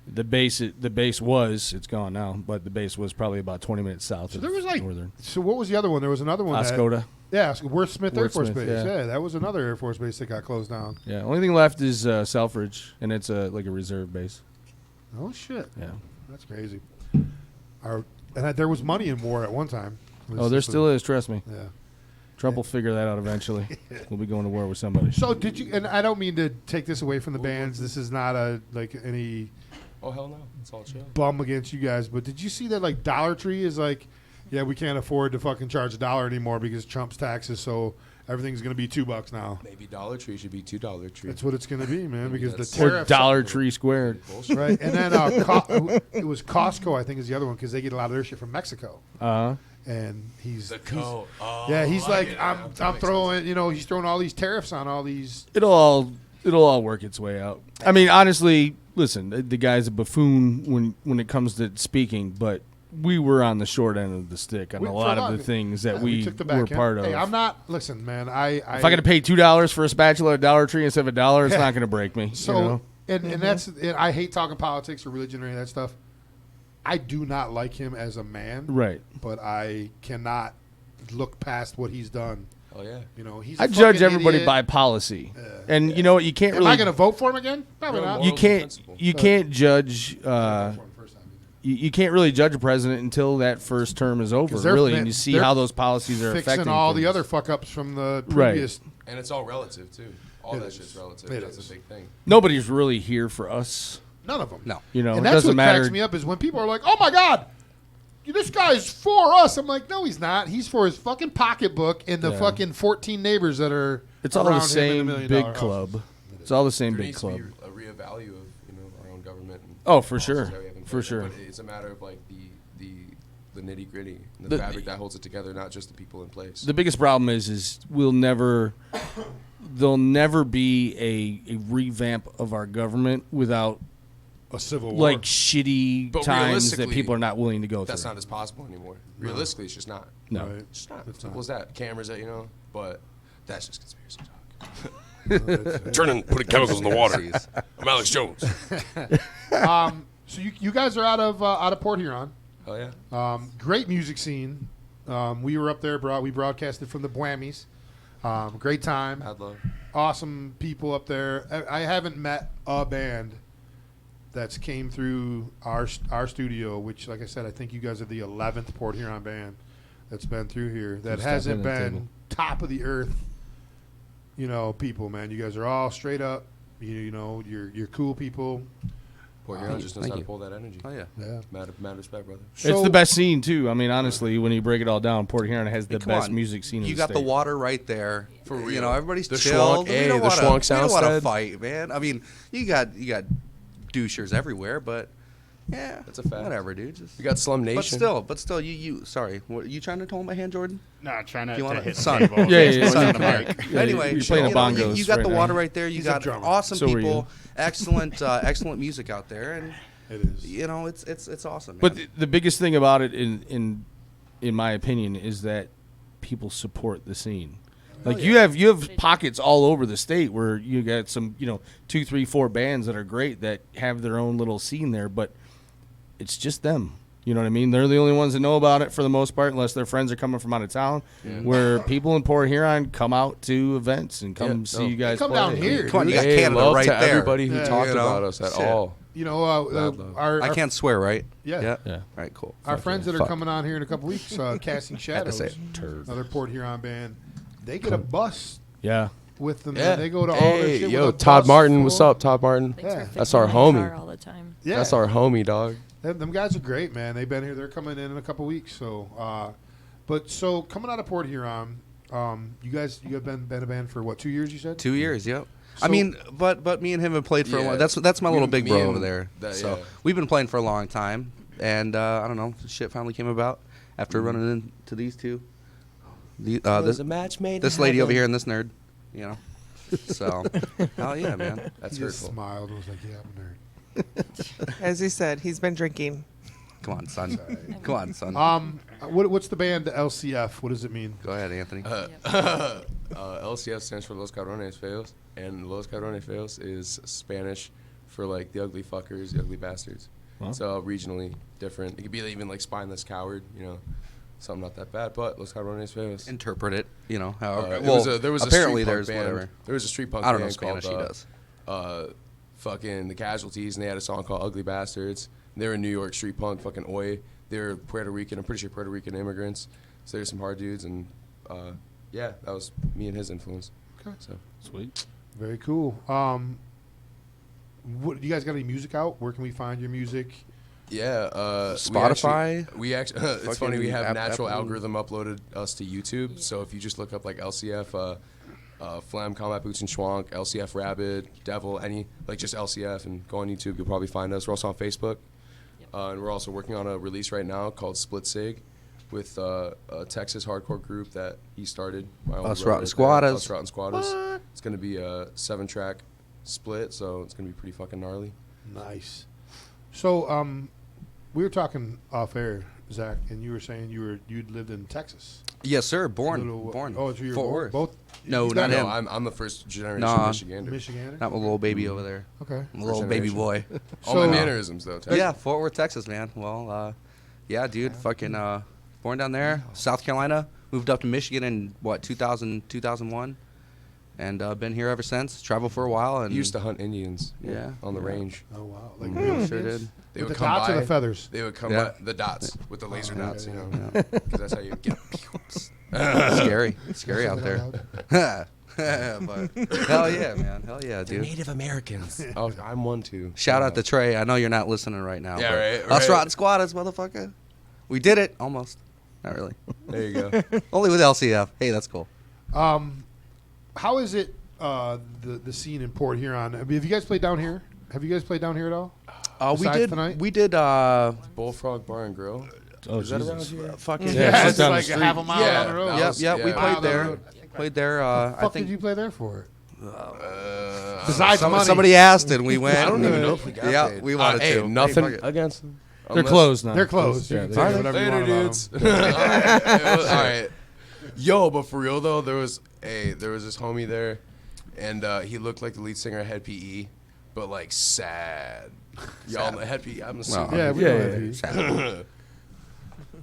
S5: the base was, it's gone now, but the base was probably about 20 minutes south
S1: So
S5: of
S1: there was like.
S5: northern.
S1: So what was the other one? There was another one.
S5: Oscoda.
S1: Yeah, Worth Smith Air
S5: Worth
S1: Force
S5: Smith,
S1: Base.
S5: yeah.
S1: Yeah, that was another Air Force base that got closed down.
S5: Yeah, only thing left is Selfridge, and it's like a reserve base.
S1: Oh shit.
S5: Yeah.
S1: That's crazy. There was money in war at one time.
S5: Oh, there still is. Trust me.
S1: Yeah.
S5: Trump will figure that out eventually. We'll be going to war with somebody.
S1: So did you? And I don't mean to take this away from the bands. This is not any
S11: Oh hell no, it's all chill.
S1: bum against you guys. But did you see that like Dollar Tree is like, yeah, we can't afford to fucking charge $1 anymore because Trump's taxes. So everything's gonna be $2 now.
S11: Maybe Dollar Tree should be $2 Tree.
S1: That's what it's gonna be, man. Because the
S5: Or
S1: tariffs.
S5: Dollar Tree Squared.
S1: Right, and then it was Costco, I think, is the other one because they get a lot of their shit from Mexico.
S5: Uh-huh.
S1: And he's
S11: code. Oh,
S1: yeah, he's
S11: I
S1: like
S11: get it.
S1: I'm
S11: That makes
S1: throwing, he's throwing all these tariffs on all these.
S5: It'll all work its way out. I mean, honestly, listen, the guy's a buffoon when it comes to speaking, but we were on the short end of the stick on a lot of the things that we
S1: took the
S5: were
S1: back end.
S5: part of.
S1: Hey, I'm not. Listen, man.
S5: If I got to pay $2 for a spatula at Dollar Tree instead of $1, it's not going to break me.
S1: So,
S5: you know?
S1: and that's. And I hate talking politics or religion or any of that stuff. I do not like him as a man.
S5: Right.
S1: But I cannot look past what he's done.
S11: Oh yeah.
S1: He's.
S5: I
S1: a
S5: judge
S1: fucking
S5: everybody
S1: idiot.
S5: by policy, and you know what? You can't
S1: Am
S5: really.
S1: I going to vote for him again? Probably not.
S5: You can't. You can't judge. You can't really judge a president until that first term is over,
S1: 'Cause they're
S5: really,
S1: fin-
S5: and you see
S1: they're
S5: how those policies are
S1: fixing
S5: affecting
S1: all the
S5: things.
S1: other fuck ups from the
S5: Right.
S1: previous.
S11: And it's all relative too. All
S1: It
S11: that
S1: is.
S11: shit's relative.
S1: It
S11: That's
S1: is.
S11: a big thing.
S5: Nobody's really here for us.
S1: None of them.
S12: No.
S5: You know,
S1: And
S5: it
S1: that's
S5: doesn't
S1: what
S5: matter.
S1: cracks me up is when people are like, "Oh my God, this guy's for us." I'm like, "No, he's not. He's for his fucking pocketbook and the
S5: Yeah.
S1: fucking 14 neighbors that are."
S5: It's all the
S1: around him in
S5: same
S1: $1 million
S5: big
S1: houses.
S5: club. It's all the same
S11: There
S5: big
S11: needs
S5: club.
S11: to be a reevaluate of our own government. And
S5: Oh, for
S11: policies
S5: sure.
S11: that we have in
S5: For
S11: place.
S5: sure.
S11: But it's a matter of like the nitty gritty, the fabric that holds it together, not just the people in place.
S5: The biggest problem is there'll never be a revamp of our government without
S1: a civil war,
S5: like shitty
S11: But
S5: times that
S11: realistically,
S5: people are not willing to go
S11: That's
S5: through.
S11: not as possible anymore. Realistically, it's just not.
S5: No.
S1: Right.
S11: It's just not.
S1: It's
S11: Simple as that. Cameras that but that's just conspiracy talk.
S10: Putting chemicals in the water. I'm Alex Jones.
S1: So you guys are out of Port Huron.
S11: Oh yeah.
S1: Great music scene. We were up there. We broadcasted from the Bwammies. Great time.
S11: I'd love.
S1: Awesome people up there. I haven't met a band that's came through our studio, which, like I said, I think you guys are the 11th Port Huron band that's been through here that
S5: Just
S1: hasn't
S5: stepping at the
S1: been
S5: table.
S1: top of the earth. People, man. You guys are all straight up. You're cool people.
S11: Port Huron just knows
S12: Thank
S11: how
S12: you.
S11: to pull that energy.
S12: Oh yeah.
S1: Yeah.
S11: Mad respect, brother.
S5: It's the best scene too. I mean, honestly, when you break it all down, Port Huron has the
S12: Come
S5: best
S12: on.
S5: music scene.
S12: You
S5: in
S12: got
S5: the
S12: the
S5: state.
S12: water right there.
S11: For
S12: You
S11: real.
S12: know, everybody's
S11: The
S12: chilled.
S11: Schwank, hey, the
S12: we don't
S11: Schwank
S12: want to
S11: Soundstead.
S12: fight, man. I mean, you got douchers everywhere, but yeah,
S11: That's a fact.
S12: whatever, dude. Just,
S11: We got Slum Nation.
S12: but still, you. Sorry, what, you trying to hold my hand, Jordan?
S13: No, trying
S12: You
S13: to
S12: wanna-
S13: hit
S12: son.
S13: the table.
S5: Yeah,
S12: Son,
S13: on the
S12: come here.
S13: mic.
S5: Yeah,
S12: Anyway,
S5: you're playing the bongos
S12: you got
S5: right
S12: the
S5: now.
S12: water right there. You
S1: He's a
S12: got
S1: drummer.
S12: awesome
S5: So are
S12: people, excellent music out there, and
S1: It is.
S12: it's awesome.
S5: But
S12: man.
S5: the biggest thing about it, in my opinion, is that people support the scene. Like you have pockets all over the state where you got some 2, 3, 4 bands that are great that have their own little scene there, but it's just them. You know what I mean? They're the only ones that know about it for the most part, unless their friends are coming from out of town. Where people in Port Huron come out to events and come see you guys
S1: Come
S5: play.
S1: down here.
S12: Come on, you got
S11: Hey,
S12: Canada
S11: love
S12: right
S11: to
S12: there.
S11: everybody who
S1: Yeah.
S11: talked
S12: You know?
S11: about us at
S12: Shit.
S11: all.
S1: Our
S12: I can't swear, right?
S1: Yeah.
S12: Yeah.
S5: Yeah.
S12: All right, cool.
S1: Our friends that are
S12: Fuck.
S1: coming on here in a couple weeks, Casting
S12: Had to
S1: Shadows,
S12: say it.
S1: another Port Huron band, they get a bus
S5: Yeah.
S1: with them.
S11: Yeah.
S1: Man. They go to all their
S11: Hey,
S1: shit.
S11: yo,
S1: with a
S11: Todd
S1: bus
S11: Martin.
S1: full.
S11: What's up, Todd Martin?
S14: Thanks for
S1: Yeah.
S11: That's
S14: fixing
S11: our
S14: my
S11: homie.
S14: car all the time.
S1: Yeah.
S11: That's our homie, dog.
S1: Them guys are great, man. They've been here. They're coming in a couple weeks. So, so coming out of Port Huron, you have been a band for what, 2 years? You said
S12: 2 years. Yep. I
S1: So-
S12: mean, but me and him have played for a
S11: Yeah.
S12: while. That's my little big
S11: Me
S12: bro
S11: and
S12: over there.
S11: that,
S12: So
S11: yeah.
S12: we've been playing for a long time, and I don't know, shit finally came about after running into these two.
S11: There's a match made.
S12: This lady over here and this nerd, you know. So, hell yeah, man.
S11: That's
S1: he just
S11: hurtful.
S1: smiled and was like, "Yeah, I'm a nerd."
S4: As he said, he's been drinking.
S12: Come on, son. Come on, son.
S1: What's the band LCF? What does it mean?
S12: Go ahead, Anthony.
S11: LCF stands for Los Cabrones Feos, and Los Cabrones Feos is Spanish for like the ugly fuckers, the ugly bastards.
S6: Wow.
S11: So regionally different. It could be even like spineless coward, you know, something not that bad. But Los Cabrones Feos.
S12: Interpret it, you know. However,
S11: There was
S12: apparently
S11: a street punk
S12: there's
S11: band.
S12: whatever.
S11: There was a street punk
S12: I don't know
S11: band
S12: Spanish. He
S11: called
S12: does.
S11: fucking the Casualties, and they had a song called Ugly Bastards. They were in New York street punk, fucking oi. They were Puerto Rican. I'm pretty sure Puerto Rican immigrants. So there's some hard dudes, and yeah, that was me and his influence.
S1: Okay.
S11: So
S6: Sweet.
S1: Very cool. What you guys got any music out? Where can we find your music?
S11: yeah,
S12: Spotify?
S11: We actually, it's funny. We have
S12: Fucking
S11: natural
S12: Apple.
S11: algorithm uploaded us to YouTube. So if you just look up like LCF, Flam, Combat Boots and Schwank, LCF Rabid, Devil, any like just LCF, and go on YouTube. You'll probably find us. We're also on Facebook, and we're also working on a release right now called Split Sig, with a Texas hardcore group that he started. My old
S12: Us
S11: brother
S12: Rotten
S11: right
S12: Squatters.
S11: there. Us Rotten Squatters. It's gonna be a 7-track split, so it's gonna be pretty fucking gnarly.
S1: Nice. So, we were talking off air, Zach, and you were saying you'd lived in Texas.
S12: Yes, sir. Born.
S1: Oh, so you're
S12: Fort Worth.
S1: both.
S12: No, not him.
S11: I'm the first generation
S12: Nah.
S11: Michigander.
S1: Michigander.
S12: Not my little baby over there.
S1: Okay.
S12: My little baby
S11: generation.
S12: boy.
S11: All my
S1: So-
S11: mannerisms though. Texas.
S12: Yeah, Fort Worth, Texas, man. Well, yeah, dude. Fucking born down there. South Carolina. Moved up to Michigan in, 2001. And been here ever since. Traveled for a while. And
S11: Used to hunt Indians.
S12: Yeah.
S11: On the range.
S1: Oh wow. Like
S12: Mhm.
S1: real
S12: Sure
S1: Indians?
S12: did.
S11: They
S1: With
S11: would
S1: the
S11: come
S1: dots
S11: by.
S1: or the feathers?
S11: They would come
S12: Yeah.
S11: by the dots with the laser dots, you know,
S12: yeah.
S11: because that's how you get.
S12: Scary. Scary out there. But hell yeah, man. Hell yeah, dude.
S11: Native Americans. Oh, I'm one too.
S12: Shout out to Trey. I know you're not listening right now.
S11: Yeah,
S12: but
S11: right,
S12: Us
S11: right.
S12: Rotten Squatters, motherfucker. We did it. Almost. Not really.
S11: There you go.
S12: Only with LCF. Hey, that's cool.
S1: How is it the scene in Port Huron? Have you guys played down here? Have you guys played down here at all?
S12: We
S1: Besides
S12: did.
S1: tonight?
S12: We did.
S11: Bullfrog Bar and Grill.
S6: Oh,
S11: Is that
S6: Jesus.
S11: around here?
S12: Fucking.
S1: Yeah, it's
S6: down the
S1: like
S6: street.
S1: half a mile
S11: Yeah.
S1: down the road.
S12: Yep. Yep. We
S11: Yeah.
S12: played
S1: Mile down the
S12: there.
S1: road.
S12: Played there.
S1: What the
S12: I
S1: fuck
S12: think
S1: did you play there for?
S11: Uh,
S1: Besides money.
S12: somebody asked and we went.
S11: I don't even know if we got
S12: Yeah,
S11: paid.
S12: we wanted
S11: hey,
S12: to.
S11: nothing
S12: Hey, fuck it.
S11: against them.
S6: They're closed now.
S1: They're closed.
S6: Yeah,
S1: You can
S6: they-
S1: say whatever you
S11: Later,
S1: want about
S11: dudes.
S1: them.
S11: All right. Yo, but for real though, there was this homie there, and he looked like the lead singer of Head PE, but like sad. Y'all know Head PE. I'm assuming.
S12: Well,
S1: Yeah, we
S6: Yeah,
S1: know
S6: yeah,
S1: that.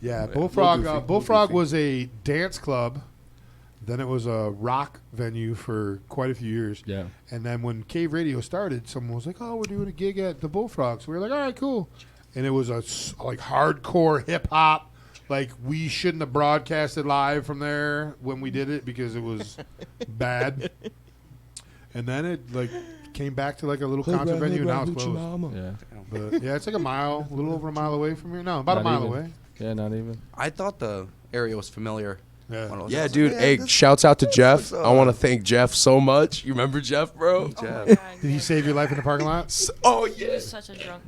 S1: Yeah,
S11: Little
S1: Bullfrog.
S11: goofy,
S1: Bullfrog
S11: goofy.
S1: was a dance club. Then it was a rock venue for quite a few years.
S6: Yeah.
S1: And then when Cave Radio started, someone was like, "Oh, we're doing a gig at the Bullfrog." So we were like, "All right, cool." And it was like hardcore hip hop. Like we shouldn't have broadcasted live from there when we did it because it was bad. And then it like came back to like a little concert venue. Now it's closed.
S6: Yeah.
S1: But yeah, it's like a little over a mile away from here. No, about a
S6: Not
S1: mile
S6: even.
S1: away.
S6: Yeah, not even.
S12: I thought the area was familiar.
S1: Yeah.
S12: When I was
S11: Yeah,
S12: like,
S11: dude.
S12: yeah,
S11: Hey,
S12: this-
S11: shouts out to Jeff.
S12: what's
S11: I want to
S12: up.
S11: thank Jeff so much. You remember Jeff, bro?
S12: Jeff.
S1: Did he save your life in the parking lot?
S11: Oh
S14: He
S11: yeah.
S14: was such a drunk.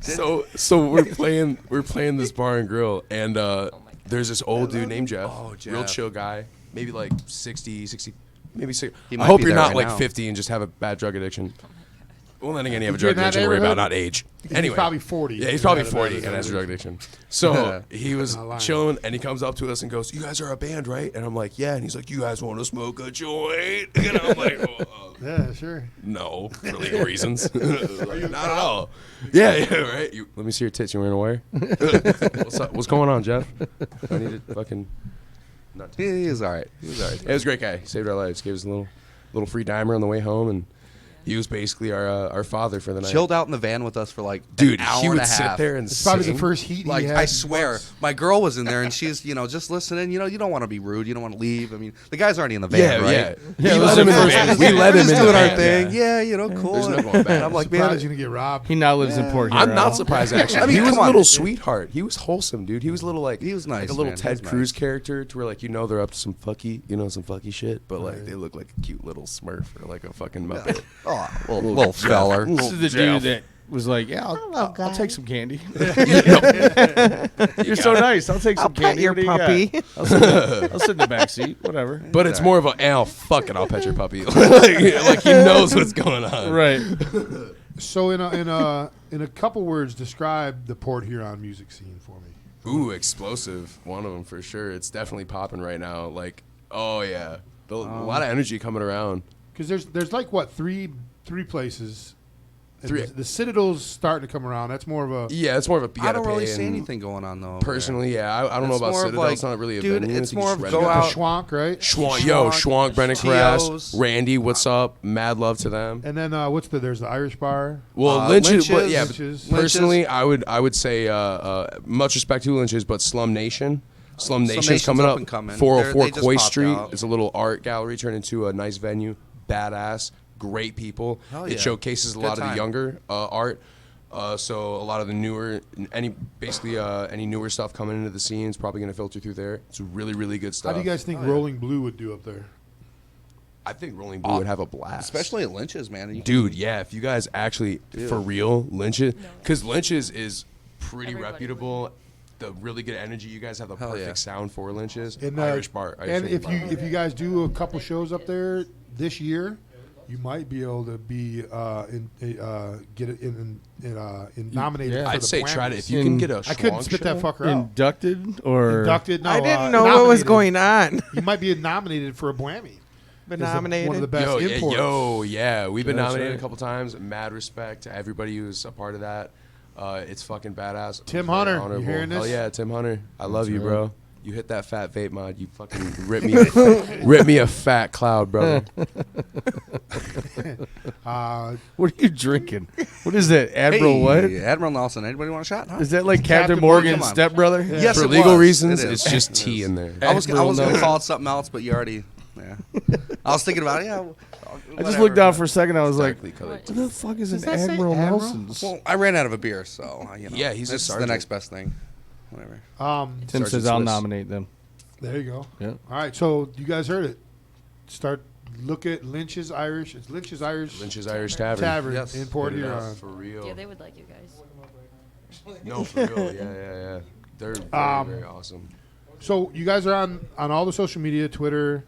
S11: So we're playing this bar and grill, and there's this old dude named Jeff,
S12: Oh,
S11: real
S12: Jeff.
S11: chill guy, maybe like 60, maybe 60.
S12: He
S11: I
S12: might
S11: hope
S12: be
S11: you're
S12: there
S11: not
S12: right
S11: like
S12: now.
S11: 50 and just have a bad drug addiction. Well, then again, you have a
S1: If you're
S11: drug
S1: in that
S11: addiction. Worry about
S1: neighborhood,
S11: not age.
S1: He's
S11: Anyway,
S1: probably 40.
S11: Yeah, he's probably
S1: Had a
S11: 40
S1: bad
S11: and has a drug
S1: addiction.
S11: addiction. So he was
S1: Not lying.
S11: chilling, and he comes up to us and goes, "You guys are a band, right?" And I'm like, "Yeah." And he's like, "You guys want to smoke a joint?" And I'm like,
S1: Yeah, sure.
S11: "No, for legal reasons." Like, not at all. Yeah, right. Let me see your tits. You wearing a wire? What's up? What's going on, Jeff? I need to fucking. Not
S12: He was all right. He was all right.
S11: It was a great guy. He saved our lives. Gave us a little free dimer on the way home, and He was basically our father for the night.
S12: Chilled out in the van with us for like
S11: Dude,
S12: an hour
S11: he
S12: and
S11: would
S12: a
S11: sit
S12: half.
S11: there and
S1: It's probably
S11: sing.
S1: the first heat
S12: Like
S1: he had.
S12: I swear, my girl was in there and she's just listening. You don't want to be rude. You don't want to leave. I mean, the guy's already in the van, right?
S11: We let him in the van. We let him in
S12: doing
S11: the
S12: our
S11: van.
S12: thing.
S11: Yeah.
S12: Yeah, cool.
S11: There's no going back.
S12: And I'm like, man,
S1: Surprised you didn't get robbed.
S5: He now lives in Port Huron.
S11: I'm not surprised actually.
S12: I mean,
S11: he was
S12: come
S11: a
S12: on.
S11: little sweetheart. He was wholesome, dude. He was a little
S12: he was nice,
S11: like a little
S12: man. He
S11: Ted
S12: was
S11: Cruz
S12: nice.
S11: character, to where like they're up to some fucky shit, but like they look like a cute little Smurf or like a fucking Muppet.
S12: Oh, little feller.
S5: This is the dude that was like, yeah, I'll take some candy. You're so nice. I'll take some candy.
S4: your
S5: What do you got?
S4: puppy.
S5: I'll sit in the back seat. Whatever.
S11: But it's more of a, oh, fuck it, I'll pet your puppy. like he knows what's going on.
S5: Right.
S1: So in a couple words, describe the Port Huron music scene for me.
S11: Ooh, explosive. One of them for sure. It's definitely popping right now. Like, oh yeah, a lot of energy coming around.
S1: Because there's like what three places. And
S11: Three.
S1: The Citadel's starting to come around. That's more of a
S11: Yeah, it's more of a. You
S12: I
S11: gotta
S12: don't really
S11: pay
S12: see
S11: and
S12: anything going on though.
S11: Personally, yeah, I don't know
S12: It's
S11: about
S12: more of
S11: Citadel.
S12: like-
S11: It's not really a
S12: dude,
S11: venue.
S12: it's
S11: I think
S12: more
S11: you
S12: of
S11: just
S12: go
S11: rent it.
S12: out-
S1: Schwank, right?
S11: Schwank, Brennan Crass,
S12: Tios.
S11: Randy, what's up? Mad love to them.
S1: And then there's the Irish bar.
S11: Well, Lynch's, but yeah,
S1: Lynch's.
S11: personally, I would say much respect to Lynch's, but Slum Nation. Slum Nation's
S12: Nation's
S11: coming
S12: up
S11: up.
S12: and coming.
S11: 404
S12: They just
S11: Coy
S12: popped
S11: Street.
S12: out.
S11: It's a little art gallery turned into a nice venue. Badass, great people.
S12: Hell
S11: It
S12: yeah.
S11: showcases a
S12: Good
S11: lot of
S12: time.
S11: the younger art. So a lot of the newer, any newer stuff coming into the scene is probably going to filter through there. It's really, really good stuff.
S1: How do you guys think Rolling Blue would do up there?
S11: I think Rolling Blue would have a blast.
S12: especially at Lynch's, man.
S11: Dude, yeah, if you guys actually, for real, Lynch's, because Lynch's is pretty
S14: Everybody
S11: reputable. The really good energy. You guys have the perfect
S12: yeah.
S11: sound for Lynch's.
S1: And,
S11: Irish bar.
S1: And if you guys do a couple shows up there this year, you might be able to be get it in nominated.
S5: Yeah.
S1: For
S11: I'd
S1: the
S11: say try to,
S1: Grammys.
S11: if you can get a
S1: I couldn't
S11: Schwank
S1: spit that
S11: show.
S1: fucker out.
S5: Inducted or
S1: Inducted? No,
S4: I didn't know what was
S1: nominated.
S4: going on.
S1: You might be nominated for a Blammy.
S4: Been
S1: As a-
S4: nominated.
S1: One of the best imports.
S11: Yeah, we've been
S5: That's
S11: nominated
S5: right.
S11: a couple times. Mad respect to everybody who's a part of that. It's fucking badass.
S1: Tim
S11: Very
S1: Hunter, you
S11: honorable.
S1: hearing this?
S11: Hell yeah, Tim Hunter. I love you,
S5: right.
S11: bro. You hit that fat vape mod. You fucking rip me a fat cloud, brother.
S5: what are you drinking? What is that? Admiral what?
S12: Admiral Nelson. Anybody want a shot? Huh?
S5: Is that like Captain
S12: Captain
S5: Morgan's
S12: Morgan.
S5: stepbrother?
S12: Yes,
S11: For
S12: it
S11: legal
S12: was.
S11: reasons,
S12: It is.
S11: it's just
S12: It
S11: tea
S12: is.
S11: in there.
S12: I was
S5: Admiral
S12: going to
S5: Nelson.
S12: call it something else, but you already. Yeah. I was thinking about it. Yeah.
S5: I just looked down for a second. I was like,
S11: Darkly colored.
S5: what the fuck is
S1: Does
S5: an
S1: that say
S5: Admiral
S1: Admiral?
S5: Nelson's?
S12: Well, I ran out of a beer, so
S11: Yeah, he's a
S12: it's the
S11: sergeant.
S12: next best thing. Whatever.
S5: Tim
S11: Sergeant
S5: says I'll
S11: Swiss.
S5: nominate them.
S1: There you go.
S5: Yeah.
S1: All right, so you guys heard it. Look at Lynch's Irish. It's Lynch's Irish
S11: Lynch's Irish Tavern.
S1: Tavern
S12: Yes.
S1: in Port
S11: Hit it up,
S1: Huron.
S11: for real.
S14: Yeah, they would like you guys.
S11: No, for real. Yeah. They're very, very awesome.
S1: So you guys are on all the social media, Twitter,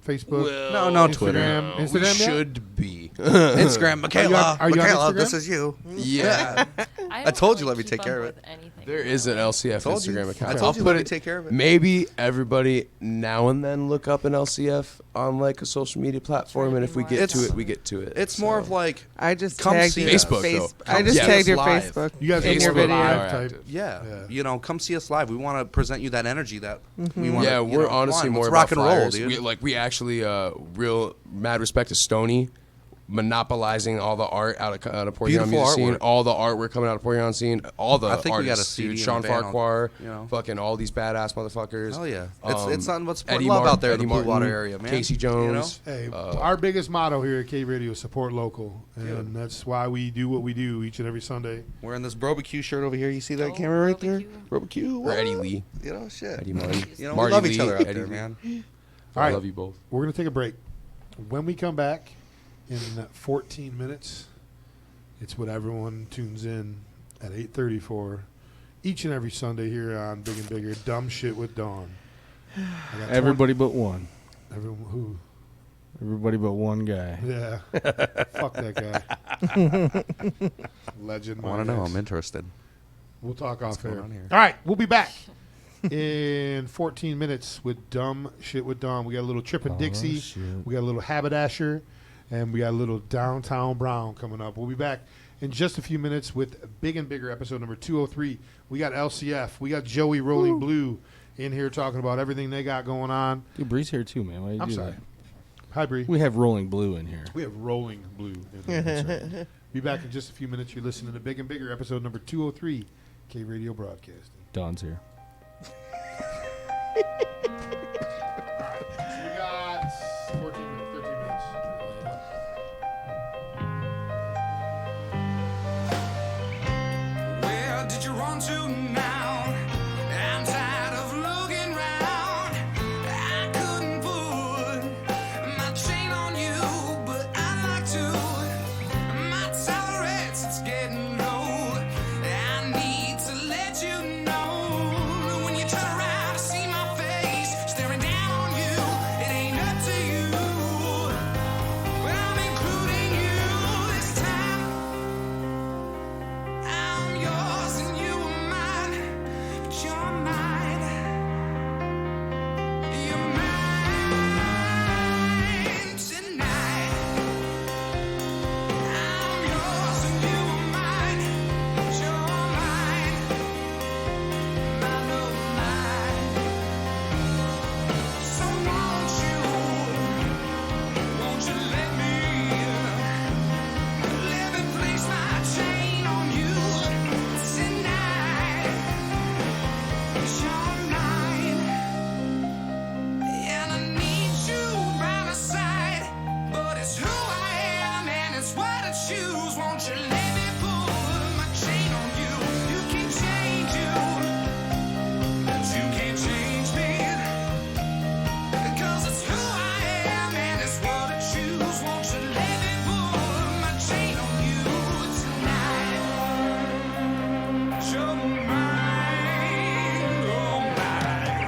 S1: Facebook,
S12: No, Twitter.
S1: Instagram.
S11: We
S1: Instagram yet?
S11: should be.
S12: Instagram, Michaela.
S1: are you on
S12: Michaela,
S1: Instagram?
S12: this is you.
S11: Yeah.
S14: I
S12: I told
S14: don't
S12: you, let me
S14: keep
S12: take
S14: up
S12: care of
S14: with
S12: it.
S14: anything.
S11: There is an LCF
S12: Told you.
S11: Instagram account.
S12: I
S11: I'll
S12: told you,
S11: put
S12: let me
S11: it.
S12: take care of it.
S11: Maybe everybody now and then look up an LCF on like a social media platform, and if we get to
S12: It's-
S11: it, we get to it.
S12: It's more of like,
S4: I just
S12: Come
S4: tagged
S12: see
S4: you.
S12: us.
S11: Facebook, though.
S4: I
S11: Come
S4: just
S11: see
S4: tagged
S12: us
S4: your
S12: live.
S4: Facebook.
S1: You guys
S4: in
S1: are
S4: your
S1: more of a
S4: video.
S1: live type.
S12: yeah,
S1: Yeah.
S12: come see us live. We want to present you that energy that we want.
S11: Yeah, we're honestly more
S12: Let's
S11: about
S12: rock and roll,
S11: flyers.
S12: dude.
S11: We actually real mad respect to Stoney, monopolizing all the art out of Port Huron
S12: Beautiful
S11: music scene,
S12: artwork.
S11: all the artwork coming out of Port Huron scene, all the
S12: I think we got a
S11: artists,
S12: CD
S11: dude.
S12: in
S11: Sean
S12: the van,
S11: Farquhar,
S12: you know.
S11: fucking all these badass motherfuckers.
S12: Hell yeah,
S11: Um,
S12: it's nothing but support
S11: Eddie
S12: love
S11: Martin,
S12: out there in
S11: Eddie
S12: the Blue Water
S11: Martin,
S12: area, man.
S11: Casey Jones.
S1: Hey, our biggest motto here at Cave Radio is support local, and that's why we do what we do each and every Sunday.
S12: Wearing this Barbecue shirt over here. You see that camera right there? Barbecue.
S11: Or Eddie Lee.
S12: You know, shit.
S11: Eddie Martin.
S12: You know,
S11: Marty
S12: we love each
S11: Lee,
S12: other out
S11: Eddie
S12: there,
S11: Lee.
S12: man.
S1: All right,
S11: I love you both.
S1: we're gonna take a break. When we come back in 14 minutes, it's what everyone tunes in at 8:30 for each and every Sunday here on Big and Bigger. Dumb Shit with Dawn. I got
S5: Everybody but one.
S1: Everyone who?
S5: Everybody but one guy.
S1: Yeah. Fuck that guy. Legend.
S12: I want to
S1: my
S12: know.
S1: ex.
S12: I'm interested.
S1: We'll talk off
S12: going
S1: air.
S12: on here?
S1: All right, we'll be back in 14 minutes with Dumb Shit with Dawn. We got a little Trippin' Dixie.
S5: shit.
S1: We got a little Haberdasher. And we got a little Downtown Brown coming up. We'll be back in just a few minutes with Big and Bigger episode number 203. We got LCF. We got Joey Rolling Blue in here talking about everything they got going on.
S5: Dude, Bree's here too, man. Why you
S1: I'm
S5: do
S1: sorry.
S5: that?
S1: Hi, Bree.
S6: We have Rolling Blue in here.
S1: We have Rolling Blue in here. That's right. Be back in just a few minutes. You're listening to Big and Bigger, episode number 203, K Radio Broadcasting.
S6: Dawn's here.
S1: We got 14 minutes, 13 minutes.
S15: Where did you run to now? I'm tired of looking round. I couldn't put my chain on you, but I'd like to. My tolerance is getting low. I need to let you know when you turn around to see my face staring down on you. It ain't up to you, but I'm including you this time. I'm yours and you are mine, but you're mine. You're mine tonight. I'm yours and you are mine, but you're mine. Mine, oh mine. So won't you let me live and place my chain on you tonight? 'Cause you're mine, and I need you by my side. But it's who I am and it's what I choose. Won't you let me put my chain on you? You can change you, but you can't change me. 'Cause it's who I am and it's what I choose. Won't you let me put my chain on you tonight? You're mine, oh mine.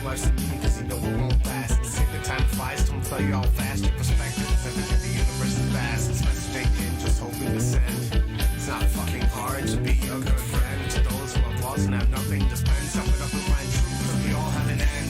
S15: life's in me cause you know it won't last. Take the time flies, don't tell you how fast your perspective is everything. The universe is vast. It's message in, just hoping to send. It's not fucking hard to be a good friend to those who have lost and have nothing to spend. Sum it up and find truth cause we all have an end.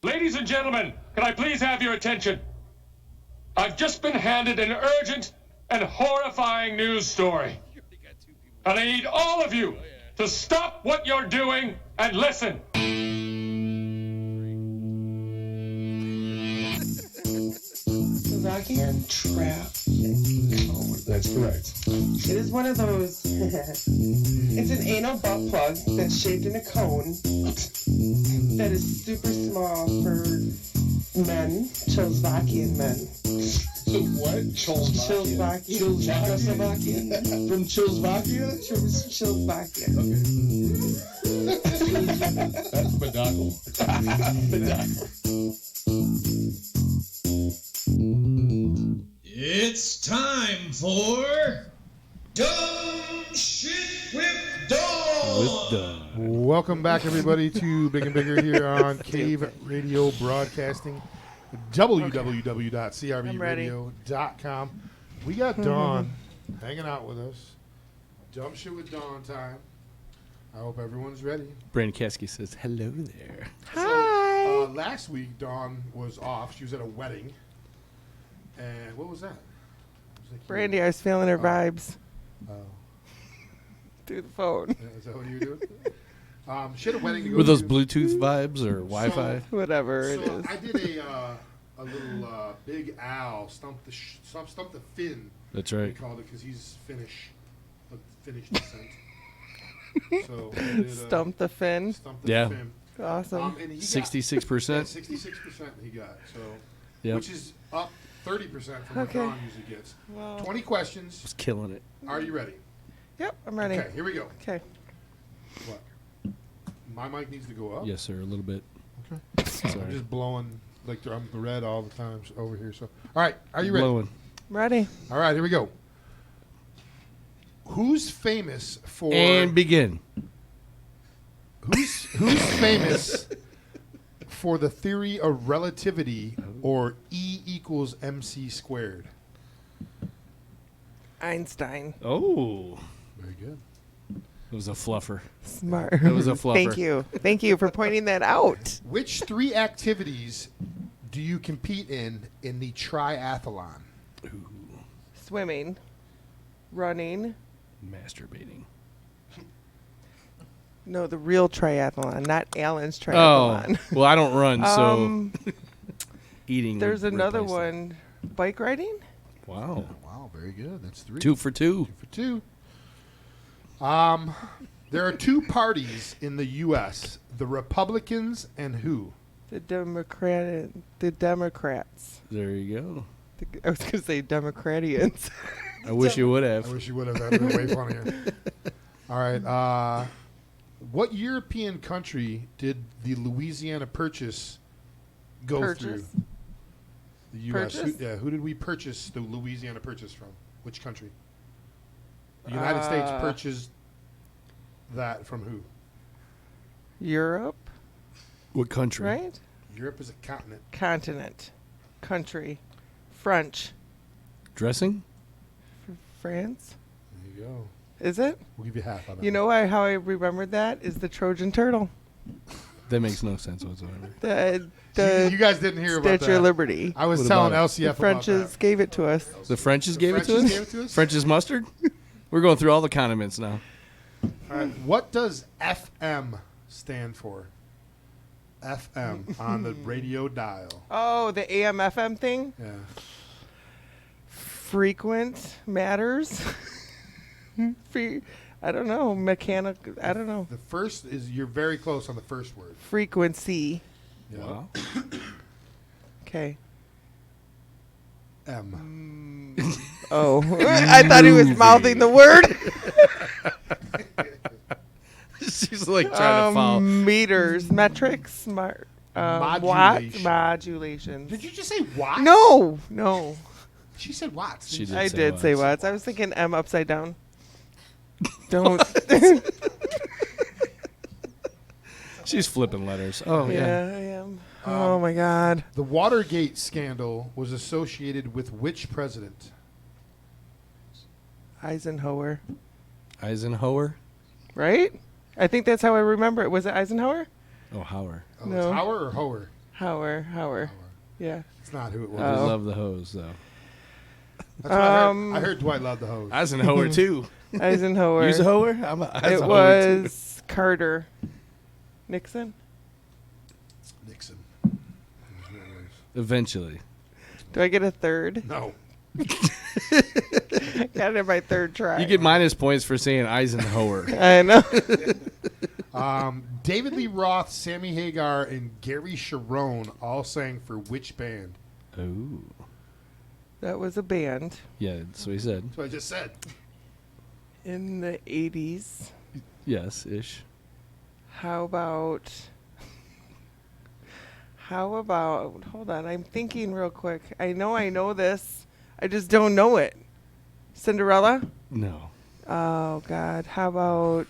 S16: Ladies and gentlemen, can I please have your attention? I've just been handed an urgent and horrifying news story. And I need all of you to stop what you're doing and listen.
S17: Slovakian trap cone. That's correct. It is one of those. It's an anal butt plug that's shaped in a cone that is super small for men, Czechoslovakian men. What? Czechoslovakia. Czechoslovakia. From Czechoslovakia? From Czechoslovakia. That's Badakle.
S2: It's time for Dumb Shit with Dawn.
S1: Welcome back, everybody, to Big and Bigger here on Cave Radio Broadcasting, www.crvradio.com. We got Dawn hanging out with us. Dumb Shit with Dawn time. I hope everyone's ready.
S6: Brandon Kasky says, hello there.
S4: Hi.
S1: So, last week, Dawn was off. She was at a wedding. And what was that?
S4: Brandy, I was feeling her vibes.
S1: Oh.
S4: Through the phone.
S1: Yeah, is that what you were doing? She had a wedding to go
S6: Were those
S1: to.
S6: Bluetooth vibes or Wi-Fi?
S4: Whatever it
S1: So
S4: is.
S1: I did a little Big Al stump the Finn.
S6: That's right.
S1: We called it because he's Finnish, but Finnish descent. So I did,
S4: Stump the Finn.
S1: Stump the
S6: Yeah.
S1: Finn.
S4: Awesome.
S1: And he got-
S6: 66%?
S1: 66% he got. So,
S6: Yep.
S1: which is up 30% from
S4: Okay.
S1: what Dawn usually gets.
S4: Well.
S1: 20 questions.
S6: Was killing it.
S1: Are you ready?
S4: Yep, I'm ready.
S1: Okay, here we go.
S4: Okay.
S1: What? My mic needs to go up.
S6: Yes, sir. A little bit.
S1: Okay.
S6: Sorry.
S1: I'm just blowing like I'm red all the time over here. So, all right, are you ready?
S6: Blowing.
S4: Ready.
S1: All right, here we go. Who's famous for?
S6: And begin.
S1: Who's famous for the theory of relativity, or E equals MC squared?
S4: Einstein.
S6: Oh.
S1: Very good.
S6: It was a fluffer.
S4: Smart.
S6: It was a fluffer.
S4: Thank you. Thank you for pointing that out.
S1: Which three activities do you compete in the triathlon?
S4: Swimming. Running.
S6: Masturbating.
S4: No, the real triathlon, not Alan's
S6: Oh.
S4: triathlon.
S6: Well, I don't run, so eating.
S4: There's
S6: would
S4: another
S6: replace that.
S4: one. Bike riding?
S6: Wow.
S1: Wow, very good. That's 3.
S6: 2 for 2.
S1: 2 for 2. There are two parties in the U.S. The Republicans and who?
S4: The Democrats.
S6: There you go.
S4: I was going to say Democratians.
S6: I wish you would have.
S1: I wish you would have. That would have been way funnier. All right. What European country did the Louisiana Purchase go through? The U.S.
S4: Purchase?
S1: Who did we purchase the Louisiana Purchase from? Which country? The United States purchased that from who?
S4: Europe,
S6: What country?
S4: right?
S1: Europe is a continent.
S4: Continent. Country. French.
S6: Dressing?
S4: France.
S1: There you go.
S4: Is it?
S1: We'll give you half on that.
S4: You know how I remembered that? Is the Trojan turtle.
S6: That makes no sense whatsoever.
S4: The
S1: you guys didn't hear about
S4: Statue of
S1: that.
S4: Liberty.
S1: I was
S6: What
S1: telling
S6: about
S1: LCF
S4: The
S1: about
S4: Frenches
S1: that.
S4: gave it to us.
S6: The Frenchies gave it to
S1: Frenchies
S6: us?
S1: gave it to us?
S6: French's mustard? We're going through all the condiments now.
S1: All right. What does FM stand for? FM on the radio dial.
S4: Oh, the AM/FM thing?
S1: Yeah.
S4: Frequent matters. I don't know. Mechanic. I don't know.
S1: The first is, you're very close on the first word.
S4: Frequency.
S1: Yeah.
S6: Wow.
S4: Okay.
S1: M.
S4: Oh, I thought he was mouthing the word.
S6: She's like trying to follow.
S4: Meters, metrics, smart. Watts,
S1: Modulation.
S4: modulation.
S1: Did you just say watts?
S4: No.
S1: She said watts.
S6: She did
S4: I
S6: say
S4: did say
S6: watts.
S4: watts. I was thinking M upside down. Don't.
S6: She's flipping letters. Oh, yeah.
S4: Yeah, I am. Oh my God.
S1: The Watergate scandal was associated with which president?
S4: Eisenhower.
S6: Eisenhower?
S4: Right? I think that's how I remember it. Was it Eisenhower?
S6: Oh, Hauer.
S1: Oh,
S4: No.
S1: it's Hauer or Hoer?
S4: Hauer. Yeah.
S1: It's not who it was.
S6: We love the hose, though.
S1: That's what I heard. I heard Dwight loved the hose.
S6: Eisenhower, too.
S4: Eisenhower.
S6: Use a hoer? I'm a
S4: It
S6: Eisenhower,
S4: was Carter. Nixon.
S1: Nixon.
S6: Eventually.
S4: Do I get a third?
S1: No.
S4: Got it in my third try.
S6: You get minus points for saying Eisenhower.
S4: I know.
S1: David Lee Roth, Sammy Hagar, and Gary Sharon all sang for which band?
S6: Oh.
S4: That was a band
S6: Yeah, that's what he said.
S1: That's what I just said.
S4: in the 80s.
S6: Yes, ish.
S4: How about, hold on, I'm thinking real quick. I know this. I just don't know it. Cinderella?
S6: No.
S4: Oh, God. How about,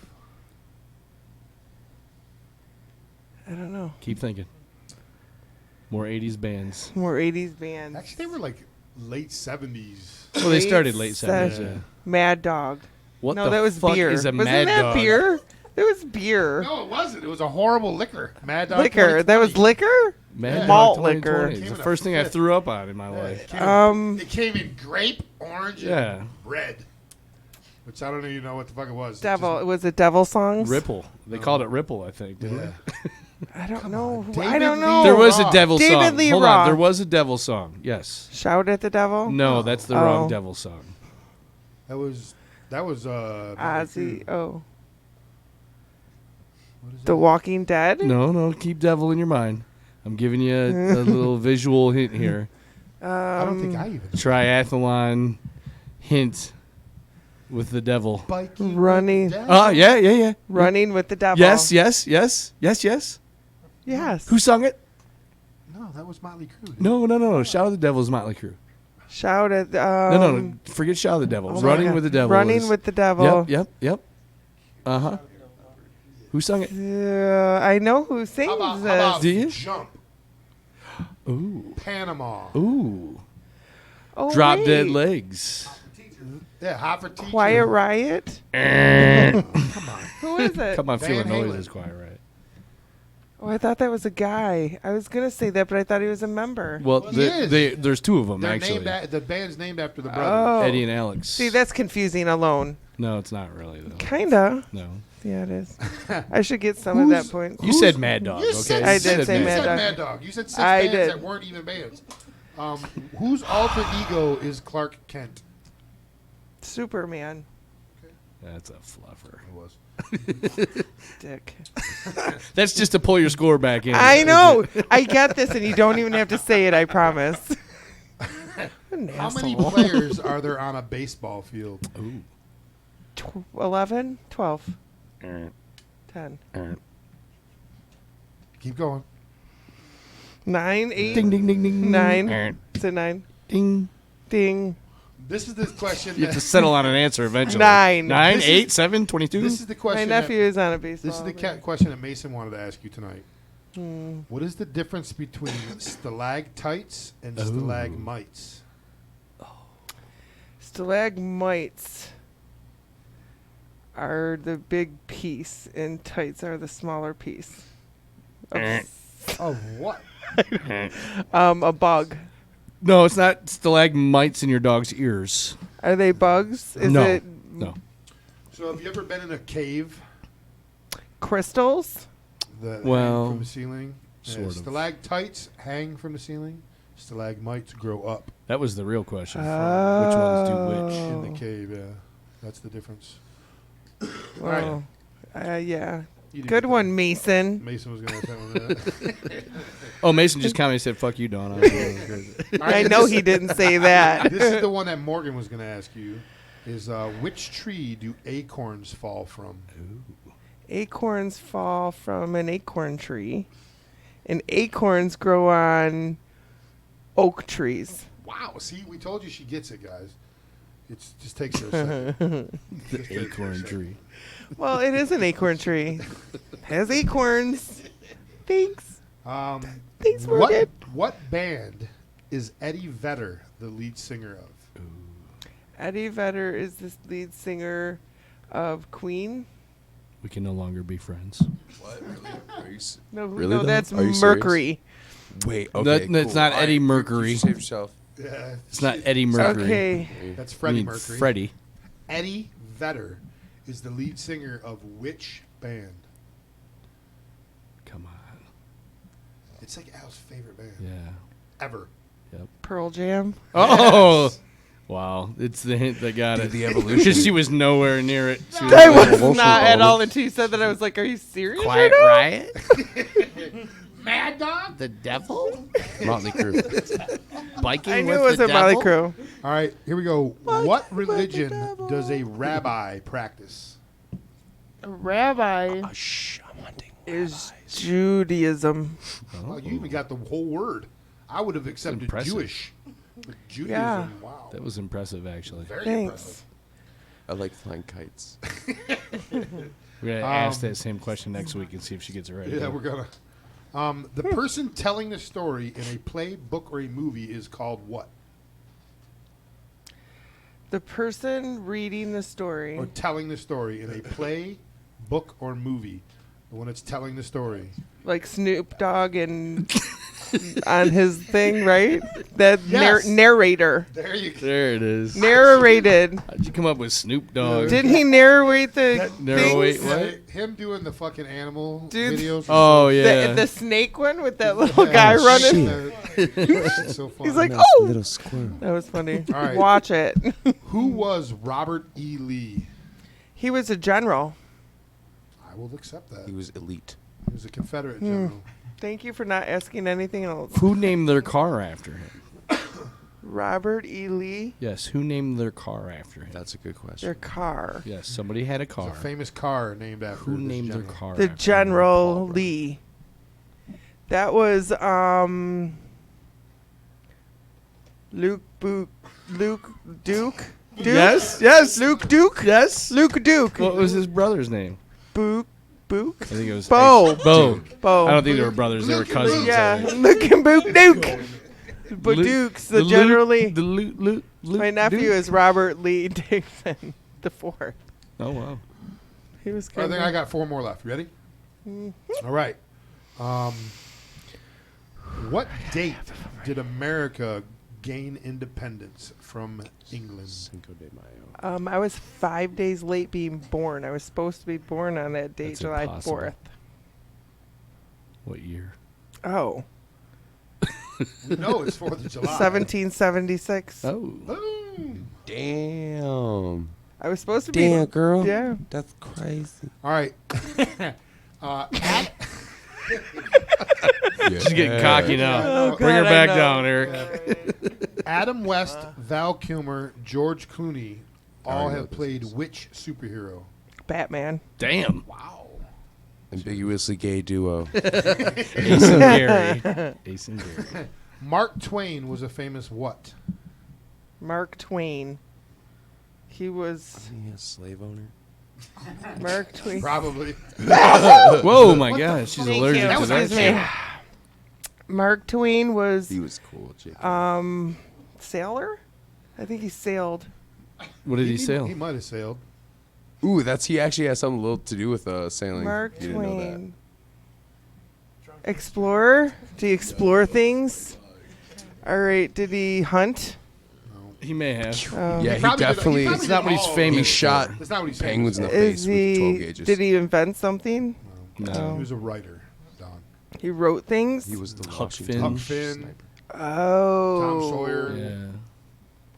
S4: I don't know.
S6: Keep thinking. More 80s bands.
S4: More 80s bands.
S1: Actually, they were like late 70s.
S6: Well, they started late 70s. Yeah.
S4: Mad Dog.
S6: What
S4: no,
S6: the
S4: that was
S6: fuck
S4: beer.
S6: is a
S4: Wasn't
S6: Mad
S4: that
S6: Dog?
S4: beer? It was beer.
S1: No, it wasn't. It was a horrible liquor. Mad Dog.
S4: Liquor. That was liquor?
S6: Mad
S4: Malt
S6: Dog
S4: liquor.
S6: 2020. It's the first thing I threw up on in my life.
S1: It came in grape, orange,
S6: Yeah.
S1: and red. Which I don't even know what the fuck it was.
S4: Devil. It was it Devil Songs?
S6: Ripple. They called it Ripple, I think, didn't they?
S4: I don't know.
S1: David
S4: I don't
S1: Lee
S4: know.
S6: There was a devil
S4: David
S6: song.
S4: Lee
S6: Hold
S4: Roth.
S6: on. There was a devil song. Yes.
S4: Shout at the Devil?
S6: No, that's the wrong devil song.
S1: That was
S4: Ozzy. Oh. The Walking Dead?
S6: No, keep devil in your mind. I'm giving you a little visual hint here.
S1: I don't think I even.
S6: Triathlon hint with the devil.
S4: Running.
S6: Yeah.
S4: Running with the Devil.
S6: Yes.
S4: Yes.
S6: Who sung it?
S1: No, that was Motley Crue.
S6: No. Shout at the Devil's Motley Crue.
S4: Shout at
S6: No. Forget Shout at the Devil.
S4: oh my
S6: Running
S4: God.
S6: with the Devil.
S4: Running with the Devil.
S6: Yep. Uh-huh. Who sung it?
S4: I know who sings
S1: How about
S4: this.
S6: Do you?
S1: Jump?
S6: Ooh.
S1: Panama.
S6: Ooh.
S4: Oh,
S6: Drop
S4: wait.
S6: Dead Legs.
S1: Yeah, Hot for Teacher.
S4: Quiet Riot?
S1: Come on.
S4: Who is it?
S6: Come on,
S1: Van
S6: feeling
S1: Halen.
S6: noises, Quiet Riot.
S4: Oh, I thought that was a guy. I was going to say that, but I thought he was a member.
S6: Well,
S1: He is.
S6: there's two of them,
S1: They're
S6: actually.
S1: the band's named after the
S4: Oh.
S1: brother.
S6: Eddie and Alex.
S4: See, that's confusing alone.
S6: No, it's not really, though.
S4: Kinda.
S6: No.
S4: Yeah, it is. I should get some of that point.
S6: You said Mad Dog,
S1: You
S6: okay?
S1: said
S4: I
S6: You
S4: did
S6: said
S4: say
S1: You
S4: Mad
S1: said
S4: Dog.
S1: Mad Dog. You said six
S4: I
S1: bands
S4: did.
S1: that weren't even bands. Whose alter ego is Clark Kent?
S4: Superman.
S6: That's a fluffer.
S1: It was.
S4: Dick.
S6: That's just to pull your score back in.
S4: I know. I get this, and you don't even have to say it, I promise. An
S1: How many
S4: asshole.
S1: players are there on a baseball field?
S6: Ooh.
S4: 11? 12? 10?
S1: Keep going.
S4: 9? 8?
S6: Ding, ding, ding, ding.
S4: 9? Is it 9?
S6: Ding.
S4: Ding.
S1: This is the question.
S6: You have to settle on an answer eventually.
S4: 9.
S6: 9,
S1: This
S6: 8,
S1: is-
S6: 7, 22?
S1: This is the
S4: My
S1: question.
S4: nephew is on a baseball.
S1: This is the
S4: team.
S1: question that Mason wanted to ask you tonight.
S4: Hmm.
S1: What is the difference between stalactites and stalagmites?
S4: Stalagmites are the big piece, and tights are the smaller piece.
S1: Of what?
S4: A bug.
S6: No, it's not stalagmites in your dog's ears.
S4: Are they bugs? Is
S6: No.
S4: it
S6: No.
S1: So have you ever been in a cave
S4: crystals?
S1: that
S6: Well,
S1: hang from the ceiling?
S6: sort of.
S1: Stalactites hang from the ceiling. Stalagmites grow up
S6: That was the real question. Which ones do which?
S1: in
S4: Oh.
S1: the cave. Yeah, that's the difference.
S4: Well, yeah.
S1: You did
S4: Good
S1: good.
S4: one, Mason.
S1: Mason was going to tell me that.
S6: Oh, Mason just commented and said, "Fuck you, Dawn."
S4: I know he didn't say that.
S1: This is the one that Morgan was going to ask you. Is which tree do acorns fall from?
S4: Acorns fall from an acorn tree, and acorns grow on oak trees.
S1: Wow. See, we told you she gets it, guys. It just takes her a second.
S6: The acorn tree.
S4: Well, it is an acorn tree. Has acorns. Thanks. Thanks, Morgan.
S1: What band is Eddie Vedder the lead singer of?
S4: Eddie Vedder is the lead singer of Queen.
S6: We can no longer be friends.
S11: What? Really? Are you
S4: No,
S11: really
S4: no,
S11: though?
S4: that's
S11: Are you serious?
S4: Mercury.
S11: Wait, okay.
S6: That's
S11: cool.
S6: not
S11: All
S6: Eddie
S11: right,
S6: Mercury.
S11: You saved yourself.
S1: Yeah,
S6: It's not Eddie Mercury.
S4: Okay.
S1: That's
S6: You
S1: Freddie
S6: mean
S1: Mercury.
S6: Freddie.
S1: Eddie Vedder is the lead singer of which band?
S6: Come on.
S1: It's like Al's favorite band.
S6: Yeah.
S1: Ever.
S6: Yep.
S4: Pearl Jam.
S6: Oh.
S1: Yes.
S6: Wow. It's the hint that got
S11: Dude,
S6: it.
S11: the evolution.
S6: Because she was nowhere near it. She
S4: I
S6: like,
S4: was not at all until you said that. I was like, "Are you serious?"
S6: Quiet
S4: right now?
S6: Riot?
S1: Mad Dog?
S3: The devil?
S11: Motley Crue.
S3: Biking
S4: I knew
S3: with
S4: it was
S3: the
S4: a Motley
S3: devil?
S4: Crue.
S1: All right, here we go. What religion does a rabbi practice?
S4: A rabbi is Judaism.
S1: Oh, you even got the whole word. I would have accepted
S6: Impressive.
S1: Jewish. But Judaism,
S4: Yeah.
S1: wow.
S6: That was impressive, actually.
S1: Very
S4: Thanks.
S1: impressive.
S11: I like flying kites.
S6: We're gonna ask that same question next week and see if she gets it right.
S1: Yeah, we're gonna. The person telling the story in a play, book, or a movie is called what?
S4: The person reading the story.
S1: Or telling the story in a play, book, or movie. The one that's telling the story.
S4: Like Snoop Dogg and on his thing, right? That
S1: Yes.
S4: narrator.
S1: There you go.
S6: There it is.
S4: Narrated.
S6: How'd you come up with Snoop Dogg?
S4: Didn't he narrate the
S6: Narrate
S4: things?
S6: what?
S1: Him doing the fucking animal
S4: Dude.
S1: videos.
S6: Oh, yeah.
S4: The snake one with that little guy running.
S1: It's so funny.
S4: He's like,
S11: Nice
S4: oh!
S11: little squirrel.
S4: That was funny.
S1: All right.
S4: Watch it.
S1: Who was Robert E. Lee?
S4: He was a general.
S1: I will accept that.
S11: He was elite.
S1: He was a Confederate general.
S4: Thank you for not asking anything else.
S6: Who named their car after him?
S4: Robert E. Lee.
S6: Yes, who named their car after him?
S11: That's a good question.
S4: Their car.
S6: Yes, somebody had a
S1: It's
S6: car.
S1: a famous car named after
S6: Who
S1: this
S6: named their
S1: general.
S6: car
S4: The
S6: after him?
S4: General
S6: Paul Brown.
S4: Lee. That was Luke Duke. Duke?
S6: Yes.
S4: Luke Duke?
S6: Yes.
S4: Luke Duke.
S6: What was his brother's name?
S4: Book.
S6: I think it was
S4: Bo.
S6: Bo.
S4: Bo.
S6: I don't think they were brothers. They were cousins.
S4: Yeah,
S6: I think.
S4: Luke and Book Duke. But
S6: Lu-
S4: Dukes, the
S6: Luke-
S4: General Lee.
S6: The Luke.
S4: My nephew is Robert Lee Dixon the fourth.
S6: Oh wow.
S4: He was
S1: I
S4: good.
S1: think I got 4 more left. Ready? All right. What date did America gain independence from England?
S11: Cinco de Mayo.
S4: I was 5 days late being born. I was supposed to be born on that date,
S6: That's
S4: July
S6: impossible.
S4: 4th.
S6: What year?
S4: Oh.
S1: No, it's 4th of July.
S4: 1776.
S6: Oh.
S1: Boom.
S11: Damn.
S4: I was supposed to be.
S11: Damn, girl.
S4: Yeah.
S11: That's crazy.
S1: All right.
S6: She's getting cocky now.
S4: Oh,
S6: Bring her
S4: God, I
S6: back
S4: know.
S6: down, Eric.
S1: Adam West, Val Kilmer, George Clooney all
S11: know
S1: have
S11: this
S1: played which superhero?
S4: Batman.
S6: Damn.
S1: Wow.
S11: Ambiguously gay duo.
S6: Ace and Gary. Ace and Gary.
S1: Mark Twain was a famous what?
S4: Mark Twain. He was
S11: Isn't he a slave owner?
S4: Mark Twain.
S1: Probably.
S6: Whoa, my gosh. She's
S4: Thank
S6: allergic
S4: you.
S6: to that
S4: Excuse
S6: shit.
S4: me. Mark Twain was
S11: He was cool, Jake.
S4: sailor? I think he sailed.
S6: What did he sail?
S1: He might have sailed.
S11: Ooh, he actually has something little to do with sailing.
S4: Mark
S11: You didn't know that.
S4: Twain. Explorer? Did he explore things? All right. Did he hunt?
S6: He may have.
S11: Yeah, he
S1: probably did-
S11: definitely.
S1: he
S6: It's not what he's
S1: all-
S6: famous
S11: He shot
S1: That's not what he's
S11: penguins in
S1: famous
S11: the
S4: Is
S11: face with 12
S4: he?
S11: gauges.
S4: Did he invent something?
S1: for.
S6: No.
S1: He was a writer, Don.
S4: He wrote things.
S11: He was the
S6: Huck
S11: Washington
S6: Finn.
S1: Huck Finn.
S11: sniper.
S4: Oh.
S1: Tom Sawyer.
S6: Yeah.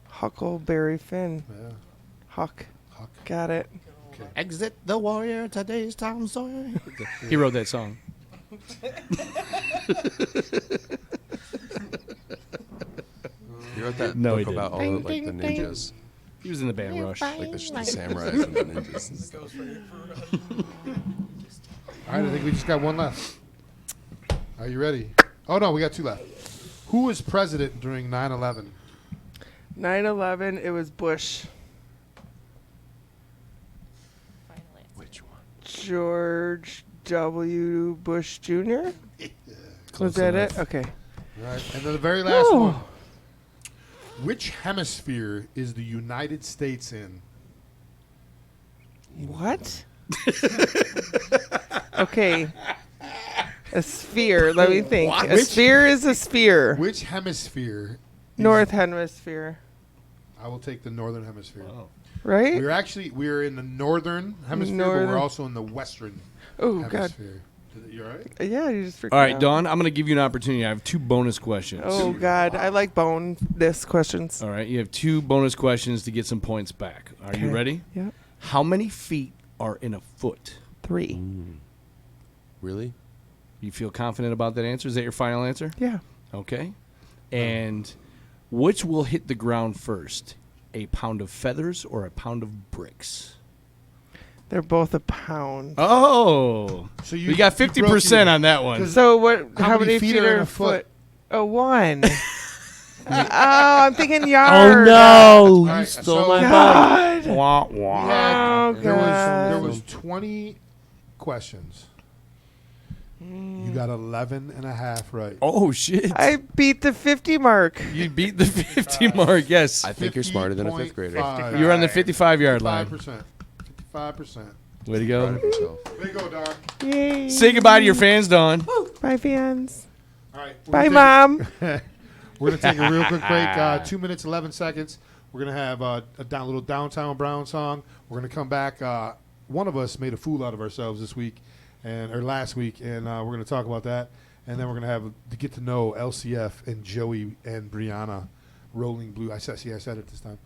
S4: Huckleberry Finn.
S1: Yeah.
S4: Huck.
S1: Huck.
S4: Got it.
S3: Exit the warrior, today's Tom Sawyer.
S6: He wrote that song.
S11: He wrote that
S6: No, he
S11: book about all
S6: didn't.
S11: of, like the ninjas,
S6: He was in the band Rush.
S11: like the samurais and the ninjas. And stuff.
S1: All right, I think we just got one left. Are you ready? Oh, no, we got 2 left. Who was president during 9/11?
S4: 9/11. It was Bush.
S11: Which one?
S4: George W. Bush Jr.
S6: Close
S4: Was that
S6: enough.
S4: it? Okay.
S1: All right, and then the very last
S4: Whew.
S1: one. Which hemisphere is the United States in?
S4: What? Okay. A sphere. Let me think.
S1: What?
S4: A sphere is a sphere.
S1: Which hemisphere?
S4: North hemisphere.
S1: I will take the northern hemisphere.
S4: Right?
S1: We're in the northern hemisphere, but
S4: Northern.
S1: we're also in the western
S4: Oh, God.
S1: hemisphere. You all right?
S4: Yeah, you just freaked
S6: All
S4: me
S6: right,
S4: out.
S6: Dawn, I'm going to give you an opportunity. I have 2 bonus questions.
S4: Oh, God. I like bonus questions.
S6: All right, you have 2 bonus questions to get some points back. Are you
S4: Okay.
S6: ready?
S4: Yep.
S6: How many feet are in a foot?
S4: 3.
S11: Really?
S6: You feel confident about that answer? Is that your final answer?
S4: Yeah.
S6: Okay. And which will hit the ground first? A pound of feathers or a pound of bricks?
S4: They're both a pound.
S6: Oh.
S1: So
S6: you got 50% on that one.
S4: So what? How many feet
S1: are
S4: are
S1: in
S4: a
S1: a foot?
S4: Oh, one. Oh, I'm thinking
S5: Oh
S4: yard.
S5: no!
S1: All
S5: You
S1: right,
S5: stole
S1: so-
S5: my
S4: God.
S5: bike.
S6: Wah,
S1: We
S6: wah.
S1: had-
S4: Oh,
S1: there was
S4: God.
S1: 20 questions. You got 11 and a half right.
S6: Oh, shit.
S4: I beat the 50 mark.
S6: You beat the 50 mark, yes.
S11: I think you're smarter than a fifth grader.
S1: 50.5.
S6: You're on the 55-yard line.
S1: 55%. 55%.
S6: Way to go.
S1: Way to go, Don.
S4: Yay.
S6: Say goodbye to your fans, Dawn.
S4: Bye, fans.
S1: All right.
S4: Bye, Mom.
S1: We're going to take a real quick break. 2 minutes, 11 seconds. We're going to have a little Downtown Brown song. We're going to come back. One of us made a fool out of ourselves this week, or last week, and we're going to talk about that. And then we're going to have to get to know LCF and Joey and Brianna, Rolling Blue. I said it this time.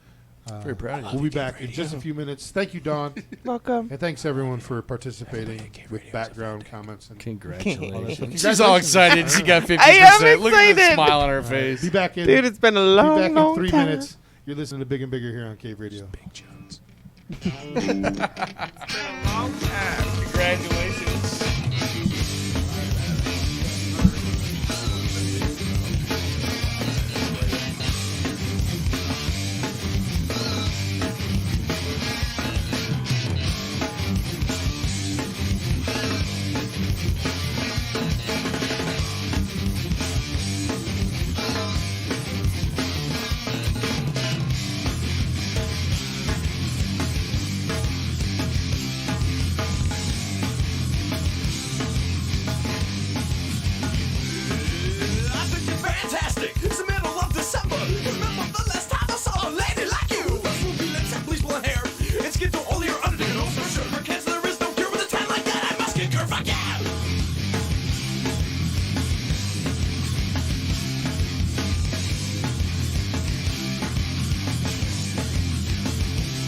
S6: Very proud of you.
S1: We'll be back in just a few minutes. Thank you, Dawn.
S4: Welcome.
S1: And thanks, everyone, for participating with background comments. And
S6: Congratulations. She's all excited. She got 50%.
S4: I am
S6: Look at the
S4: excited.
S6: smile on her face.
S1: Be back in.
S4: Dude, it's been a
S1: be
S4: long,
S1: back
S4: long
S1: in 3
S4: time.
S1: minutes. You're listening to Big and Bigger here on Cave Radio.
S6: Big Jones.
S4: It's been a long time.
S6: Congratulations.
S15: I think you're fantastic. It's the middle of December. Remember the last time I saw a lady like you? Those ruby lips and bleach blonde hair. And skin so all your under the nose for sure. For cancer there is no cure with a tan like that. I must get curved. Fuck yeah!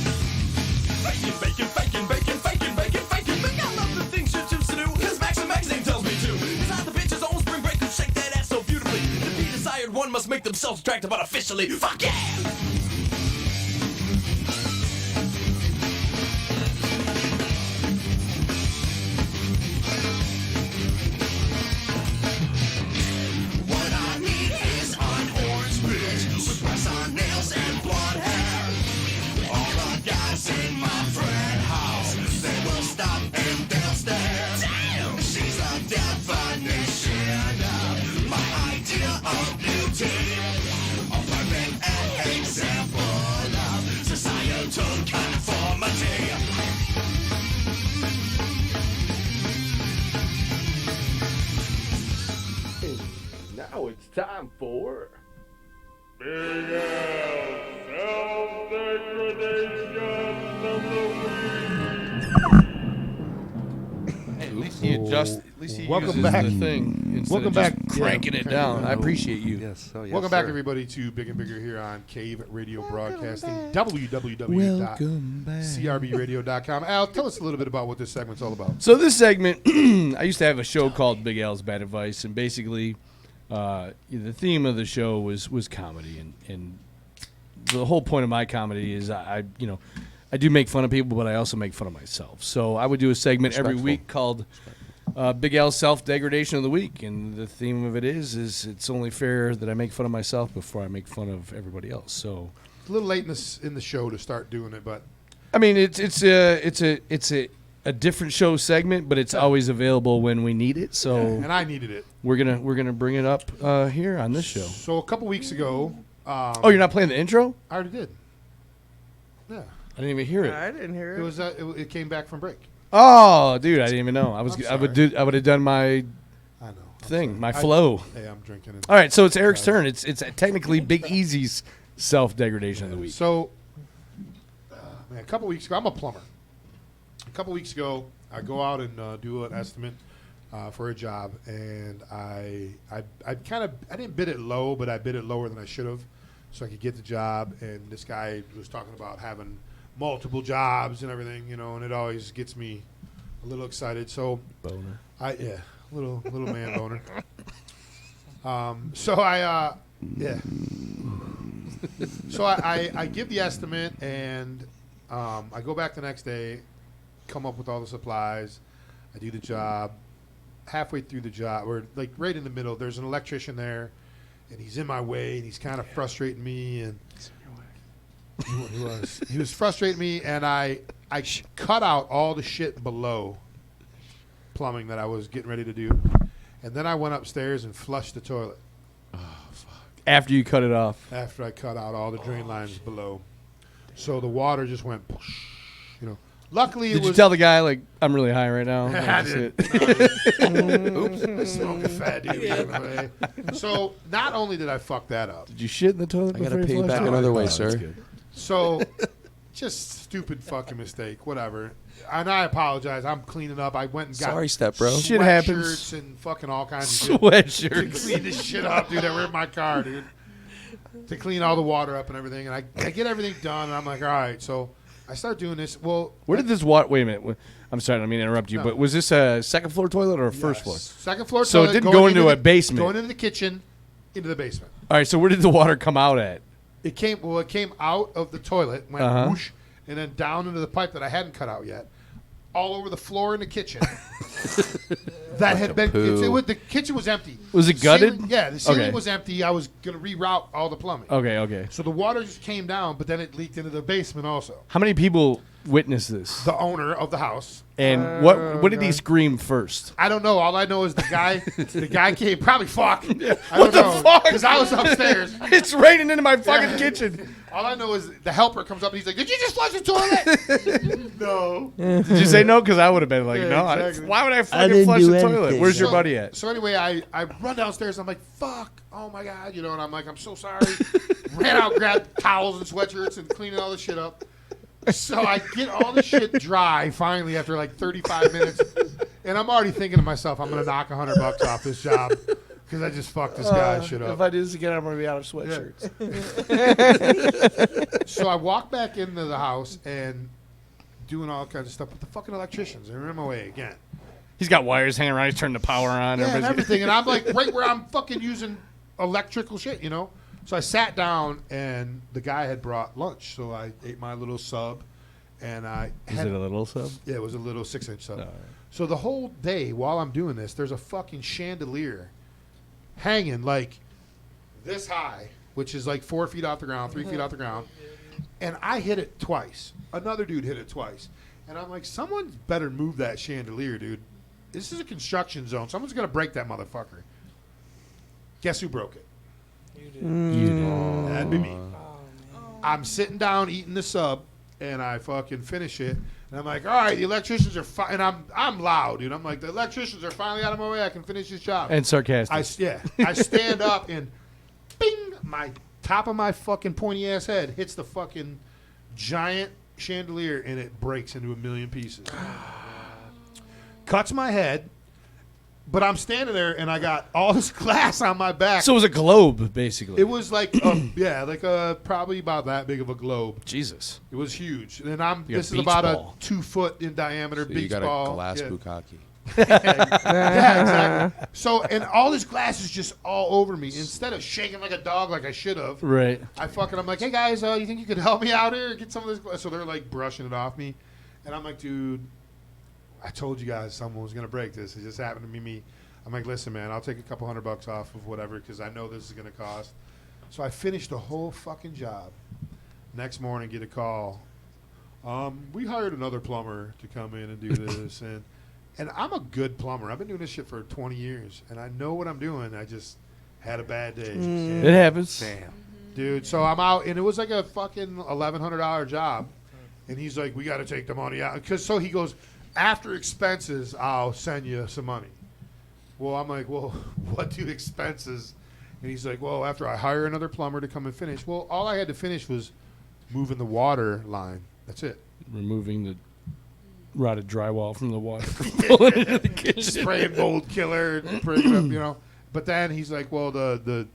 S15: Faking, faking, faking, faking, faking, faking, faking. Think I love the things you choose to do. Cause Maxim Magazine tells me to. Inside the bitches own spring break who shake that ass so beautifully. To be desired, one must make themselves attractive artificially. Fuck yeah! What I need is an orange bitch with press-on nails and blonde hair. All the guys in my friend house, they will stop and they'll stare. Damn, she's a definition of my idea of beauty. A perfect example of societal conformity.
S18: Now it's time for
S10: Big L self-degradation of the
S6: Hey, at least he adjusts. At least he
S1: Welcome
S6: uses
S1: back.
S6: the thing instead
S1: Welcome
S6: of just
S1: back.
S6: cranking it down. I appreciate you.
S12: Yes. Oh, yes,
S1: Welcome back,
S12: sir.
S1: everybody, to Big and Bigger here on Cave Radio Broadcasting,
S6: Welcome
S1: www.crbradio.com. Al, tell us a little bit about what this segment's all about.
S6: So this segment, I used to have a show called Big Al's Bad Advice, and basically, the theme of the show was comedy, and the whole point of my comedy is I do make fun of people, but I also make fun of myself. So I would do a segment every week called Big Al's Self-Degradation of the Week, and the theme of it is it's only fair that I make fun of myself before I make fun of everybody else. So
S1: It's a little late in the show to start doing it, but
S6: I mean it's a different show segment, but it's always available when we need it. So
S1: and I needed it.
S6: We're gonna bring it up here on this show.
S1: So a couple weeks ago.
S6: Oh, you're not playing the intro?
S1: I already did. Yeah.
S6: I didn't even hear it.
S4: I didn't hear it.
S1: It was it came back from break.
S6: Oh, dude, I didn't even know. I would
S1: sorry.
S6: have done my thing, my flow.
S1: Hey, I'm drinking.
S6: All right, so it's Eric's turn. It's technically Big Easy's self-degradation of the week.
S1: So, man, a couple weeks ago, I'm a plumber. A couple weeks ago, I go out and do an estimate for a job, and I didn't bid it low, but I bid it lower than I should have, so I could get the job. And this guy was talking about having multiple jobs and everything, and it always gets me a little excited. So
S6: boner.
S1: A little man boner. So I yeah. So I give the estimate, and I go back the next day, come up with all the supplies. I do the job. Halfway through the job, or like right in the middle, there's an electrician there, and he's in my way, and he's kind of frustrating me, and he was frustrating me, and I cut out all the shit below plumbing that I was getting ready to do, and then I went upstairs and flushed the toilet.
S3: After you cut it off.
S1: After I cut out all the drain lines below, so the water just went, you know. Luckily,
S3: Did you tell the guy, like, I'm really high right now?
S1: I did. Oops, smoke a fat dude. So not only did I fuck that up.
S3: Did you shit in the toilet?
S11: I gotta pay you back another way, sir.
S1: So, just stupid fucking mistake. Whatever. And I apologize. I'm cleaning up. I went and got
S11: Sorry, step bro.
S3: Shit happens.
S1: Sweatshirts and fucking all kinds of shit.
S3: Sweatshirts.
S1: To clean this shit up, dude. That were in my car, dude. To clean all the water up and everything. And I get everything done, and I'm like, all right. So I start doing this. Well,
S3: where did this water? Wait a minute. I'm sorry, I don't mean to interrupt you, but was this a second floor toilet or a first floor?
S1: Second floor
S3: so
S1: toilet.
S3: So it didn't
S1: go
S3: into a basement.
S1: Going into the kitchen, into the basement.
S3: All right. So where did the water come out at?
S1: It came out of the toilet, went whoosh, and then down into the pipe that I hadn't cut out yet, all over the floor in the kitchen. That had been the kitchen was empty.
S3: Was it gutted?
S1: The ceiling was empty. I was gonna reroute all the plumbing.
S3: Okay.
S1: So the water just came down, but then it leaked into the basement also.
S3: How many people witnessed this?
S1: The owner of the house.
S3: And what did he scream first?
S1: I don't know. All I know is the guy came probably fuck.
S3: What the fuck?
S1: Because I was upstairs.
S3: It's raining into my fucking kitchen.
S1: All I know is the helper comes up and he's like, "Did you just flush the toilet?" No.
S3: Did you say no? Because I would have been like, no.
S1: Exactly.
S3: Why would I fucking flush the toilet? Where's your
S1: So-
S3: buddy at?
S1: So anyway, I run downstairs. I'm like, fuck. Oh, my God. And I'm like, I'm so sorry. Ran out, grabbed towels and sweatshirts and cleaning all the shit up. So I get all the shit dry finally after like 35 minutes. And I'm already thinking to myself, I'm going to knock $100 off this job. Because I just fucked this guy's shit up.
S3: If I do this again, I'm going to be out of sweatshirts.
S1: So I walk back into the house and doing all kinds of stuff with the fucking electricians. They're in my way again.
S3: He's got wires hanging around. He's turning the power on.
S1: Yeah, and everything. And I'm like right where I'm fucking using electrical shit, So I sat down and the guy had brought lunch. So I ate my little sub. And
S3: Is it a little sub?
S1: Yeah, it was a little 6-inch sub.
S3: Oh, right.
S1: So the whole day while I'm doing this, there's a fucking chandelier hanging like this high, which is like 4 feet off the ground, 3 feet off the ground. And I hit it twice. Another dude hit it twice. And I'm like, someone better move that chandelier, dude. This is a construction zone. Someone's going to break that motherfucker. Guess who broke it?
S5: You did.
S3: You did.
S1: That'd be me. I'm sitting down eating the sub, and I fucking finish it. And I'm like, all right, the electricians are and I'm loud, dude. I'm like, the electricians are finally out of my way. I can finish this job.
S3: And sarcastic.
S1: I stand up and bing, my top of my fucking pointy ass head hits the fucking giant chandelier, and it breaks into a million pieces. Cuts my head, but I'm standing there, and I got all this glass on my back.
S3: So it was a globe, basically.
S1: It was like, probably about that big of a globe.
S3: Jesus.
S1: It was huge. And this is
S3: beach
S1: about
S3: ball.
S1: a 2 foot in diameter
S11: So
S1: beach
S11: you got
S1: ball.
S11: a glass
S1: Yeah.
S11: bukkake.
S1: Yeah, exactly. So, and all this glass is just all over me. Instead of shaking like a dog like I should have,
S3: Right.
S1: I'm like, hey guys, you think you could help me out here? Get some of this glass. So they're like brushing it off me. And I'm like, dude, I told you guys someone was going to break this. It just happened to be me. I'm like, listen, man, I'll take a couple $100 off of whatever because I know this is going to cost. So I finished the whole fucking job. Next morning, get a call. We hired another plumber to come in and do this. And I'm a good plumber. I've been doing this shit for 20 years. And I know what I'm doing. I just had a bad day.
S3: It happens.
S1: Damn. Dude, so I'm out. And it was like a fucking $1,100 job. And he's like, we got to take the money out. So he goes, after expenses, I'll send you some money. Well, I'm like, well, what do expenses? And he's like, well, after I hire another plumber to come and finish. Well, all I had to finish was moving the water line. That's it.
S3: Removing the rotted drywall from the water. Pulling it into the kitchen.
S1: Spraying mold killer, bring it up, But then he's like, well, the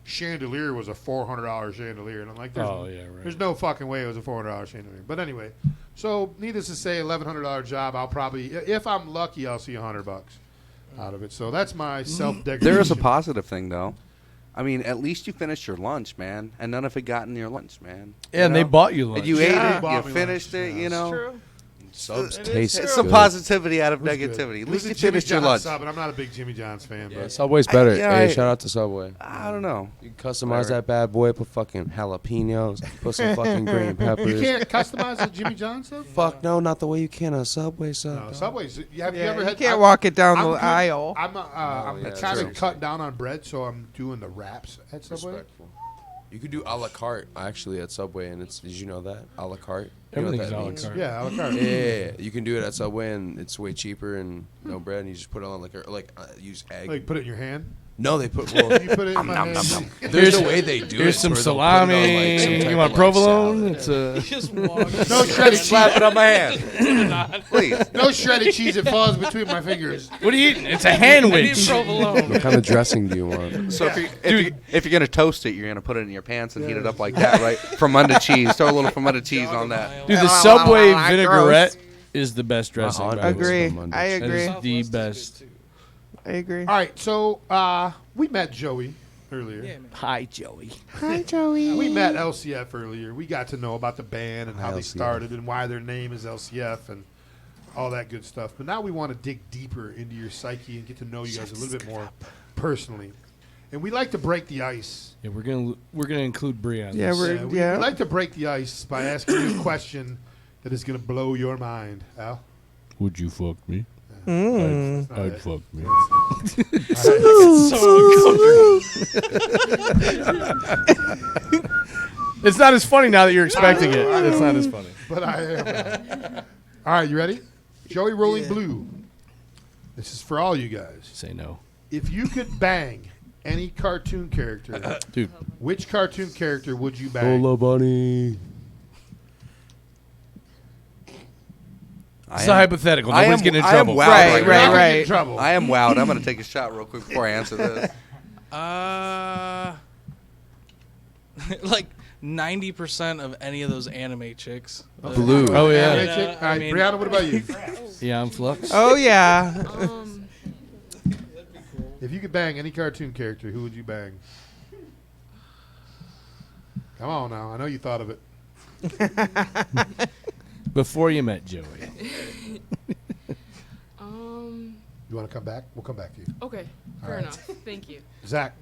S1: chandelier was a $400 chandelier. And I'm like, there's no fucking way it was a $400 chandelier. But anyway, so needless to say, $1,100 job, I'll probably, if I'm lucky, I'll see $100. out of it. So that's my self-degradation.
S12: There is a positive thing, though. I mean, at least you finished your lunch, man, and none of it got in your lunch, man.
S3: Yeah, and they bought you lunch.
S12: And you
S3: Yeah.
S12: ate it, you finished it, you know.
S4: True.
S11: Subs
S12: It
S11: taste
S12: It's some
S11: good.
S12: positivity out of
S1: It was
S12: negativity.
S1: good.
S12: At
S1: It was
S12: least
S1: a
S12: you
S1: Jimmy
S12: finished your
S1: John's
S12: lunch.
S1: sub, and I'm not a big Jimmy John's fan.
S11: Yeah,
S1: But
S11: Subway's better.
S12: yeah,
S11: Hey, shout out to Subway.
S12: I don't know.
S11: You can customize that bad boy. Put fucking jalapenos. Put some fucking green peppers.
S1: you can't customize a Jimmy John's sub?
S11: Fuck no, not the way you can a Subway sub.
S1: No, Subway's. Have you
S4: Yeah,
S1: ever
S4: you
S1: had?
S4: can't walk it down the
S1: good-
S4: aisle.
S1: I'm
S11: yeah,
S1: kind
S11: true.
S1: of cut down on bread, so I'm doing the wraps at Subway.
S11: Respectful. You could do a la carte actually at Subway, and it's. Did you know that a la carte? You know what
S3: Everything's
S11: that
S3: a la
S11: means?
S3: carte.
S1: Yeah, a la carte.
S11: Yeah, you can do it at Subway, and it's way cheaper and no bread, and you just put it on use egg.
S1: Like put it in your hand.
S11: No, they put. Well,
S1: You put it in my hand.
S11: there's a way they do it.
S3: Here's some
S11: where they'll put it on,
S3: salami.
S11: some type
S3: You want
S11: of,
S3: provolone?
S11: salad.
S3: It's
S5: Just walk.
S1: No shredded cheese.
S12: Slap it on my hand. Please.
S1: No shredded cheese. It falls between my fingers.
S3: What are you eating? It's a sandwich.
S11: What kind of dressing do you want?
S12: So if you're gonna toast it, you're gonna put it in your pants and heat it up like that, right? Fromander cheese. Throw a little Fromander cheese on that.
S3: Dude, the Subway vinaigrette is the best dressing. by the way.
S4: Agree. I
S3: That
S4: agree.
S3: is the best.
S4: I agree.
S1: All right, so we met Joey earlier.
S3: Hi, Joey.
S4: Hi, Joey.
S1: We met LCF earlier. We got to know about the band and how they
S11: LCF.
S1: started and why their name is LCF and all that good stuff. But now we want to dig deeper into your psyche and get to know you guys a little bit more personally. And we like to break the ice.
S3: Yeah, we're gonna include Brie on
S4: Yeah,
S3: this.
S1: We like to break the ice by asking you a question that is going to blow your mind. Al?
S3: Would you fuck me?
S4: Mm.
S3: I'd fuck me. It's not as funny now that you're expecting it. It's not as funny.
S1: But I am. All right, you ready? Joey Rolling Blue. This is for all you guys.
S3: Say no.
S1: If you could bang any cartoon character,
S3: Dude.
S1: which cartoon character would you bang?
S11: Hello, bunny.
S3: It's a hypothetical. Nobody's getting in trouble.
S12: I am wowed
S1: Right,
S12: now.
S1: right. In trouble.
S12: I am wowed. I'm gonna take a shot real quick before I answer this.
S5: Like 90% of any of those anime chicks.
S11: Blue.
S3: Oh, yeah.
S1: Anime chick? All right, Brianna, what about you?
S3: Yeah, I'm Flux.
S4: Oh, yeah.
S1: If you could bang any cartoon character, who would you bang? Come on now. I know you thought of it.
S3: Before you met Joey.
S1: You want to come back? We'll come back to you.
S14: Okay,
S1: All
S14: fair
S1: right.
S14: enough. Thank you.
S1: Zach.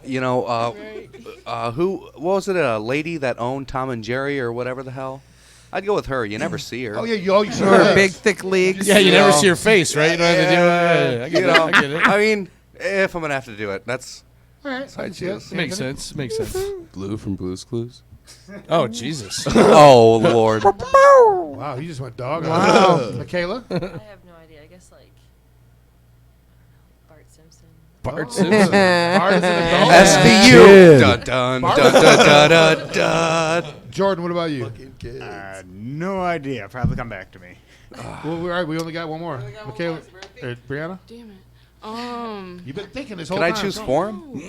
S12: You know, what was it? A lady that owned Tom and Jerry or whatever the hell? I'd go with her. You never see her.
S1: Oh, yeah, you see
S4: Or
S1: her.
S4: big, thick legs.
S3: Yeah, you never see her face, right? You don't have to do it. I get
S12: You
S3: it.
S12: know,
S3: I get it.
S12: I mean, if I'm gonna have to do it, that's
S1: All right.
S12: I choose.
S3: Makes sense. Makes sense.
S11: Blue from Blue's Clues.
S3: Oh, Jesus.
S12: Oh Lord.
S1: Wow, you just went dog on
S4: Wow.
S1: it. Michaela?
S14: I have no idea. I guess like Bart Simpson.
S3: Bart
S1: Oh.
S3: Simpson.
S1: Bart is an adult.
S12: SVU. Dun dun
S1: Bart-
S12: dun dun dun dun.
S1: Jordan, what about you?
S13: No idea. Probably come back to me.
S1: Well, all right, we only got one more. Michaela, Brianna?
S14: Damn it.
S1: You've been thinking this whole
S12: Can I
S1: time.
S12: choose form?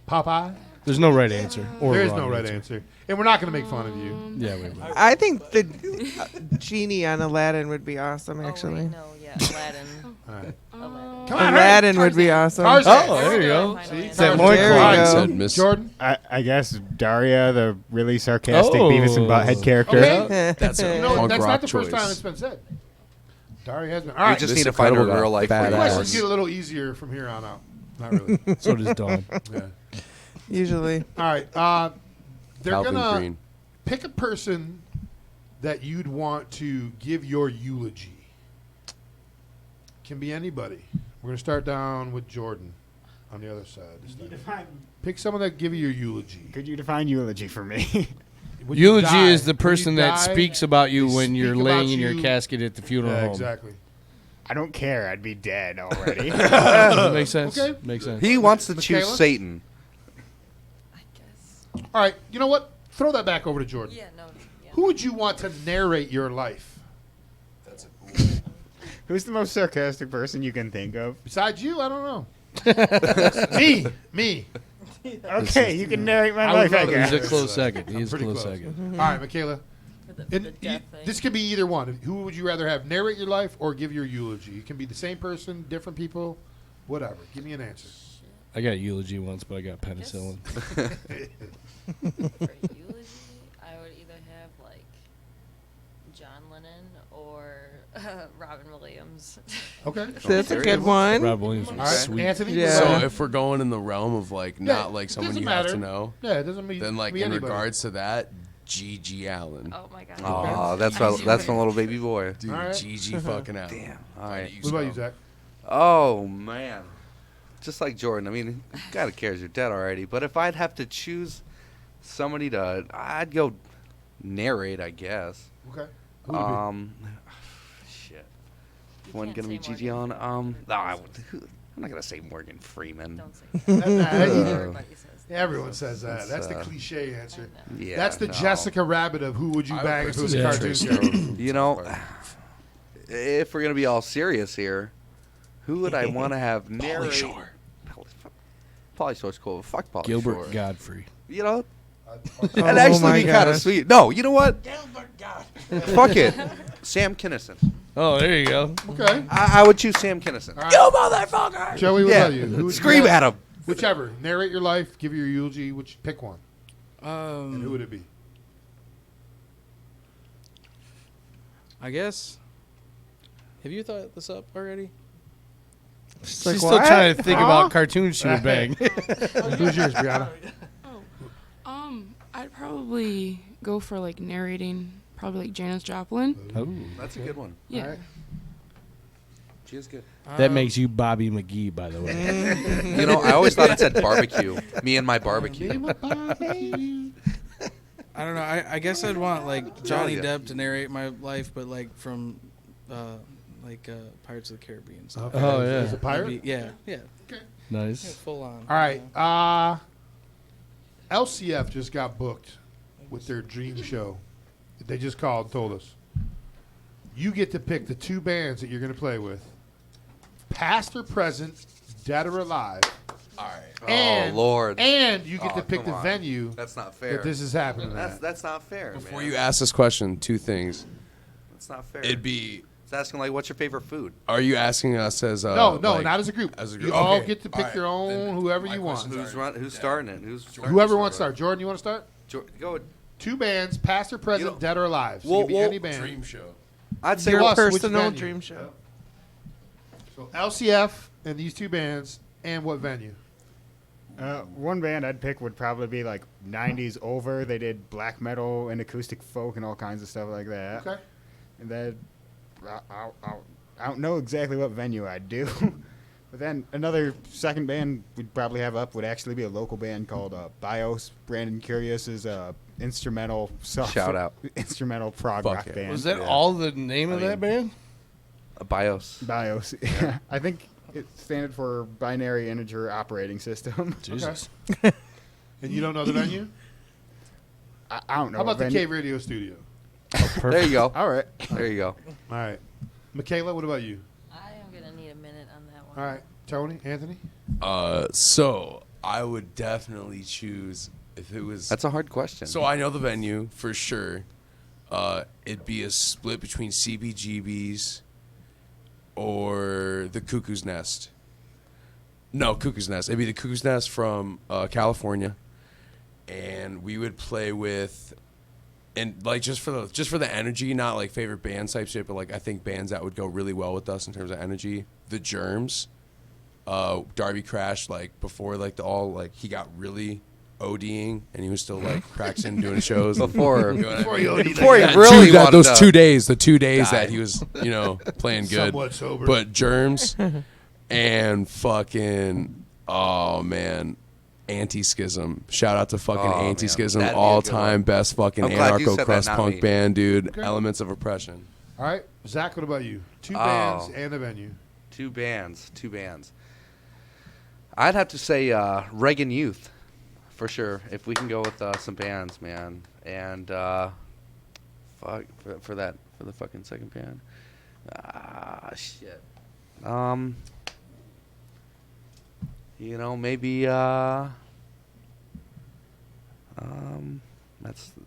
S1: Popeye?
S3: There's no right answer. Or
S1: There is
S3: wrong
S1: no right answer. And we're not going to make fun of you.
S3: Yeah, we will.
S4: I think the genie on Aladdin would be awesome, actually.
S14: Oh, wait, no, yeah, Aladdin.
S1: All right.
S14: Aladdin.
S1: Come on,
S4: Aladdin would be awesome.
S1: Tarzan.
S3: Oh, there you go.
S14: See?
S3: It's that
S1: Tarzan.
S3: loincloth.
S4: There we go.
S11: Said Miss.
S1: Jordan?
S13: I guess Daria, the really sarcastic
S3: Oh.
S13: Beavis and Butthead character.
S1: Okay.
S11: That's a
S1: You know,
S11: punk
S1: that's
S11: rock
S1: not the
S11: choice.
S1: first time it's been said. Daria has been. All
S12: We
S1: right.
S12: just
S11: This
S12: need to find her
S11: Incredible
S12: real life.
S11: got
S1: The
S11: badass.
S1: questions get a little easier from here on out. Not really.
S3: So does Dawn.
S1: Yeah.
S4: Usually.
S1: All right. They're
S11: Calvin
S1: going to
S11: Green.
S1: pick a person that you'd want to give your eulogy. Can be anybody. We're going to start down with Jordan on the other side this time. Pick someone that give you your eulogy.
S13: Could you define eulogy for me?
S1: When you
S3: Eulogy
S1: die-
S3: is the
S1: when
S3: person
S1: you
S3: that
S1: die,
S3: speaks about you
S1: they
S3: when you're
S1: speak
S3: laying
S1: about
S3: in your
S1: you.
S3: casket at the funeral
S1: Yeah,
S3: home.
S1: exactly.
S13: I don't care. I'd be dead already.
S3: Makes sense.
S1: Okay.
S3: Makes sense.
S12: He wants to
S1: Michaela?
S12: choose Satan.
S14: I guess.
S1: All right. You know what? Throw that back over to Jordan.
S14: Yeah, no. Yeah.
S1: Who would you want to narrate your life?
S13: Who's the most sarcastic person you can think of?
S1: Besides you, I don't know. Me.
S13: Okay, you can narrate my
S1: I would
S13: life, I
S1: love it.
S13: guess.
S3: He's a close second.
S1: I'm
S3: He's a
S1: pretty
S3: close
S1: close.
S3: second.
S1: All right, Michaela. And
S14: the death thing.
S1: this could be either one. Who would you rather have narrate your life or give your eulogy? It can be the same person, different people, whatever. Give me an answer.
S6: I got eulogy once, but I got penicillin.
S14: For eulogy, I would either have like John Lennon or Robin Williams.
S1: Okay.
S4: That's a good one.
S6: Rob Williams was
S1: All right,
S6: sweet.
S1: Anthony.
S4: Yeah.
S11: So if we're going in the realm of like
S1: Yeah,
S11: not like someone
S1: doesn't
S11: you have
S1: matter.
S11: to know,
S1: Yeah, it doesn't mean
S11: then like
S1: be
S11: in
S1: anybody.
S11: regards to that, G.G. Allen.
S14: Oh my god.
S12: Oh, that's my little baby boy.
S11: Dude,
S1: All right.
S11: G.G. fucking Allen.
S12: Damn. All right.
S1: What about you, Zach?
S12: Oh man, just like Jordan. I mean, God cares you're dead already. But if I'd have to choose somebody to, I'd go narrate, I guess.
S1: Okay. Who would it be?
S12: Shit.
S14: You
S12: One
S14: can't
S12: gonna
S14: say
S12: be Gigi
S14: Morgan
S12: on. No, I'm not gonna say Morgan Freeman.
S14: Don't say that. Everybody says that.
S1: Everyone says that.
S12: That's,
S1: That's the cliche answer.
S12: Yeah,
S1: That's the
S12: no.
S1: Jessica Rabbit of who would you
S11: I
S1: bang
S11: would
S1: if it was a
S11: personally
S1: cartoon
S11: Trace
S1: character.
S12: You know, if we're gonna be all serious here, who would I want to have narrate?
S11: Shore.
S12: Pauly Shore's cool. Fuck Pauly
S6: Gilbert
S12: Shore.
S6: Godfrey.
S12: You know,
S4: Oh
S12: that'd actually
S4: my
S12: be kind of
S4: gosh.
S12: sweet. No, you know what? Fuck it. Sam Kinison.
S6: Oh, there you go.
S1: Okay.
S12: I would choose Sam Kinison.
S1: All right.
S12: You motherfucker!
S1: Joey, what
S12: Yeah.
S1: about you? Who would
S12: Scream
S1: you
S12: at him.
S1: Whichever. Narrate your life. Give your eulogy. Pick one. And who would it be?
S5: I guess. Have you thought this up already?
S4: She's
S5: She's
S4: like,
S5: still
S4: "What?
S5: trying to think
S4: Huh?"
S5: about cartoons she would bang.
S1: Who's yours, Brianna?
S19: I'd probably go for like narrating, probably like Janis Joplin.
S6: Oh,
S12: That's a good one.
S19: Yeah.
S1: Alright.
S12: She is good.
S6: that makes you Bobby McGee, by the way.
S12: You know, I always thought it said barbecue. Me and my barbecue.
S5: I don't know. I guess I'd want like Johnny
S12: yeah.
S5: Depp to narrate my life, but like from Pirates of the Caribbean. So
S1: Okay.
S6: Oh, yeah.
S1: As a pirate?
S5: That'd be- yeah. Yeah.
S6: Nice.
S5: Full on.
S1: All right. LCF just got booked with their dream show. They just called and told us. You get to pick the two bands that you're going to play with. Past or present, dead or alive.
S11: All right.
S1: And,
S12: Oh Lord.
S1: And you get
S12: Oh,
S1: to pick
S12: come
S1: the
S12: on.
S1: venue
S12: That's not fair.
S1: that this is happening at.
S12: That's not fair.
S11: Before
S12: man.
S11: you ask this question, two things.
S12: That's not fair.
S11: It'd be.
S12: It's asking like, what's your favorite food?
S11: Are you asking us as
S1: No,
S11: like,
S1: not as a group.
S11: As a
S1: You
S11: group.
S1: all
S11: Okay.
S1: get to pick
S11: All right.
S1: your own,
S11: Then
S1: whoever
S11: my
S1: you want.
S11: questions
S12: Who's starting it?
S1: Whoever wants to start. Jordan, you want to start?
S12: Go.
S1: Two bands, past or present,
S12: You know-
S1: dead or alive. So
S12: Well,
S1: it could be
S12: well,
S1: any band.
S11: Dream show.
S12: I'd say
S4: Your
S1: us, which
S4: personal
S1: venue?
S4: dream show.
S1: So LCF and these two bands, and what venue?
S13: One band I'd pick would probably be like 90s over. They did black metal and acoustic folk and all kinds of stuff like that.
S1: Okay.
S13: And then I don't know exactly what venue I'd do. But then another second band we'd probably have up would actually be a local band called BIOS. Brandon Curious is a instrumental
S12: Shout out.
S13: instrumental prog
S11: Fuck
S13: rock
S11: yeah.
S13: band.
S5: Was that
S12: Yeah.
S5: all the name of that band?
S12: BIOS.
S13: BIOS? I think it stands for Binary Integer Operating System.
S6: Jesus.
S1: And you don't know the venue?
S13: I don't know.
S1: How about
S13: what
S1: the
S13: venue-
S1: Cave Radio Studio?
S12: There you go.
S13: All right.
S12: There you go.
S1: All right. Michaela, what about you?
S14: I am gonna need a minute on that one.
S1: All right. Tony, Anthony?
S11: So I would definitely choose if it was.
S12: That's a hard question.
S11: So I know the venue for sure. It'd be a split between CBGB's or the Cuckoo's Nest. No, Cuckoo's Nest. It'd be the Cuckoo's Nest from California, and we would play with, and like just for the energy, not like favorite band type shit, but like I think bands that would go really well with us in terms of energy. The Germs, Darby crashed like before like he got really ODing and he was still like practicing doing shows
S12: Before
S11: he
S12: really
S11: those
S12: wanted
S11: 2 days, the 2 days
S12: die.
S11: that he was playing good,
S1: Somewhat sober.
S11: but Germs and fucking Anti-Schism. Shout out to fucking
S12: Oh, man.
S11: Anti-Schism,
S12: That'd be a
S11: all
S12: good
S11: time
S12: one.
S11: best fucking
S12: I'm glad you
S11: anarcho
S12: said that,
S11: crust
S12: not
S11: punk
S12: me.
S11: band, dude.
S1: Okay.
S11: Elements of Oppression.
S1: All right. Zach, what about you? Two
S12: Oh.
S1: bands and a venue.
S12: Two bands. I'd have to say Reagan Youth, for sure. If we can go with some bands, man, and fuck for the fucking second band. Shit. Maybe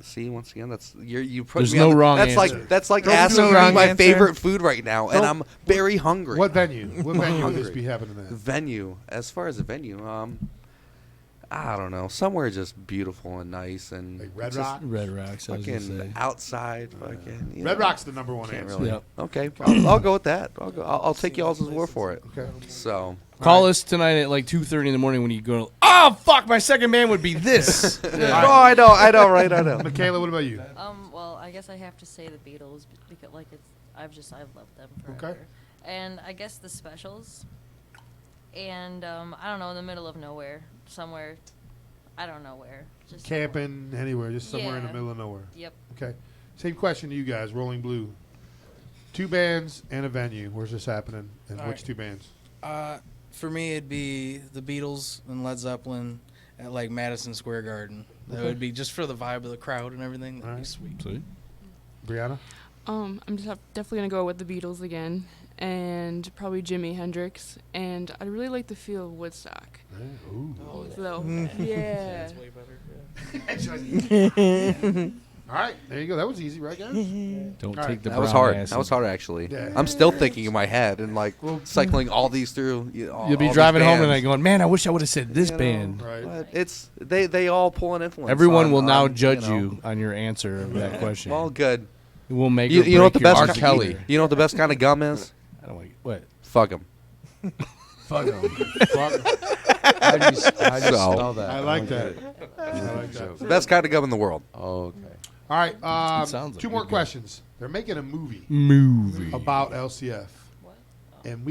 S12: See, once again, you put
S3: There's
S12: me
S3: no
S12: on the,
S3: wrong
S12: that's
S3: answer.
S12: like
S1: Don't
S12: asking
S1: do
S12: me
S1: wrong
S12: my
S1: answer.
S12: favorite food right now, and
S1: Don't-
S12: I'm very hungry.
S1: What venue? What
S12: I'm
S1: venue would this
S12: hungry.
S1: be happening at?
S12: Venue. As far as a venue, I don't know. Somewhere just beautiful and nice and
S1: Like Red
S12: it's just
S1: Rock?
S3: Red Rocks, I was gonna
S12: fucking
S3: say.
S12: outside. Fucking. you
S1: Red
S12: know,
S1: Rock's the number one
S12: can't
S1: answer.
S12: really-
S3: Yep.
S12: Okay, I'll go with that. I'll take y'all's word for it.
S1: Okay.
S12: So
S3: Call us tonight at like 2:30 in the morning when you go. Oh fuck! My second band would be this.
S12: Yeah. Oh, I know, right? I know.
S1: Michaela, what about you?
S14: Well, I guess I have to say the Beatles because, like, I've loved them forever.
S1: Okay.
S14: And I guess the Specials. And I don't know, in the middle of nowhere, somewhere, I don't know where. Just
S1: Camping anywhere, just somewhere in the
S14: Yeah.
S1: middle of nowhere.
S14: Yep.
S1: Okay. Same question to you guys. Rolling Blue. 2 bands and a venue. Where's this happening? And
S5: All
S1: which
S5: right.
S1: 2 bands?
S5: For me, it'd be the Beatles and Led Zeppelin at like Madison Square Garden. That
S1: Okay.
S5: would be just for the vibe of the crowd and everything. That'd be sweet.
S1: Brianna?
S19: I'm just definitely gonna go with the Beatles again, and probably Jimi Hendrix, and I really like the feel of Woodstock.
S1: Ooh.
S19: So
S1: Mm.
S19: yeah.
S5: That's way better.
S1: All right, there you go. That was easy, right, guys?
S3: Don't
S1: All right.
S3: take the
S12: that was
S3: brown
S12: hard.
S3: acid.
S12: That was hard, actually.
S1: Yeah.
S12: I'm still thinking in my head and like cycling all these through.
S3: You'll be driving home tonight going, man, I wish I would have said this band.
S12: But it's they all pull an influence.
S3: Everyone
S12: on-
S3: will now
S12: on,
S3: judge
S12: you, know.
S3: you on your answer of that question.
S12: Well, good.
S3: It will make
S12: You,
S3: or
S12: you know what the
S3: break your
S12: best
S3: music career.
S12: You know what the best kind of gum is?
S3: I don't like what.
S12: Fuck 'em.
S3: Fuck 'em.
S1: Fuck 'em.
S11: How do you spell that?
S1: I like that.
S11: I
S1: like that.
S12: The best kind of gum in the world.
S11: Oh, okay.
S1: All right,
S3: sounds like
S1: 2 more
S3: good.
S1: questions. They're making a movie about LCF, and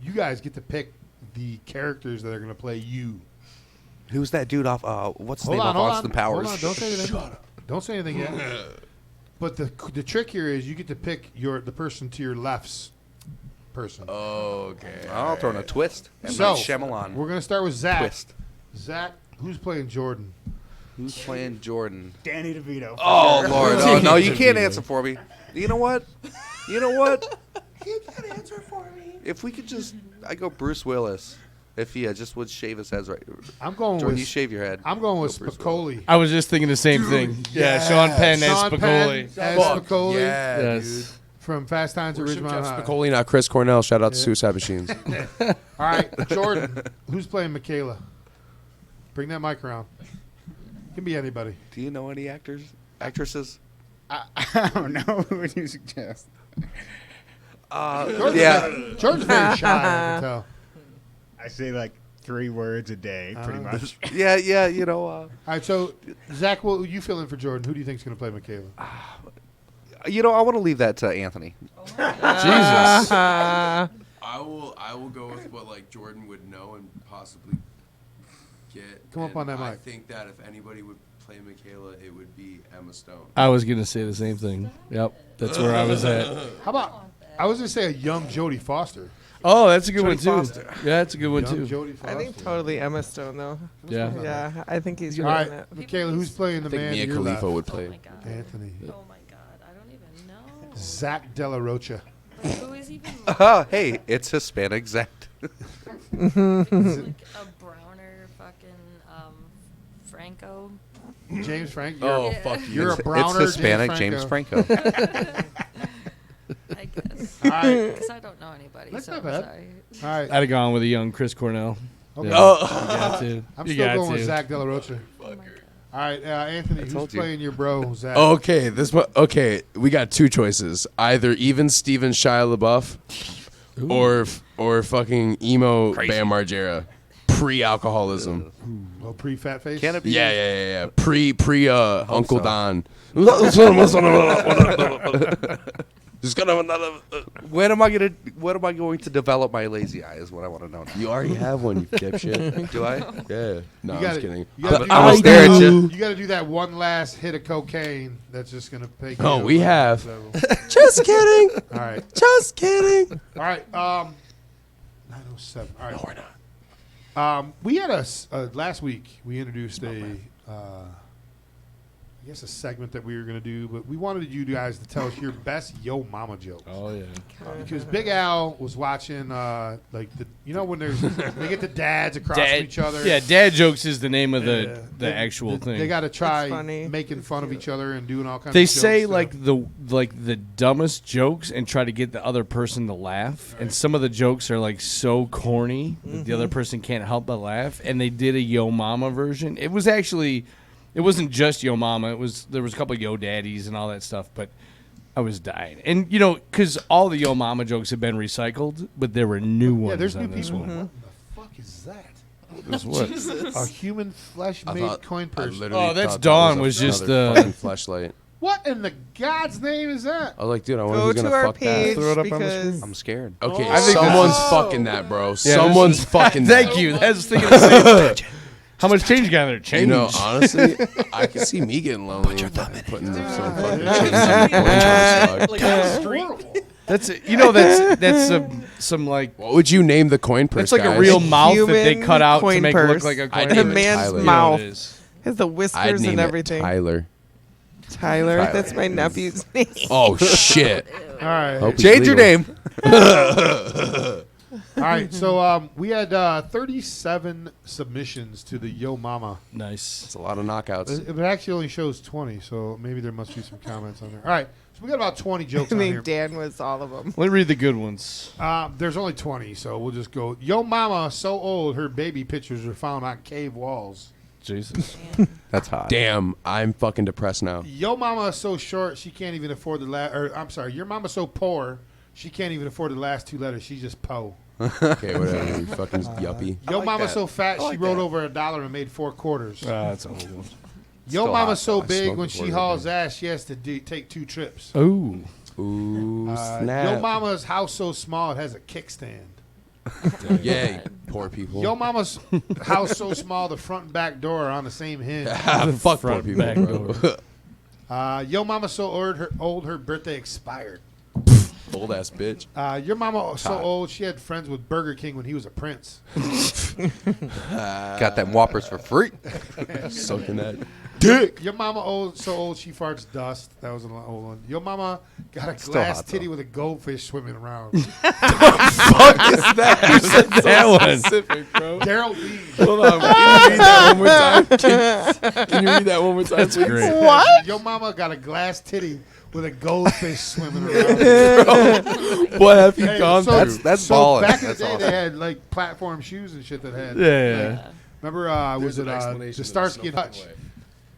S1: you guys get to pick the characters that are going to play you.
S12: Who's that dude off? What's his
S1: Hold
S12: name
S1: on,
S12: off
S1: hold
S12: Austin
S1: on,
S12: Powers?
S1: hold on, don't say anything. Don't say anything yet. But the trick here is you get to pick the person to your left's person.
S11: Okay.
S12: I'll throw in a twist. And
S1: So
S12: Shyamalan.
S1: we're going to start with Zach.
S12: Twist.
S1: Zach, who's playing Jordan?
S12: Who's playing Jordan?
S13: Danny DeVito.
S12: Oh Lord! Oh no, you can't answer for me. You know what? You know what?
S4: You can't answer for me.
S12: If we could I go Bruce Willis. If he just would shave his head right.
S1: I'm going
S12: Jordan,
S1: with.
S12: you shave your head.
S1: I'm going with
S12: Go Bruce
S1: Spicoli.
S3: I was just thinking the same thing. Yeah, Sean Penn as
S1: Sean
S3: Spicoli.
S1: Penn as Spicoli.
S11: Yeah,
S3: Yes.
S11: dude.
S1: From Fast Times at
S11: Worship
S1: Ridgemont
S11: Jeff
S1: High.
S11: Spicoli, not Chris Cornell. Shout out to Suicide Machines.
S1: All right, Jordan, who's playing Michaela? Bring that mic around. Can be anybody.
S12: Do you know any actresses?
S13: I don't know. Who would you suggest?
S1: Jordan's
S12: yeah.
S1: Jordan's very shy, I can tell.
S13: I say like 3 words a day, pretty much.
S12: Yeah. You know.
S1: All right, so Zach, what you fill in for Jordan? Who do you think is going to play Michaela?
S12: You know, I want to leave that to Anthony.
S3: Jesus.
S11: I will go with what like Jordan would know and possibly get.
S1: Come up
S11: and
S1: on that
S11: I
S1: mic.
S11: think that if anybody would play Michaela, it would be Emma Stone.
S3: I was gonna say the same thing. Yep, that's where I was at.
S1: How about? I was going to say a young Jodie Foster.
S3: Oh, that's a good
S12: Jodie
S3: one too.
S12: Foster.
S3: Yeah, that's a good one
S1: Young
S3: too.
S1: Jodie Foster.
S4: I think totally Emma Stone though.
S3: Yeah.
S4: Yeah, I think he's
S1: All
S4: good
S1: right,
S4: in it.
S1: Michaela, who's playing the
S11: I think
S1: man
S11: Mia
S1: to your
S11: Khalifa
S1: left?
S11: would play.
S14: Oh my god.
S1: Anthony.
S14: Oh my god, I don't even know.
S1: Zach Della Rocha.
S14: Like, who is even
S12: Hey, it's Hispanic Zach.
S14: like a browner fucking Franco?
S1: James Frank.
S11: Oh, fuck you.
S1: You're a browner.
S12: It's Hispanic James Franco.
S14: I guess.
S1: All right.
S14: Because I don't know anybody,
S1: That's
S14: so
S1: not
S14: I'm
S1: bad.
S14: sorry.
S1: All right.
S3: I'd have gone with a young Chris Cornell.
S1: Okay.
S3: Yeah,
S11: Oh.
S3: you got to.
S1: I'm
S3: You
S1: still
S3: got
S1: going with
S3: to.
S1: Zach Della Rocha.
S14: Oh my god.
S1: All right, Anthony, who's
S12: told you.
S1: playing your bro, Zach?
S11: Okay, okay. We got 2 choices: either even Steven Shia LaBeouf, or fucking emo Bam Margera, pre-alcoholism.
S1: Oh, pre-fat face?
S12: Can it be?
S11: Yeah. Pre Uncle
S12: so.
S11: Don. Just gonna another.
S12: When am I going to develop my lazy eye? Is what I want to know. Now.
S11: You already have one, you dipshit.
S12: Do I?
S11: Yeah. No, I'm just kidding.
S1: You gotta,
S12: I'm gonna stare at you.
S1: You got to do that one last hit of cocaine. That's just gonna pay.
S11: Oh,
S1: you
S11: we
S1: to
S11: have.
S1: the level.
S11: Just kidding.
S1: All right.
S11: Just kidding.
S1: All right. 9:07. All right. No, we're not. We had last week. We introduced a. I guess a segment that we were going to do, but we wanted you guys to tell us your best Yo Mama jokes.
S6: Oh yeah.
S1: Because Big Al was watching, like when there's they get the dads across from each other.
S3: Yeah, dad jokes is the name of the actual thing.
S1: They got to try making fun of each other and doing all kinds.
S3: They
S1: of jokes.
S3: say the dumbest jokes and try to get the other person to laugh, and some of the jokes are like so corny that the other person can't help but laugh. And they did a Yo Mama version. It was actually. It wasn't just Yo Mama. There was a couple of Yo Daddies and all that stuff, but I was dying. And, because all the Yo Mama jokes have been recycled, but there were new ones.
S1: Yeah, there's new
S3: on this
S1: people.
S3: one.
S1: What the fuck is that?
S3: Is what?
S4: Jesus.
S1: A human flesh-made coin purse.
S3: Oh, that's Dawn. Was just the
S11: fucking fleshlight.
S1: What in the God's name is that?
S11: I was like, dude, I wonder
S4: Go
S11: who's
S4: to
S11: gonna
S4: our
S11: fuck that.
S4: page
S3: Throw it up on the
S4: because
S3: screen.
S12: I'm scared.
S11: Okay,
S3: I think
S11: someone's
S3: this is-
S11: fucking that, bro.
S3: Yeah,
S11: Someone's fucking that.
S3: Thank you. I was thinking the same thing. How much change you got in there? Change.
S11: Honestly, I can see me getting lonely. Put your thumb in putting some fucking change in the coin purse, dog.
S3: That's some like.
S11: What would you name the coin purse?
S3: It's like
S11: guys?
S3: a real mouth that they
S4: Human
S3: cut out to
S4: coin
S3: make it look
S4: purse.
S3: like a
S11: I'd
S3: coin
S11: name
S4: The
S11: it
S3: purse.
S4: man's
S11: Tyler.
S4: mouth
S3: It is.
S4: has the
S11: I'd
S4: whiskers
S11: name
S4: and
S11: it
S4: everything.
S11: Tyler.
S4: Tyler, that's my nephew's name.
S11: Oh shit!
S1: All right.
S11: Hope he's
S12: Change your
S11: legal.
S12: name.
S1: All right, so we had 37 submissions to the Yo Mama.
S3: Nice.
S11: It's a lot of knockouts.
S1: It actually only shows 20, so maybe there must be some comments on there. All right, so we got about 20 jokes
S4: I
S1: on
S4: mean,
S1: here.
S4: Dan was all of them.
S3: Let me read the good ones.
S1: There's only 20, so we'll just go. Yo Mama so old her baby pictures were found on cave walls.
S3: Jesus.
S12: That's hot.
S11: Damn, I'm fucking depressed now.
S1: Yo Mama so short she can't even afford the last. Or I'm sorry, your mama so poor she can't even afford the last two letters. She's just po.
S11: Okay, whatever. You fucking yuppie.
S1: Yo
S12: like
S1: Mama
S12: that.
S1: so fat
S12: I like
S1: she rolled
S12: that.
S1: over $1 and made 4 quarters.
S3: That's a old one.
S1: Yo
S12: Still
S1: Mama
S12: hot,
S1: so
S11: though. I
S1: big
S11: smoked
S1: when
S11: before
S1: she
S11: the
S1: hauls
S11: day.
S1: ass she has to take 2 trips.
S3: Ooh.
S11: Ooh,
S1: Yo
S11: snap.
S1: Mama's house so small it has a kickstand.
S11: Yay, poor people.
S1: Yo Mama's house so small the front and back door are on the same hinge.
S11: Fuck poor
S3: front
S11: people,
S3: back
S11: bro.
S1: Yo Mama so old her birthday expired.
S11: Old ass bitch.
S1: Your mama so
S11: Hot.
S1: old she had friends with Burger King when he was a prince.
S12: Got them Whoppers for free.
S11: Sucking that.
S1: Dick. Your mama so old she farts dust. That was an old one. Your mama got a
S12: Still
S1: glass
S12: hot,
S1: titty
S12: though.
S1: with a goldfish swimming around.
S11: Fuck is that? You said
S3: that one.
S11: specific, bro.
S1: Daryl Lee.
S11: Hold on. Can you read that one more time? Can you read that one more time,
S3: That's
S11: please?
S3: great.
S4: What?
S1: Your mama got a glass titty with a goldfish swimming around.
S11: What have you
S1: Hey,
S11: gone
S1: so-
S11: through?
S12: That's
S1: so
S12: ballin'.
S1: back in the
S12: That's
S1: day,
S12: awesome.
S1: they had like platform shoes and shit that had.
S3: Yeah.
S1: like, remember, was it the Starsky and Hutch?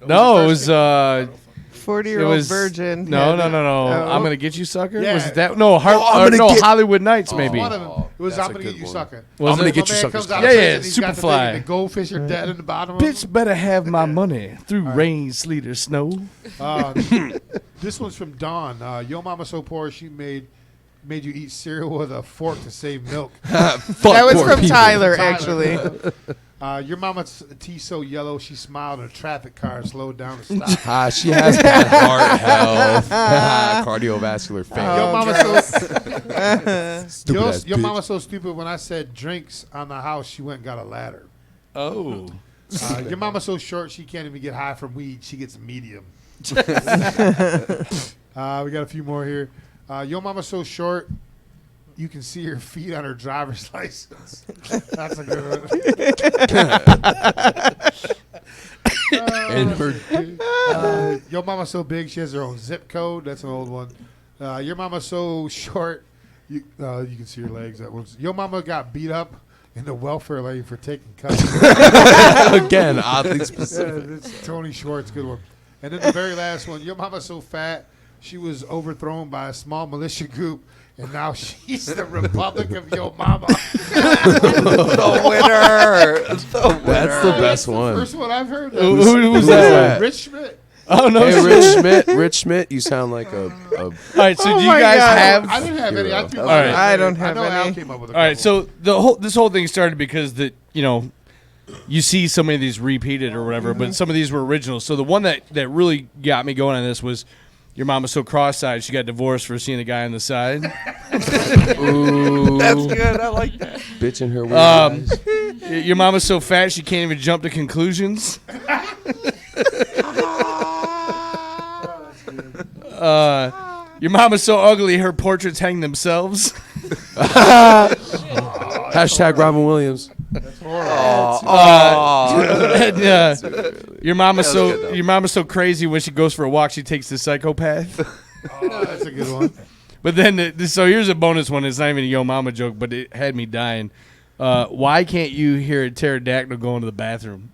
S3: No, it was
S4: 40-year-old virgin.
S3: No,
S4: had
S3: no,
S4: it.
S3: no, no.
S4: Oh.
S3: I'm gonna get you, sucker.
S1: Yeah.
S3: Was it that? No,
S11: I'm gonna get-
S3: Hollywood Nights,
S11: Oh,
S3: maybe.
S1: One of them. It was
S11: That's
S1: I'm
S11: a
S1: gonna get
S11: good
S1: you,
S11: one.
S1: sucker.
S3: Was
S11: I'm gonna
S3: it?
S11: get you,
S1: My man
S11: suckers.
S1: comes out
S3: Yeah,
S1: of
S3: yeah,
S1: prison, he's got the thing,
S3: Superfly.
S1: The goldfish are dead in the bottom of
S3: Bitch better have my money through rain, sleet, or snow.
S1: This one's from Dawn. Yo mama so poor she made you eat cereal with a fork to save milk.
S4: That was from Tyler, actually.
S1: Your mama's tea so yellow she smiled and a traffic car slowed down to stop.
S11: She has bad heart health. Cardiovascular failure.
S1: Your mama
S11: Stupid ass
S1: your
S11: bitch.
S1: mama so stupid when I said drinks on the house she went and got a ladder.
S3: Oh.
S1: Your mama so short she can't even get high from weed. She gets medium. We got a few more here. Your mama so short you can see her feet on her driver's license. That's a good one. Your mama so big she has her own zip code. That's an old one. Your mama so short you can see her legs. That one's. Your mama got beat up in the welfare lane for taking cuts.
S11: Again, oddly specific.
S1: It's Tony Schwartz, good one. And then the very last one. Your mama's so fat she was overthrown by a small militia group. And now she's the Republic of Yo Mama.
S12: The winner.
S11: That's the best one.
S1: First one I've heard.
S3: Who was that?
S1: Rich Schmidt.
S3: Oh no,
S11: Hey, Rich Schmidt, you sound like a
S3: All right, so do you
S4: my
S3: guys
S4: God.
S3: have?
S1: I didn't have any. I,
S11: Hero.
S3: All right.
S4: I don't have
S1: I know Al
S4: any.
S1: came up with a
S3: All right,
S1: couple.
S3: so this whole thing started because you see so many of these repeated or whatever, but some of these were original. So the one that really got me going on this was your mom was so cross-eyed she got divorced for seeing a guy on the side.
S11: Ooh,
S12: That's good. I like that.
S11: bitch in her weird eyes.
S3: Your mom is so fat she can't even jump to conclusions. Your mama's so ugly, her portraits hang themselves.
S11: Hashtag Robin Williams.
S1: That's horrible.
S3: Your mama's so crazy when she goes for a walk, she takes the psychopath.
S1: Oh, that's a good one.
S3: But then, so here's a bonus one. It's not even a Yo Mama joke, but it had me dying. Why can't you hear a pterodactyl going to the bathroom?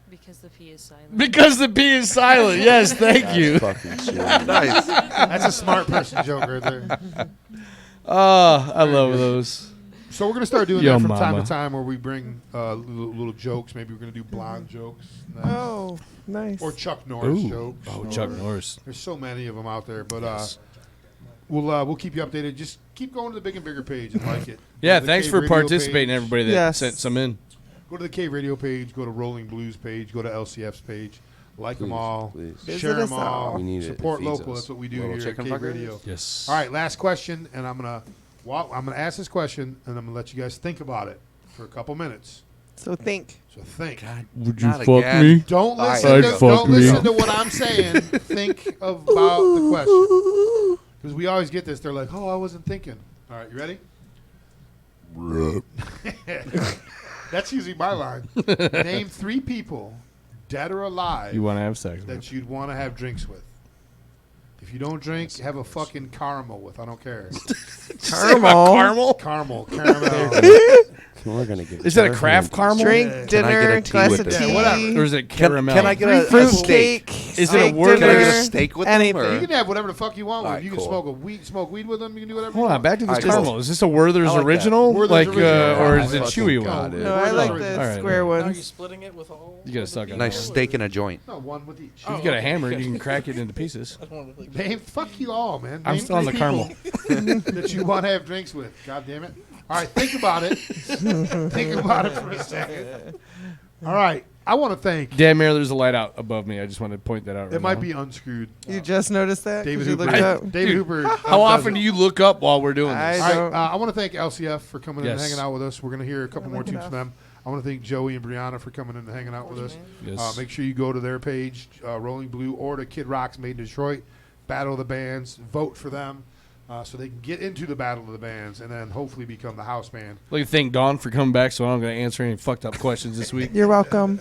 S14: Because the P is silent.
S3: Because the P is silent. Yes, thank you.
S1: Nice. That's a smart person joke right there.
S3: Oh, I love those.
S1: So we're gonna start doing
S3: Yo
S1: that from time
S3: mama.
S1: to time, where we bring little jokes. Maybe we're gonna do blonde jokes.
S4: Oh, nice.
S1: Or Chuck Norris
S3: Ooh.
S1: jokes.
S3: Oh,
S1: or-
S3: Chuck Norris.
S1: There's so many of them out there, but we'll keep you updated. Just keep going to the Big and Bigger page and like it.
S3: Yeah,
S1: Go to the
S3: thanks
S1: Cave
S3: for
S1: Radio
S3: participating,
S1: page.
S3: everybody that
S4: Yes.
S3: sent some in.
S1: Go to the Cave Radio page. Go to Rolling Blues page. Go to LCF's page. Like them
S11: Please,
S1: all.
S11: please.
S1: Share
S4: Visit us
S1: them all.
S4: all.
S11: We need it.
S1: Support
S11: It feeds
S1: local.
S11: us.
S1: That's what we do
S11: Little
S1: here at
S11: chicken
S1: Cave
S11: bucket?
S1: Radio.
S3: Yes.
S1: All right, last question, and I'm gonna ask this question, and I'm gonna let you guys think about it for a couple minutes.
S4: So think.
S1: So think.
S3: Would you
S12: Not
S3: fuck
S12: again.
S3: me?
S1: Don't
S12: All right,
S1: listen.
S3: I'd
S1: To,
S3: fuck
S1: don't
S3: me.
S1: listen to what I'm saying. Think about the question, because we always get this. They're like, "Oh, I wasn't thinking." All right, you ready? That's usually my line. Name 3 people, dead or alive,
S3: You want to have sex with?
S1: that you'd want to have drinks with. If you don't drink, have a fucking caramel with. I don't care.
S3: Caramel?
S1: Caramel.
S11: We're gonna get.
S3: Is that a craft caramel?
S4: Drink,
S12: Can I get
S4: dinner,
S12: a tea
S4: glass
S12: with
S4: of
S12: it?
S4: tea.
S1: Yeah, whatever.
S3: Or is it
S12: Can
S3: caramel?
S12: I get a
S4: fruit
S12: steak?
S4: cake.
S3: Is it a
S4: steak
S3: word?
S12: Can I
S4: dinner,
S12: get a steak with them?
S4: anything.
S12: Or?
S1: You can have whatever the fuck you want.
S12: All
S1: with
S12: right,
S1: you
S12: cool.
S1: can smoke weed with them. You can do whatever.
S3: Hold
S1: you
S3: on,
S1: want.
S3: back to this
S12: I just-
S3: caramel. Is this a Werther's
S12: I like that.
S3: original?
S1: Werther's
S3: Like,
S1: original.
S3: or
S1: Yeah,
S3: is it
S1: I
S3: chewy
S1: fucking
S3: one?
S1: got it.
S4: No, I like the
S3: All right.
S4: square
S5: Now you're
S4: ones.
S5: splitting it with all.
S3: You gotta suck on
S12: Nice
S3: it.
S12: steak and a joint.
S1: No, one with each.
S3: If you got a hammer, you can crack it into pieces.
S1: Name, fuck you all, man.
S3: I'm
S1: Name
S3: still on the
S1: 3
S3: caramel.
S1: people that you want to have drinks with. God damn it. All right, think about it. Think about it for a second. All right, I want to thank.
S3: Damn near there's a light out above me. I just wanted to point that out.
S1: It
S3: right
S1: might
S3: now.
S1: be unscrewed.
S4: You just noticed that? 'Cause
S1: David
S4: you
S1: Hooper.
S4: looked up?
S1: David Hooper.
S3: How often do you look up while we're doing this?
S1: All right, I want to thank LCF for coming in and
S3: Yes.
S1: hanging out with us. We're going to hear a couple more tunes from them. I want to thank Joey and Brianna for coming in and hanging out with us.
S3: Yes.
S1: Make sure you go to their page, Rolling Blue, or to Kid Rock's Made in Detroit, Battle of the Bands. Vote for them so they can get into the Battle of the Bands and then hopefully become the house band.
S3: I'd like to thank Dawn for coming back, so I'm going to answer any fucked up questions this week.
S4: You're welcome.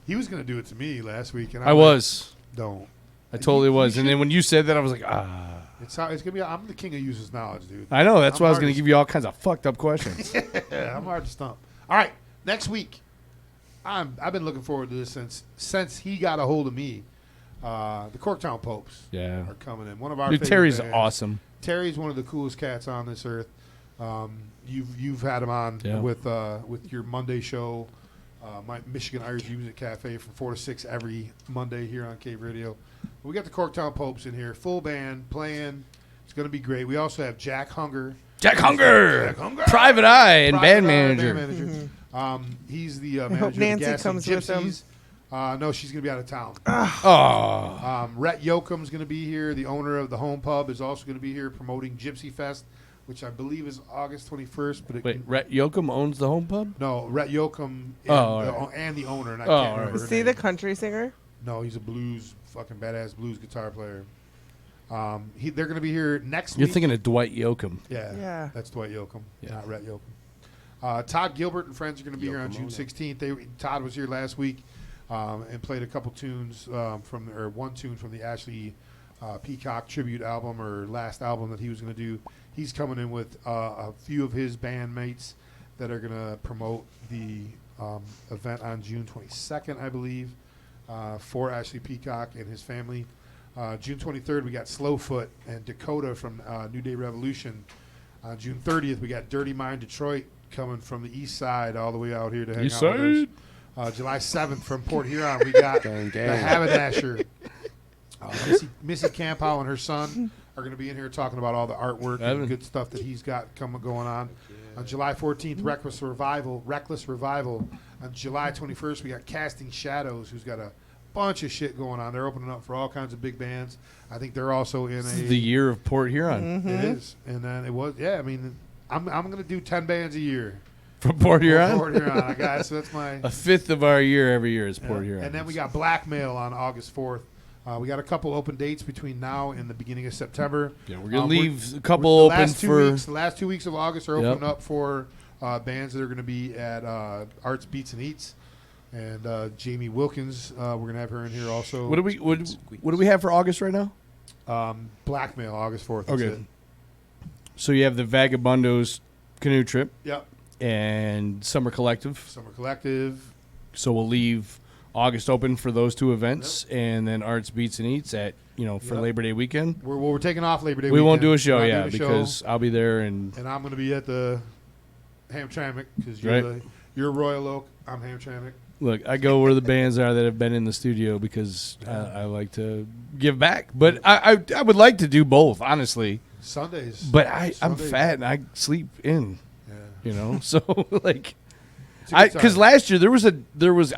S1: He was going to do it to me last week. And
S3: I was.
S1: Don't.
S3: I totally
S1: You
S3: was. And then
S1: should-
S3: when you said that, I was like,
S1: It's going to be. I'm the king of uses knowledge, dude.
S3: I know. That's
S1: I'm
S3: why I was
S1: hard
S3: going to
S1: to
S3: give you all kinds of fucked up questions.
S1: Yeah, I'm hard to stump. All right, next week. I've been looking forward to this since he got a hold of me. The Corktown Popes
S3: Yeah.
S1: are coming in. One of our
S3: Dude,
S1: favorite
S3: Terry's
S1: bands.
S3: awesome.
S1: Terry's one of the coolest cats on this earth. You've had him on
S3: Yeah.
S1: with your Monday show, my Michigan Irish Music Cafe from 4 to 6 every Monday here on Cave Radio. We got the Corktown Popes in here, full band playing. It's going to be great. We also have Jack Hunger.
S3: Jack Hunger!
S1: Jack Hunger!
S3: Private Eye and
S1: Private
S3: band
S1: Eye,
S3: manager.
S1: band manager. He's the manager
S4: hope
S1: of the
S4: Nancy
S1: Gas and
S4: comes with them.
S1: Gypsies. No, she's going to be out of town.
S3: Oh.
S1: Rhett Yoakum's going to be here. The owner of the Home Pub is also going to be here promoting Gypsy Fest, which I believe is August 21st. But it
S3: Wait, Rhett Yoakum owns the home pub?
S1: no, Rhett Yoakum and,
S3: all
S1: the,
S3: right.
S1: and the owner, and I
S3: Oh,
S1: can't
S3: all
S1: remember
S3: right.
S1: her
S4: Is he
S1: name.
S4: the country singer?
S1: No, he's a fucking badass blues guitar player. They're going to be here next
S3: You're
S1: week.
S3: thinking of Dwight Yoakam.
S1: Yeah, that's Dwight Yoakam,
S3: Yeah.
S1: not Rhett Yoakum. Todd Gilbert and friends are going to be here on June 16th. Todd was here last week and played a couple tunes one tune from the Ashley Peacock tribute album or last album that he was going to do. He's coming in with a few of his bandmates that are going to promote the event on June 22nd, I believe, for Ashley Peacock and his family. June 23rd, we got Slowfoot and Dakota from New Day Revolution. On June 30th, we got Dirty Mind Detroit coming from the east side all the way out here to hang
S3: East
S1: out with us. July 7th from Port Huron, we got
S11: Gang,
S1: the
S11: gang.
S1: Haberdasher. Missy Campow and her son are going to be in here talking about all the artwork and
S3: Evan.
S1: good stuff that he's got going on. On July 14th, Reckless Revival. On July 21st, we got Casting Shadows, who's got a bunch of shit going on. They're opening up for all kinds of big bands. I think they're also in
S3: This is the year of Port Huron.
S1: It is, and then it was. Yeah, I mean, I'm going to do 10 bands a year.
S3: From Port Huron?
S1: Port Huron, guys. So that's my
S3: A fifth of our year every year is Port Huron.
S1: And then we got Blackmail on August 4th. We got a couple open dates between now and the beginning of September.
S6: Yeah, we're gonna leave a couple
S1: the
S6: open
S1: last 2
S6: for
S1: weeks. The last 2 weeks of August are
S6: Yep.
S1: open up for bands that are going to be at Arts, Beats, and Eats. And Jamie Wilkins, we're going to have her in here also.
S6: what do we have for August right now?
S1: Blackmail, August 4th.
S6: Okay.
S1: That's it.
S6: So you have the Vagabundos canoe trip.
S1: Yep.
S6: And Summer Collective.
S1: Summer Collective.
S6: So we'll leave August open for those two events, and then Arts, Beats, and Eats at for
S1: Yep.
S6: Labor Day weekend.
S1: We're taking off Labor Day
S6: We
S1: weekend.
S6: won't do a show,
S1: We're not
S6: yeah,
S1: doing a show.
S6: because I'll be there, and
S1: I'm going to be at the Hamtramck because
S6: Right.
S1: you're Royal Oak. I'm Hamtramck.
S6: look, I go where the bands are that have been in the studio because I like to give back. But I would like to do both, honestly.
S1: Sundays.
S6: But I'm
S1: Sundays.
S6: fat and I sleep in.
S1: Yeah.
S6: You know, so like,
S1: It's a good
S6: because
S1: time.
S6: last year there was a day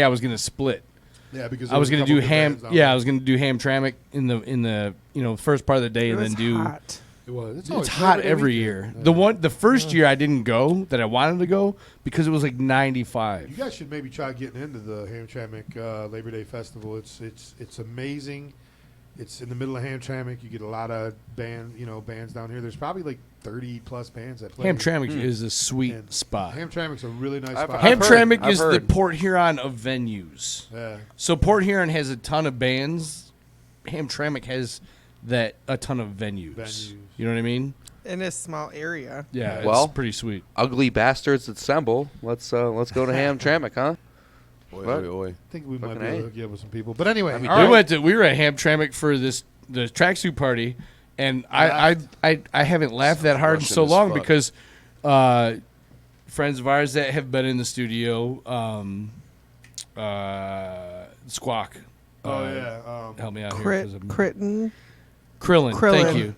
S6: I was gonna split.
S1: Yeah, because
S6: I
S1: there
S6: was
S1: was a
S6: gonna
S1: couple
S6: do
S1: good
S6: ham.
S1: bands down
S6: Yeah,
S1: there.
S6: I was gonna do Hamtramck in the first part of the day,
S4: It
S6: and
S4: was
S6: then do.
S4: hot.
S1: It was. It's
S6: It's
S1: always
S6: hot
S1: Labor Day
S6: every
S1: weekend.
S6: year.
S1: Yeah.
S6: The first year I didn't go that I wanted to go because it was like 95.
S1: You guys should maybe try getting into the Hamtramck Labor Day Festival. It's amazing. It's in the middle of Hamtramck. You get a lot of bands down here. There's probably like 30 plus bands that play.
S6: Hamtramck is a sweet spot.
S1: Hamtramck's a really nice spot.
S6: Hamtramck is the Port Huron of venues.
S1: Yeah.
S6: So Port Huron has a ton of bands. Hamtramck has a ton of venues. You know what I mean?
S4: In a small area.
S6: Yeah,
S12: Well,
S6: it's pretty sweet.
S12: Ugly bastards assemble. Let's go to Hamtramck, huh?
S1: I think we might
S12: Fucking
S1: be able
S12: A.
S1: to get with some people. But anyway,
S12: I mean,
S1: all right.
S6: We were at Hamtramck for the tracksuit party, and I haven't laughed that hard in
S11: Russian
S6: so
S11: as
S6: long
S11: fuck.
S6: because friends of ours that have been in the studio, Squawk. Help me out here. 'cause I'm-
S4: Krillin.
S6: Thank you.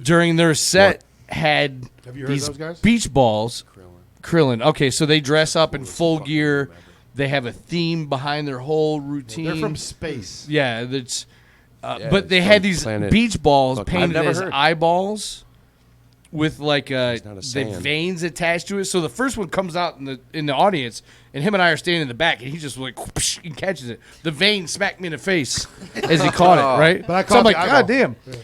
S6: During their set, had
S1: Have you heard
S6: these
S1: those guys?
S6: beach balls. Krillin. Okay, so they dress up in full gear. They have a theme behind their whole routine.
S1: They're from space.
S6: Yeah, that's.
S11: Yeah,
S6: but they
S11: it's
S6: had
S11: from
S6: these
S11: planet
S6: beach balls
S11: fucking-
S6: painted
S11: I've never
S6: as
S11: heard.
S6: eyeballs, with like
S11: not a
S6: the
S11: sand.
S6: veins attached to it. So the first one comes out in the audience, and him and I are standing in the back, and he just like whoosh, and catches it. The vein smacked me in the face as he caught it. Right,
S1: But I
S6: so
S1: caught
S6: I'm like,
S1: the eyeball.
S6: God damn.
S1: Yeah.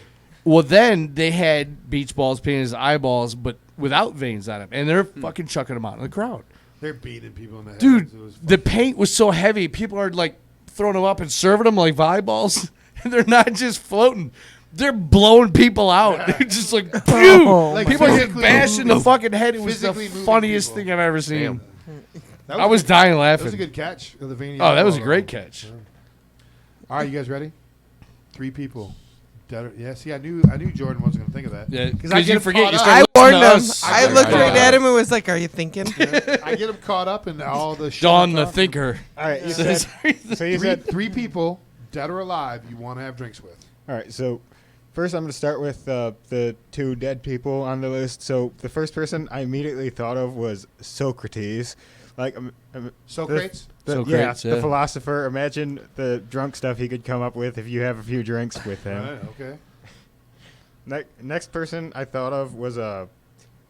S6: Well, then they had beach balls painted as eyeballs, but without veins on them, and they're fucking chucking them out in the crowd.
S1: They're beating people in the head.
S6: Dude,
S1: It was
S6: the paint was so heavy. People are like throwing them up and serving them like volleyballs. And they're not just floating. They're blowing people out. They're just like, phew.
S1: Like
S6: People are getting
S1: physically
S6: bashed in the
S1: moving-
S6: fucking head. It was the
S1: physically moving
S6: funniest
S1: people.
S6: thing I've ever seen.
S1: That
S6: I was
S1: good-
S6: dying
S1: That
S6: laughing.
S1: was a good catch of the veiny.
S6: Oh, that was a
S1: eyeball,
S6: great
S1: though.
S6: catch.
S1: Yeah. All right, you guys ready? 3 people. Yeah, see, I knew Jordan wasn't going to think of that.
S6: Yeah,
S1: because
S6: 'cause you forget you
S4: I
S6: start
S4: warned
S6: listening to
S4: him.
S6: us.
S4: I looked right at him and was like, "Are you thinking?"
S1: I get him caught up in all the shit.
S6: Dawn
S1: I'm
S6: the
S1: talking.
S6: Thinker.
S13: All right, you
S6: So-
S13: said, so you said
S1: 3 people, dead or alive, you want to have drinks with.
S13: All right, so first I'm going to start with the 2 dead people on the list. So the first person I immediately thought of was Socrates. Like
S1: Socrates?
S6: Socrates, yeah.
S13: the philosopher. Imagine the drunk stuff he could come up with if you have a few drinks with him.
S1: Right, okay.
S13: Next person I thought of was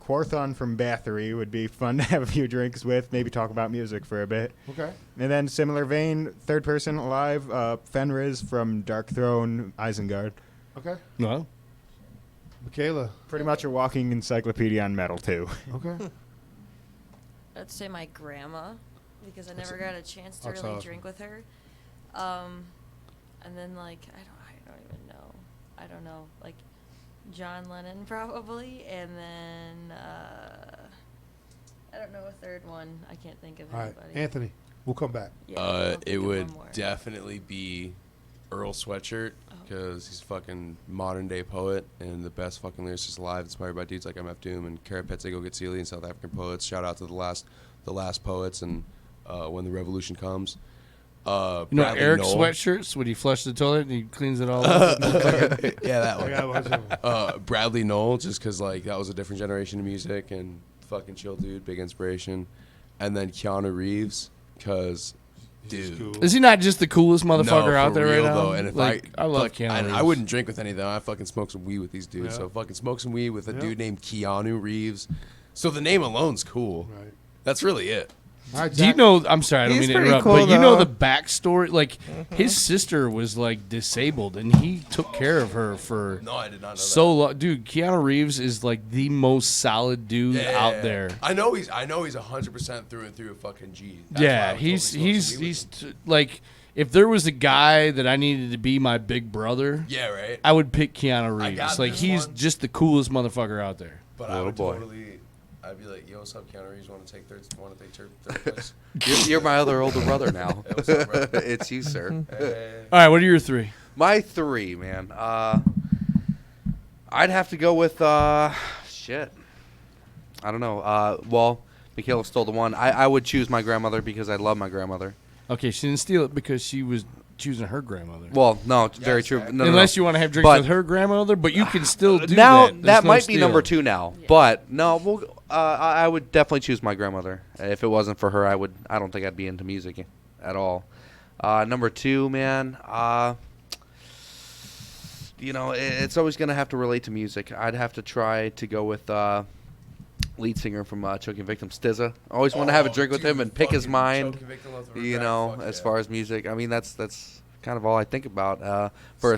S13: Quarthon from Bathory. Would be fun to have a few drinks with, maybe talk about music for a bit.
S1: Okay.
S13: And then similar vein, third person alive, Fenris from Dark Throne, Isengard.
S1: Okay.
S6: Well,
S1: Michaela.
S13: Pretty much a walking encyclopedia on metal too.
S1: Okay.
S14: I'd say my grandma, because I never got a chance to
S1: That's
S14: really
S1: awesome.
S14: drink with her. And then like I don't even know. I don't know. Like John Lennon probably, and then I don't know a third one. I can't think of
S1: All right,
S14: anybody.
S1: Anthony, we'll come back.
S14: Yeah, I'll think
S11: It
S14: of
S11: would
S14: one more.
S11: definitely be Earl Sweatshirt because he's a fucking modern day poet and the best fucking lyricist alive, inspired by dudes like MF Doom and Karapetse Getsili and South African poets. Shout out to the last poets and When the Revolution Comes.
S6: you know
S11: Bradley
S6: Eric's
S11: Knoll.
S6: sweatshirts when he flushed the toilet and he cleans it all up.
S11: Yeah, that
S1: I got a bunch of 'em.
S11: one. Bradley Knoll, just because like that was a different generation of music and fucking chill dude, big inspiration. And then Keanu Reeves, because dude,
S6: Is he not just the coolest motherfucker
S11: no,
S6: out
S11: for
S6: there
S11: real,
S6: right now?
S11: though. And if
S6: like, I love
S11: fuck,
S6: Keanu
S11: and I
S6: Reeves.
S11: wouldn't drink with any of them. I fucking smoke some weed with these dudes.
S1: Yeah.
S11: So fucking smoke some weed with a
S1: Yeah.
S11: dude named Keanu Reeves. So the name alone's cool.
S1: Right.
S11: That's really it.
S1: All right,
S5: Do you
S1: Zach.
S5: know? I'm sorry, I don't
S4: He's
S5: mean to
S4: pretty
S5: interrupt,
S4: cool,
S5: but you know
S4: though.
S5: the backstory. Like his sister was like disabled, and he took care of her for
S11: No, I did not know
S5: so long. Dude, Keanu Reeves is like the most solid dude out there.
S11: I know he's 100% through and through a fucking G. That's why I
S5: Yeah,
S11: was
S5: he's
S11: totally supposed to be with him.
S5: like, if there was a guy that I needed to be my big brother,
S11: Yeah, right.
S5: I would pick Keanu
S11: I
S5: Reeves.
S11: got
S5: Like
S11: this
S5: he's
S11: one.
S5: just the coolest motherfucker out there.
S11: But I would I'd be like, yo, what's up, Keanu Reeves? Want to take third place?
S12: You're my other older brother now.
S11: Hey, what's up, bro?
S12: It's you, sir.
S5: All right, what are your three?
S12: My three, man. I'd have to go with shit. I don't know. Well, Michaela stole the one. I would choose my grandmother because I love my grandmother.
S5: Okay, she didn't steal it because she was choosing her grandmother.
S12: Well, no, it's very true. No,
S5: Unless you want to have drinks with her grandmother, but you can still do
S12: now,
S5: that.
S12: that might be number two now. But no, I would definitely choose my grandmother. If it wasn't for her, I don't think I'd be into music at all. Number two, man. It's always gonna have to relate to music. I'd have to try to go with lead singer from Choking Victim, SZA. I always want to have a drink with him and pick his mind. As far as music, I mean that's kind of all I think about. For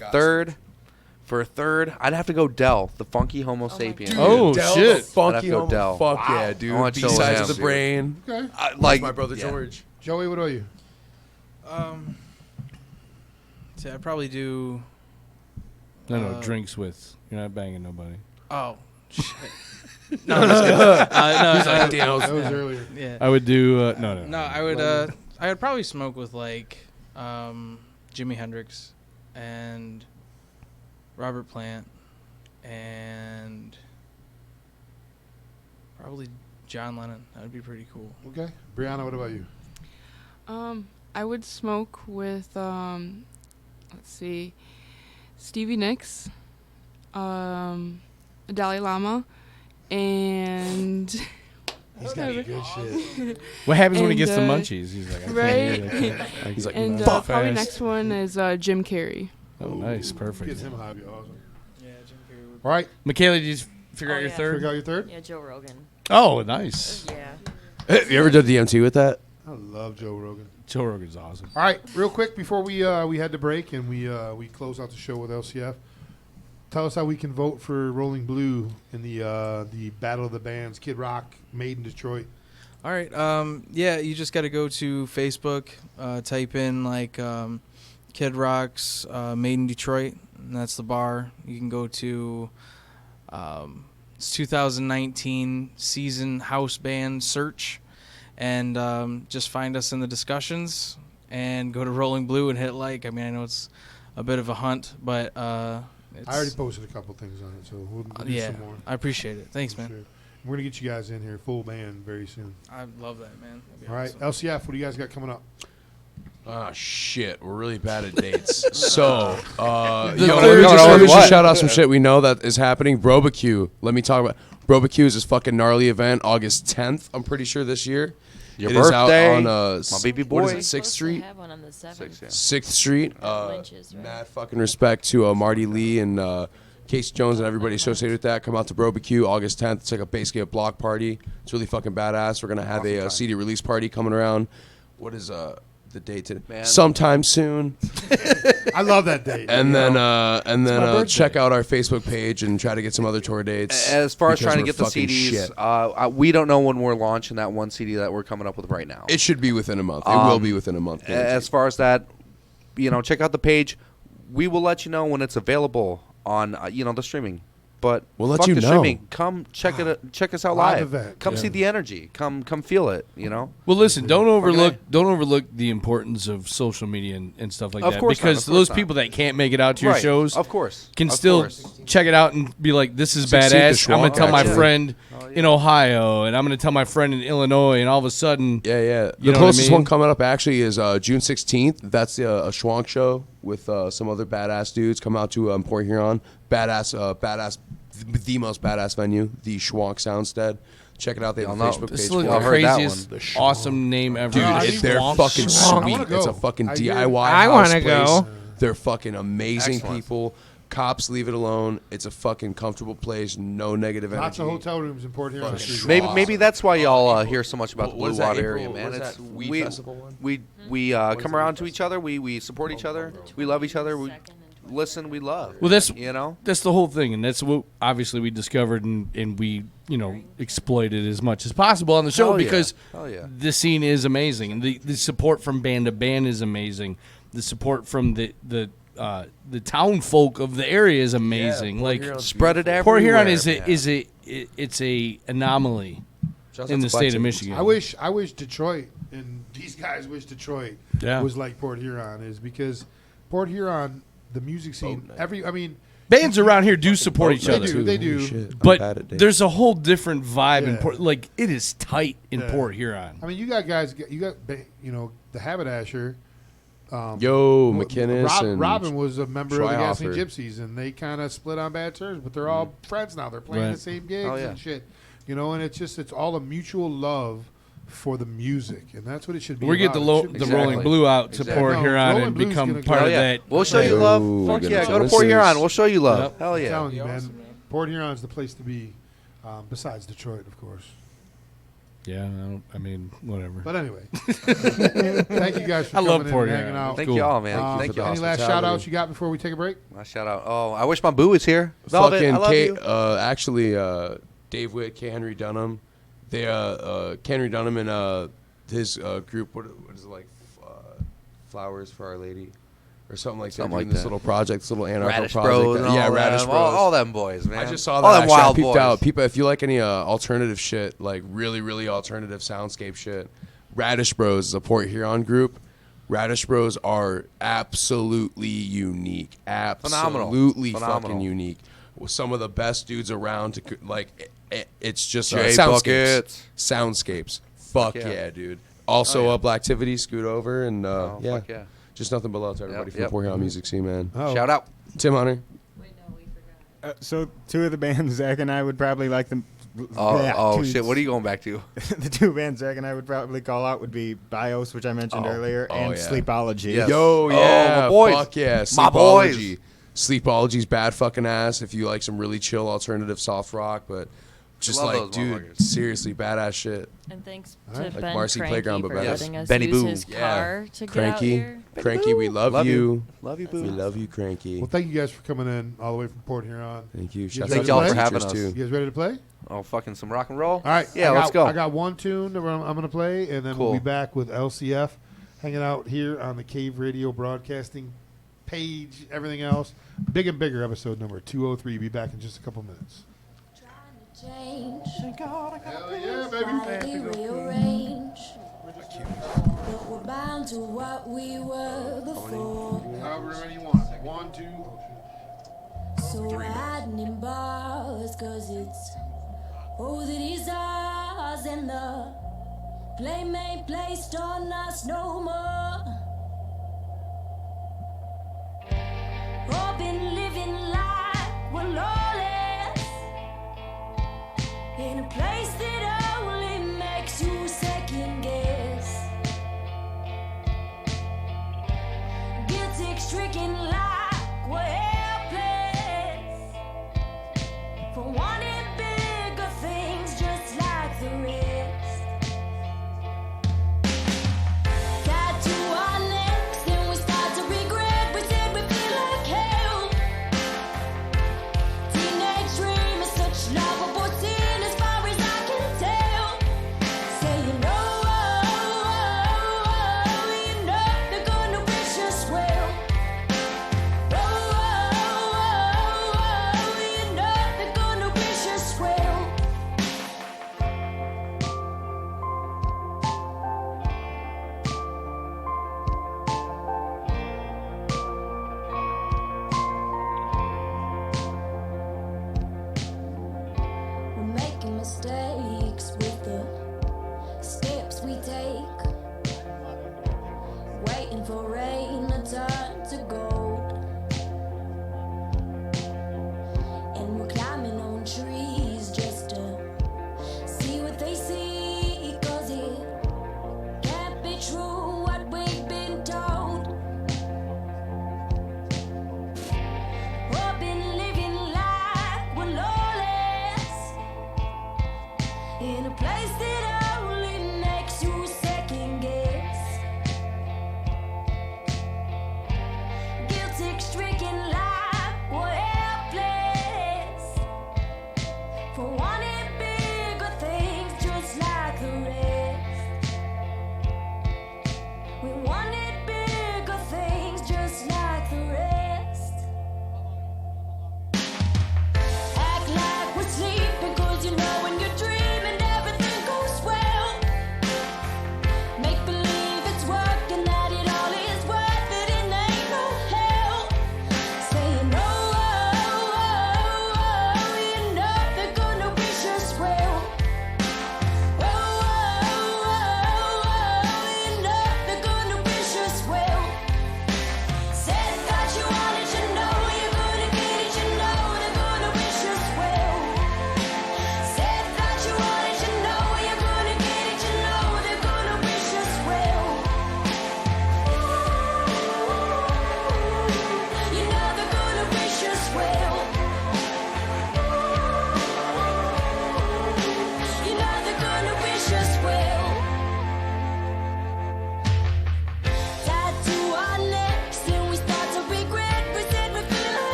S12: a third, I'd have to go Del, the Funky Homo Sapien.
S11: Dude, Del,
S5: shit!
S11: The funky
S12: I'd have to go
S11: Homo.
S12: Del.
S11: Fuck yeah, dude.
S12: I want to chill with
S11: B-sides
S12: him,
S11: of the
S12: dude.
S11: brain.
S1: Okay.
S12: Like
S11: my brother
S12: yeah.
S11: George.
S1: Joey, what about you?
S5: See, I'd probably do. No, drinks with. You're not banging nobody. Oh, shit. No, I'm just kidding. No,
S11: He's like, damn,
S1: that was earlier.
S5: Yeah. I would do. No, I would. I would probably smoke with like Jimi Hendrix and Robert Plant and probably John Lennon. That would be pretty cool.
S1: Okay, Brianna, what about you?
S19: I would smoke with let's see, Stevie Nicks, Dalai Lama, and
S1: He's got good shit.
S5: What happens when he
S19: And,
S5: gets the munchies? He's like, I
S19: right.
S5: can't eat it. He's like,
S19: And
S5: fuck
S19: probably
S5: fast.
S19: next one is Jim Carrey.
S5: Oh, nice, perfect.
S1: Get him high, be awesome.
S5: Yeah, Jim Carrey would.
S1: All right,
S5: Michaela, did you figure out your
S14: yeah.
S5: third?
S1: figure out your third.
S14: Yeah, Joe Rogan.
S5: Oh, nice.
S14: Yeah.
S11: You ever done DMT with that?
S1: I love Joe Rogan.
S5: Joe Rogan's awesome.
S1: All right, real quick before we had to break and we close out the show with LCF. Tell us how we can vote for Rolling Blue in the Battle of the Bands, Kid Rock, Made in Detroit.
S5: All right. Yeah, you just got to go to Facebook, type in like Kid Rock's Made in Detroit, and that's the bar. You can go to it's 2019 season house band search, and just find us in the discussions and go to Rolling Blue and hit like. I mean, I know it's a bit of a hunt, but it's,
S1: I already posted a couple things on it, so we'll do
S5: yeah,
S1: some more.
S5: I appreciate it. Thanks, man.
S1: Sure. We're gonna get you guys in here full band very soon.
S5: I love that, man. That'd be
S1: All right,
S5: awesome.
S1: LCF, what do you guys got coming up?
S11: Oh shit, we're really bad at dates. So,
S12: The
S11: let me
S12: third
S11: just,
S12: one. What?
S11: shout out some shit we know that is happening. Brobacue. Let me talk about Brobacue is this fucking gnarly event, August 10th. I'm pretty sure this year.
S12: Your
S11: It is
S12: birthday,
S11: out on
S12: my baby
S11: What
S12: boy.
S11: is it? 6th Street.
S14: Have one on the 7th.
S11: 6th Street.
S14: Lynch's, right?
S11: Mad fucking respect to Marty Lee and Casey Jones and everybody associated with that. Come out to Brobacue August 10th. It's like basically a block party. It's really fucking badass. We're gonna have a CD release party coming around. What is the date today?
S12: Man.
S11: Sometime soon.
S1: I love that date.
S11: And then
S1: my birthday.
S11: check out our Facebook page and try to get some other tour dates.
S12: As far as
S11: because
S12: trying to
S11: we're
S12: get the
S11: fucking
S12: CDs,
S11: shit.
S12: we don't know when we're launching that one CD that we're coming up with right now.
S11: It should be within a month. It will be within a month.
S12: As far as that, check out the page. We will let you know when it's available on the streaming. But
S11: We'll let
S12: fuck
S11: you
S12: the
S11: know.
S12: streaming. Come check us out
S1: Live
S12: live.
S1: event,
S12: Come
S1: yeah.
S12: see the energy. Come feel it.
S5: Well, listen, don't overlook the importance of social media and stuff like
S12: Of
S5: that.
S12: course not,
S5: Because
S12: of course
S5: those
S12: not.
S5: people that can't make it out to your
S12: Right,
S5: shows,
S12: of course,
S5: can
S12: of
S5: still
S12: course.
S5: check it out and be like, "This is
S11: Succeed the
S5: badass." I'm gonna
S11: schwalk,
S5: tell my
S11: actually.
S5: friend in Ohio, and I'm gonna tell my friend in Illinois, and all of a sudden,
S11: Yeah.
S5: You
S11: The
S5: know what I
S11: closest
S5: mean?
S11: one coming up actually is June 16th. That's a Schwank show with some other badass dudes. Come out to Port Huron. Badass, the most badass venue, the Schwank Soundstead. Check it out. They have a
S12: Y'all know.
S11: Facebook
S5: this
S11: page.
S5: is like
S11: for
S5: the
S11: it.
S12: heard that
S5: craziest,
S11: one.
S5: awesome name ever.
S11: Dude, they're
S5: Schwank.
S11: fucking
S1: Schwank. I
S11: sweet.
S1: wanna go.
S11: It's a fucking
S1: I hear-
S11: DIY
S17: I
S11: house
S17: wanna
S11: place.
S17: go.
S11: They're fucking amazing
S12: Excellent.
S11: people. Cops leave it alone. It's a fucking comfortable place. No negative energy.
S1: Lots of hotel rooms in Port Huron.
S20: Maybe that's why y'all hear so much about the
S11: What
S20: Blue
S11: is that,
S20: Water
S11: April?
S20: area, man.
S11: What is
S20: It's
S11: that weed festival one?
S20: we come around to each other. We support each other. We love each other. We listen. We love.
S3: Well, that's
S20: you know
S3: that's the whole thing, and that's what obviously we discovered and we exploited as much as possible on the show
S20: Hell yeah.
S3: because
S20: Hell yeah.
S3: the scene is amazing, and the support from band to band is amazing. The support from the town folk of the area is amazing.
S20: Port
S3: Like
S20: Huron's spread it
S3: Port Huron
S20: everywhere,
S3: it's a anomaly
S11: Just
S3: in the
S11: that's
S3: state of
S11: black
S3: Michigan.
S1: I wish Detroit and these guys wish Detroit
S3: Yeah.
S1: was like Port Huron is because Port Huron, the music scene,
S3: bands around here do support each other.
S1: They do.
S3: But there's a whole different vibe in
S1: Yeah.
S3: Port. Like it is tight in
S1: Yeah.
S3: Port Huron.
S1: I mean, you got guys, the Haberdasher.
S11: Yo, McInnes and
S1: Robin was a member of the Gasoline
S11: Schweihofer.
S1: Gypsies, and they kind of split on bad terms, but they're all friends now. They're playing
S3: Right.
S1: the same gigs
S20: Oh, yeah.
S1: and shit, and it's all a mutual love for the music, and that's what it should be.
S3: We get the
S1: about. It should be-
S3: Rolling Blue out to Port
S1: No,
S3: Huron
S1: Rolling
S3: and
S1: Blue's
S3: become
S1: gonna
S3: part
S1: go.
S3: of
S20: yeah.
S3: that.
S20: We'll show you love. Fuck yeah, go to Port Huron. We'll show you love.
S3: Yep.
S20: Hell
S1: I'm
S20: yeah.
S1: telling you, man. Port Huron's the place to be, besides Detroit, of course.
S3: Yeah, I mean, whatever.
S1: But anyway, thank you guys for
S3: I
S1: coming
S3: love
S1: in
S3: Port
S1: and
S3: Huron.
S1: hanging out.
S20: Thank y'all, man.
S1: Any
S20: Thank you.
S1: last shout outs you got before we take a break?
S20: My shout out. Oh, I wish my boo was here. Velvet, I love you.
S11: Actually, Dave Witt, K. Henry Dunham, they K. Henry Dunham and his group. What is it like? Flowers for Our Lady, or something like that.
S20: Something
S11: Doing
S20: like
S11: this
S20: that.
S11: little project, this little anarcho
S20: Radish
S11: project.
S20: Bros and all
S11: Radish
S20: them.
S11: Bros.
S20: All them boys, man.
S11: I just saw
S20: All
S11: that.
S20: them
S11: Actually, I
S20: wild
S11: peeped
S20: boys.
S11: out. People, if you like any alternative shit, like really, really alternative soundscape shit, Radish Bros is a Port Huron group. Radish Bros are absolutely unique. Absolutely
S20: Phenomenal.
S11: fucking unique. With some of the best dudes around to it's just
S20: Jay
S11: soundscapes.
S20: Buckets.
S11: Soundscapes. Fuck
S20: yeah.
S11: yeah, dude. Also,
S20: Oh, yeah.
S11: Blacktivity, scoot over and yeah.
S20: fuck yeah.
S11: Just nothing but love to everybody from the
S20: yep.
S11: Port Huron music scene, man.
S1: Oh.
S20: Shout out.
S11: Tim Hunter.
S13: So two of the bands Zach and I would probably like them.
S20: Oh shit! What are you going back to?
S13: The two bands Zach and I would probably call out would be BIOS, which I mentioned earlier, and
S11: yeah.
S13: Sleepology.
S20: Yes.
S11: Yo,
S20: Oh,
S11: yeah,
S20: my boys.
S11: fuck yeah,
S20: My boys.
S11: Sleepology. Sleepology's bad fucking ass. If you like some really chill alternative soft rock, but just
S20: love
S11: like,
S20: those
S11: dude,
S20: motherfuckers.
S11: seriously badass shit.
S14: And thanks
S1: All
S14: to
S1: right.
S11: Like
S14: Ben
S11: Marcy
S14: Cranky
S11: Playground, but
S14: for
S11: better.
S14: letting us
S20: Benny
S14: use
S20: Boo.
S14: his
S11: Yeah.
S14: car to get out
S11: Cranky,
S14: here.
S11: Cranky, we love,
S20: Love
S11: you.
S20: you. Love you, boo.
S11: We love you, Cranky.
S1: Well, thank you guys for coming in all the way from Port Huron.
S11: Thank you.
S1: You
S11: Shout
S1: guys
S11: out
S20: Thank
S11: to
S20: y'all
S11: the
S20: for
S11: teachers,
S20: having us.
S11: too.
S1: You guys ready to play?
S20: Oh, fucking some rock and roll.
S1: All right.
S20: Yeah, let's go.
S1: I got one tune that I'm going to play, and then we'll be
S20: Cool.
S1: back with LCF hanging out here on the Cave Radio Broadcasting page, everything else. Big and Bigger, episode number 203. Be back in just a couple minutes.
S8: Change.
S1: Hell yeah, baby.
S8: Rearrange. But we're bound to what we were before.
S1: However many you want. 1, 2.
S8: So we're hiding in bars, cause it's all that is ours, and the blame ain't placed on us no more. All been living like we're lawless in a place that only makes you second guess. Guilty stricken like we're helpless for wanting bigger things just like the rest. Got to our necks, then we start to regret. We said we feel like hell. Teenage dream is such lovable sin as far as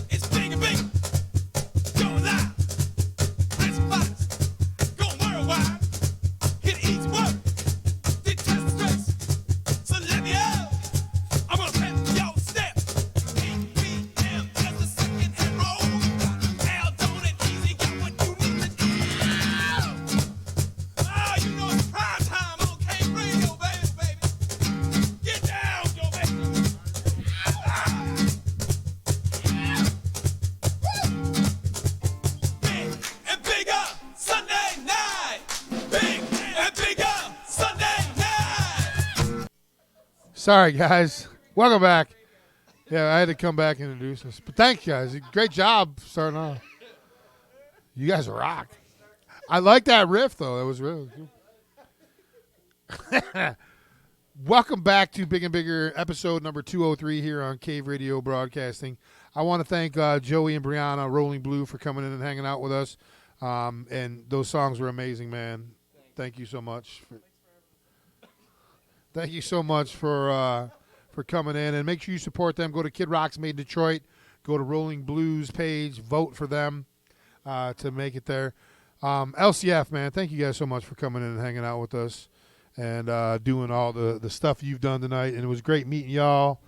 S15: It's big and big. Going live. Press buttons. Going worldwide. Hit each word. Detest the stress. So let me out. I'm gonna pep your step. BPM as the second hit roll. Now don't it easy. Got what you need to do. Ah, you know it's prime time on K Radio, baby. Get down, yo, baby. Big and bigger Sunday night. Big and bigger Sunday night.
S1: Sorry, guys. Welcome back. Yeah, I had to come back and introduce us. But thank you, guys. Great job starting off. You guys rock. I like that riff, though. That was really cool. Welcome back to Big and Bigger, episode number 203 here on Cave Radio Broadcasting. I want to thank Joey and Brianna, Rolling Blue, for coming in and hanging out with us. And those songs were amazing, man. Thank you so much. Thank you so much for coming in. And make sure you support them. Go to Kid Rock's Made Detroit. Go to Rolling Blues page. Vote for them to make it there. LCF, man, thank you guys so much for coming in and hanging out with us and doing all the stuff you've done tonight. And it was great meeting y'all.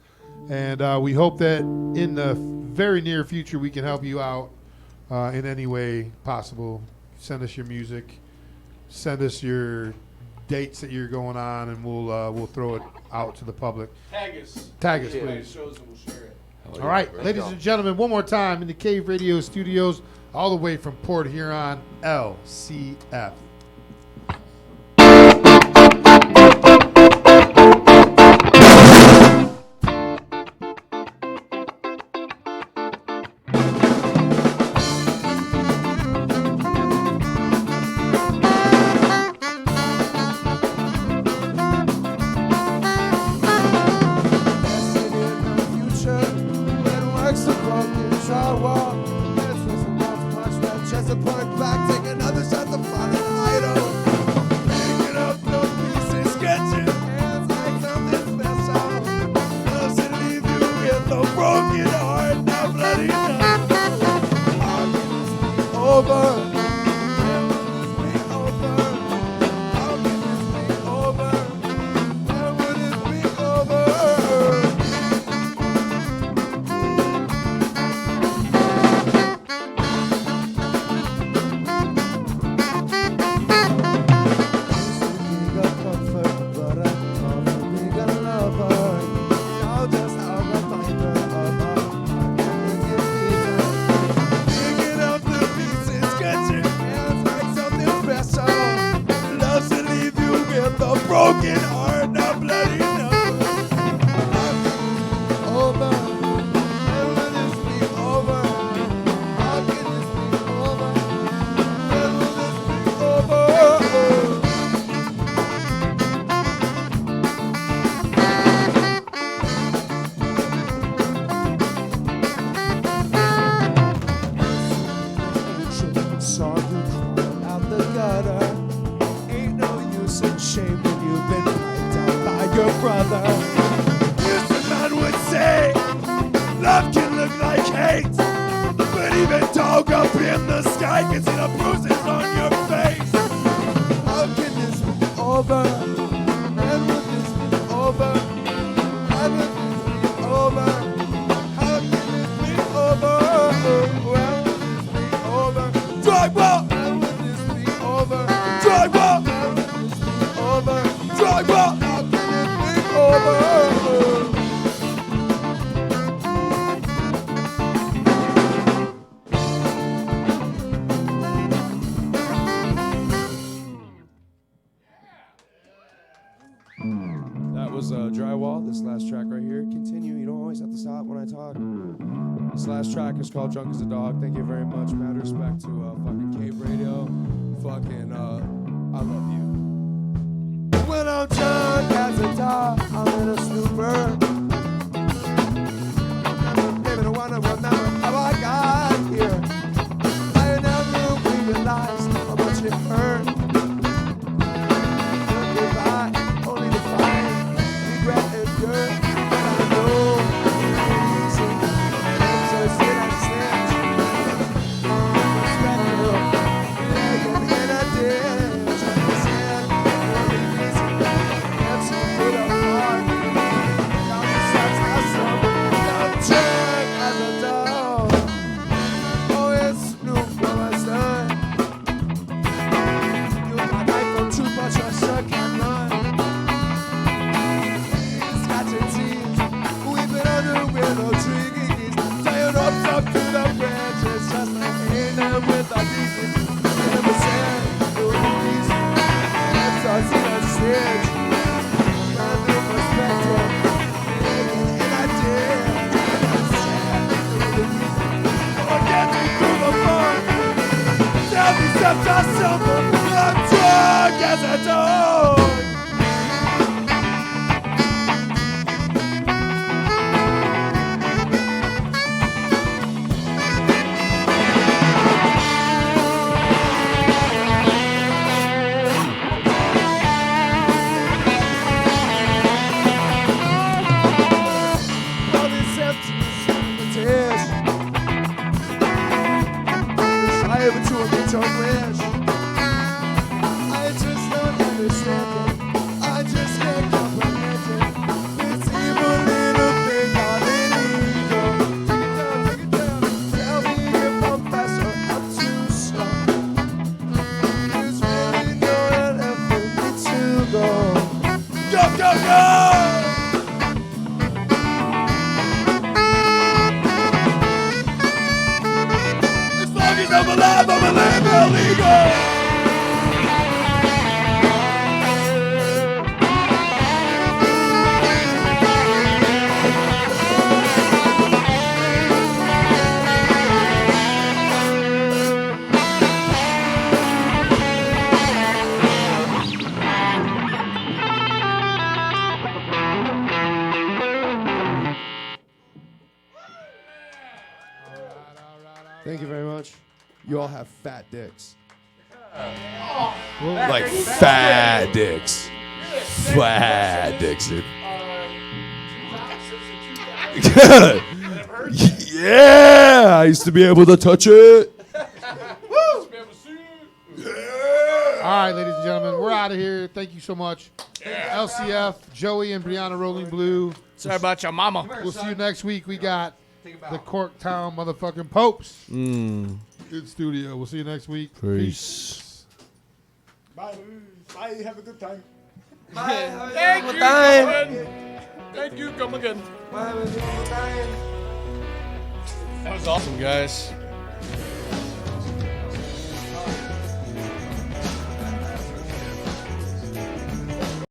S1: And we hope that in the very near future we can help you out in any way possible. Send us your music. Send us your dates that you're going on, and we'll throw it out to the public.
S6: Tag us.
S1: Tag us,
S6: Yeah,
S1: please.
S6: shows and we'll share it.
S1: All right, ladies and gentlemen, one more time in the Cave Radio Studios, all the way from Port Huron, LCF.
S21: That was Drywall, this last track right here. Continue, you don't always have to stop when I talk. This last track is called Drunk as a Dog. Thank you very much. Mad respect to fucking Cave Radio. Fucking, I love you.
S10: When I'm done
S21: drunk as a dog. I'm in a snooper. Baby, I wanna remember how I got here. I never realized how much it hurt. Goodbye, only to find regret and dirt. But I know it's easy. I'm so sick and sick. Respect you, begging in a ditch. I'm sad, really easy. I'm so good at heart. Now the sun's awesome. I'm drunk as a dog. Oh, it's Snoop for my son. You got knife for too much, your son can't run. Scratch your teeth, weeping under willow trees. Tying ropes up to the branches, just like hanging with the bees. Never said it would be easy. It's all in a stitch. Brand new perspective, and I did. Never said it would be easy. Oh, get me through the fun. Tell me sometimes someone I'm drunk as a dog. All this emptiness and the tears. Desire to a bitter wish. I just don't understand it. I just can't comprehend it. This evil little thing called an ego. Take it down, take it down. Tell me if I'm fast or I'm too slow. There's really nowhere left for me to go. Go, go, go! As long as I'm alive, I'm alive, illegal. Thank you very much. You all have fat dicks.
S11: Like fat dicks. Fat dicks, dude. Yeah, I used to be able to touch it.
S1: All right, ladies and gentlemen, we're out of here. Thank you so much. LCF, Joey and Brianna Rolling Blue.
S3: Sorry about your mama.
S1: We'll see you next week. We got the Corktown motherfucking Popes in studio. We'll see you next week.
S21: Peace.
S13: Bye. Bye. Have a good time.
S3: Thank you, come again. Thank you, come again. That was awesome, guys.